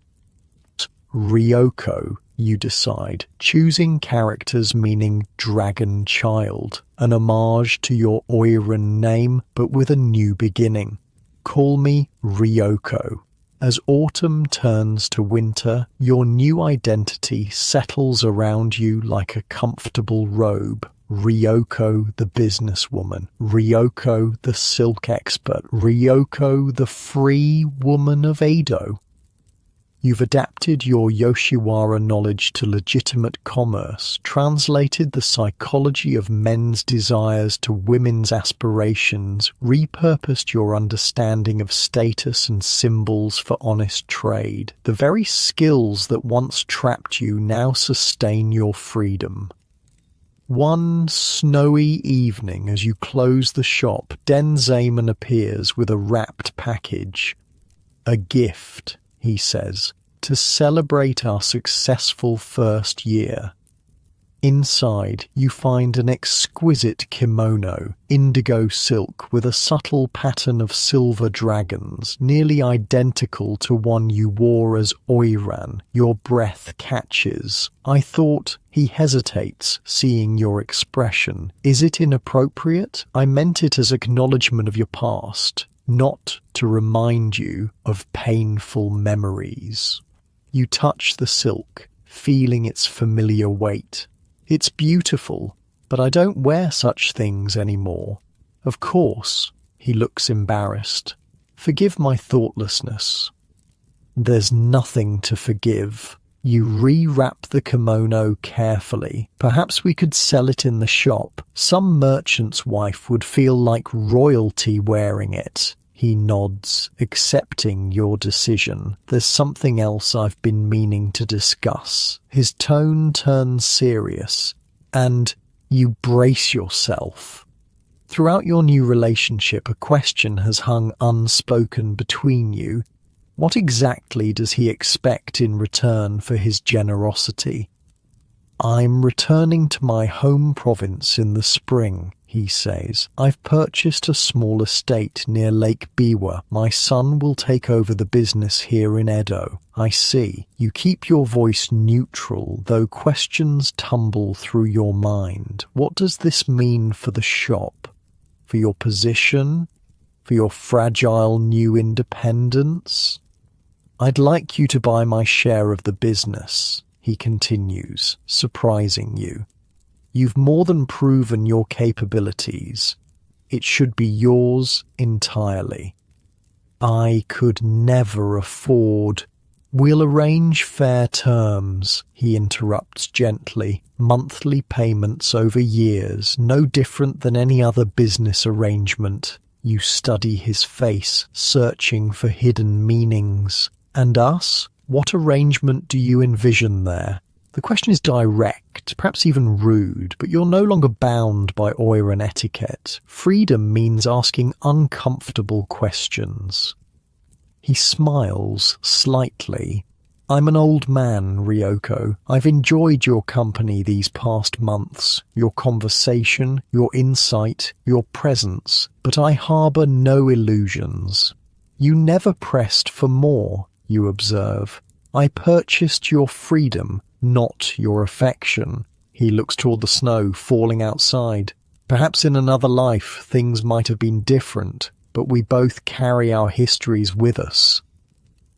Ryoko, you decide, choosing characters meaning dragon child, an homage to your Oiran name, but with a new beginning. Call me Ryoko. As autumn turns to winter, your new identity settles around you like a comfortable robe. Ryoko the businesswoman, Ryoko the silk expert, Ryoko the free woman of Edo. You've adapted your Yoshiwara knowledge to legitimate commerce, translated the psychology of men's desires to women's aspirations, repurposed your understanding of status and symbols for honest trade. The very skills that once trapped you now sustain your freedom. One snowy evening, as you close the shop, Denzaemon appears with a wrapped package. A gift, he says, to celebrate our successful first year. Inside, you find an exquisite kimono, indigo silk with a subtle pattern of silver dragons, nearly identical to one you wore as Oiran. Your breath catches. I thought. He hesitates, seeing your expression. Is it inappropriate? I meant it as acknowledgement of your past, not to remind you of painful memories. You touch the silk, feeling its familiar weight. It's beautiful, but I don't wear such things anymore. Of course, he looks embarrassed. Forgive my thoughtlessness. There's nothing to forgive. You rewrap the kimono carefully. Perhaps we could sell it in the shop. Some merchant's wife would feel like royalty wearing it. He nods, accepting your decision. There's something else I've been meaning to discuss. His tone turns serious, and you brace yourself. Throughout your new relationship, a question has hung unspoken between you. What exactly does he expect in return for his generosity? I'm returning to my home province in the spring, he says. I've purchased a small estate near Lake Biwa. My son will take over the business here in Edo. I see. You keep your voice neutral, though questions tumble through your mind. What does this mean for the shop? For your position? For your fragile new independence? I'd like you to buy my share of the business, he continues, surprising you. You've more than proven your capabilities. It should be yours entirely. I could never afford. We'll arrange fair terms, he interrupts gently. Monthly payments over years, no different than any other business arrangement. You study his face, searching for hidden meanings. And us? What arrangement do you envision there? The question is direct, perhaps even rude, but you're no longer bound by Oiran etiquette. Freedom means asking uncomfortable questions. He smiles slightly. I'm an old man, Ryoko. I've enjoyed your company these past months, your conversation, your insight, your presence, but I harbour no illusions. You never pressed for more, you observe. I purchased your freedom, not your affection. He looks toward the snow falling outside. Perhaps in another life things might have been different, but we both carry our histories with us.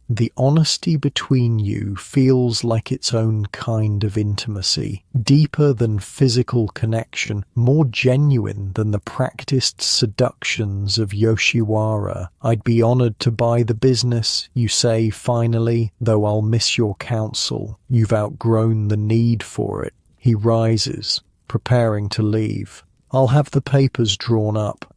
The honesty between you feels like its own kind of intimacy, deeper than physical connection, more genuine than the practiced seductions of Yoshiwara. I'd be honored to buy the business, you say finally, though I'll miss your counsel. You've outgrown the need for it. He rises, preparing to leave. I'll have the papers drawn up.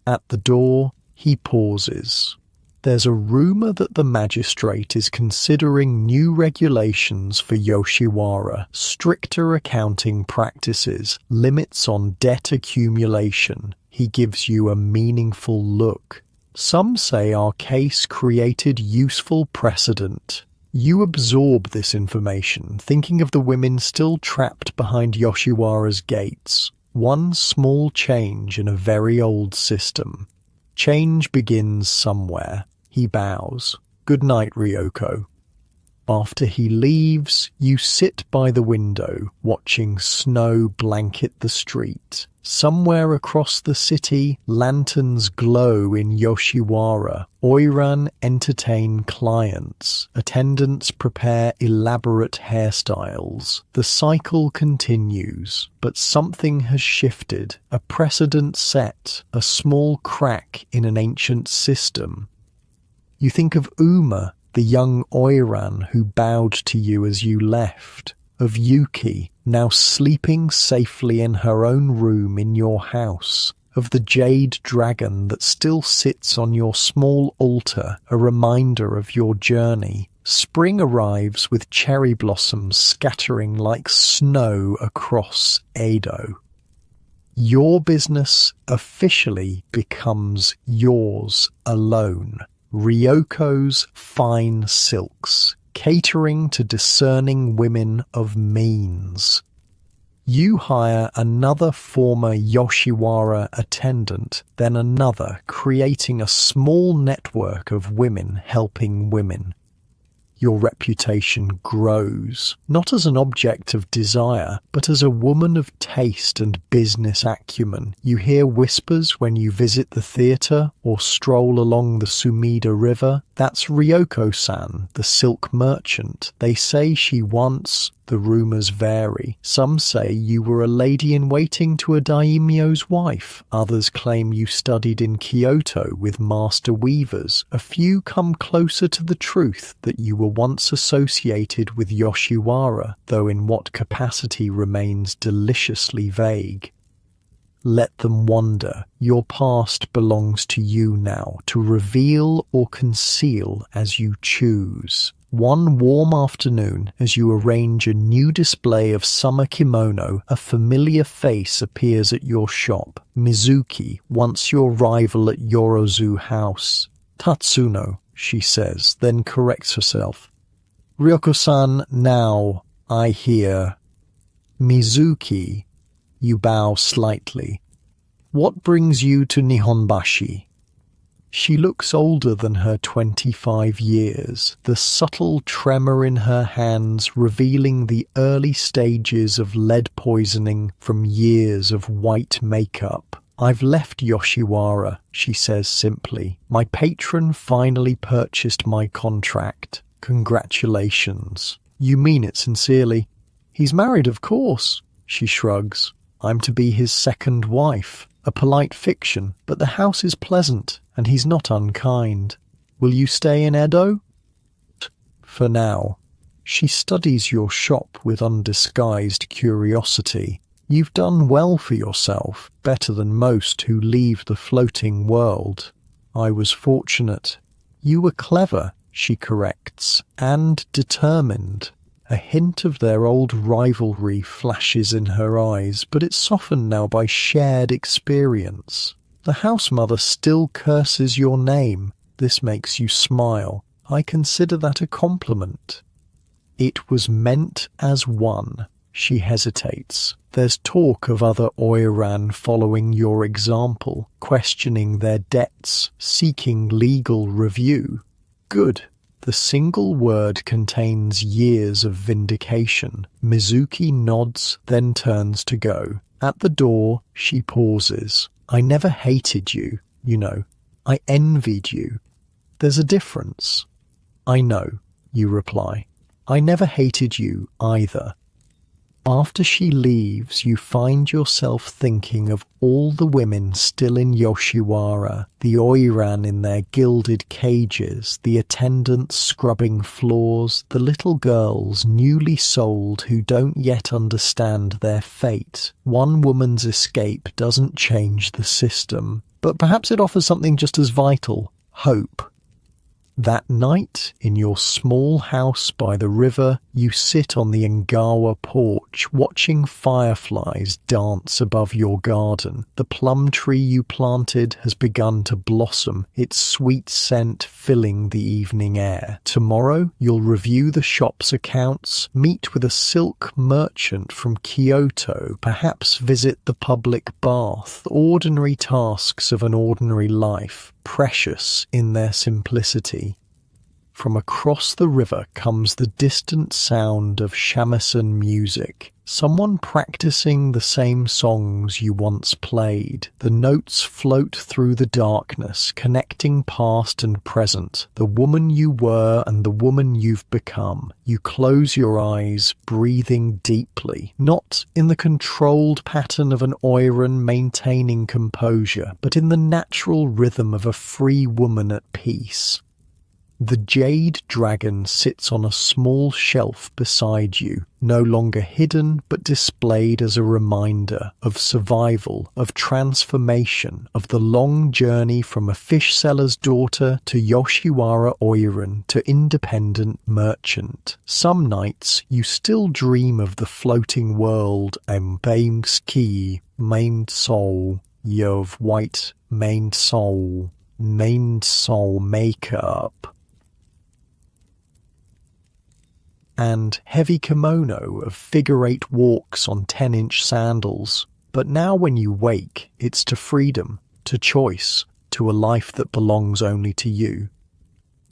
At the door, he pauses. There's a rumor that the magistrate is considering new regulations for Yoshiwara, stricter accounting practices, limits on debt accumulation. He gives you a meaningful look. Some say our case created useful precedent. You absorb this information, thinking of the women still trapped behind Yoshiwara's gates. One small change in a very old system. Change begins somewhere. He bows. Good night, Ryoko. After he leaves, you sit by the window, watching snow blanket the street. Somewhere across the city, lanterns glow in Yoshiwara. Oiran entertain clients. Attendants prepare elaborate hairstyles. The cycle continues, but something has shifted. A precedent set, a small crack in an ancient system. You think of Uma, the young Oiran who bowed to you as you left. Of Yuki, now sleeping safely in her own room in your house. Of the jade dragon that still sits on your small altar, a reminder of your journey. Spring arrives with cherry blossoms scattering like snow across Edo. Your business officially becomes yours alone. Ryoko's Fine Silks, catering to discerning women of means. You hire another former Yoshiwara attendant, then another, creating a small network of women helping women. Your reputation grows, not as an object of desire, but as a woman of taste and business acumen. You hear whispers when you visit the theatre or stroll along the Sumida River. That's Ryoko-san, the silk merchant. They say she once... The rumours vary. Some say you were a lady-in-waiting to a daimyo's wife. Others claim you studied in Kyoto with master weavers. A few come closer to the truth that you were once associated with Yoshiwara, though in what capacity remains deliciously vague. Let them wonder. Your past belongs to you now, to reveal or conceal as you choose. One warm afternoon, as you arrange a new display of summer kimono, a familiar face appears at your shop. Mizuki, once your rival at Yorozu House. Tatsuno, she says, then corrects herself. Ryoko-san, now, I hear. Mizuki, you bow slightly. What brings you to Nihonbashi? She looks older than her 25 years, the subtle tremor in her hands revealing the early stages of lead poisoning from years of white makeup. "I've left Yoshiwara," she says simply. "My patron finally purchased my contract. Congratulations." "You mean it sincerely?" "He's married, of course," she shrugs. "I'm to be his second wife. A polite fiction, but the house is pleasant, and he's not unkind. Will you stay in Edo?" "For now." She studies your shop with undisguised curiosity. "You've done well for yourself, better than most who leave the floating world." "I was fortunate." "You were clever," she corrects, "and determined." A hint of their old rivalry flashes in her eyes, but it's softened now by shared experience. The house mother still curses your name. This makes you smile. "I consider that a compliment." "It was meant as one." She hesitates. "There's talk of other Oiran following your example, questioning their debts, seeking legal review." "Good." The single word contains years of vindication. Mizuki nods, then turns to go. At the door, she pauses. "I never hated you, you know. I envied you." "There's a difference." "I know," you reply. "I never hated you either." After she leaves, you find yourself thinking of all the women still in Yoshiwara, the Oiran in their gilded cages, the attendants scrubbing floors, the little girls newly sold who don't yet understand their fate. One woman's escape doesn't change the system, but perhaps it offers something just as vital: hope. That night, in your small house by the river, you sit on the Ngawa porch, watching fireflies dance above your garden. The plum tree you planted has begun to blossom, its sweet scent filling the evening air. Tomorrow, you'll review the shop's accounts, meet with a silk merchant from Kyoto, perhaps visit the public bath. Ordinary tasks of an ordinary life, precious in their simplicity. From across the river comes the distant sound of shamisen music, someone practicing the same songs you once played. The notes float through the darkness, connecting past and present, the woman you were and the woman you've become. You close your eyes, breathing deeply, not in the controlled pattern of an Oiran maintaining composure, but in the natural rhythm of a free woman at peace. The jade dragon sits on a small shelf beside you, no longer hidden but displayed as a reminder of survival, of transformation, of the long journey from a fish seller's daughter to Yoshiwara Oiran to independent merchant. Some nights you still dream of the floating world Ski, Mained Soul, Yov White, Mained Soul Makeup, and heavy kimono of figure-8 walks on 10-inch sandals. But now when you wake, it's to freedom, to choice, to a life that belongs only to you.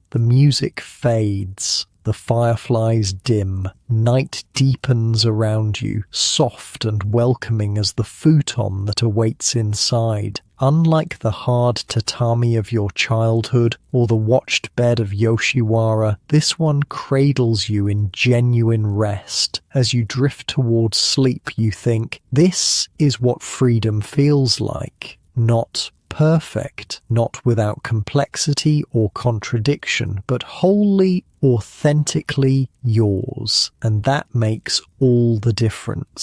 The music fades, the fireflies dim, night deepens around you, soft and welcoming as the futon that awaits inside. Unlike the hard tatami of your childhood or the watched bed of Yoshiwara, this one cradles you in genuine rest. As you drift towards sleep, you think, this is what freedom feels like. Not perfect, not without complexity or contradiction, but wholly, authentically yours. And that makes all the difference.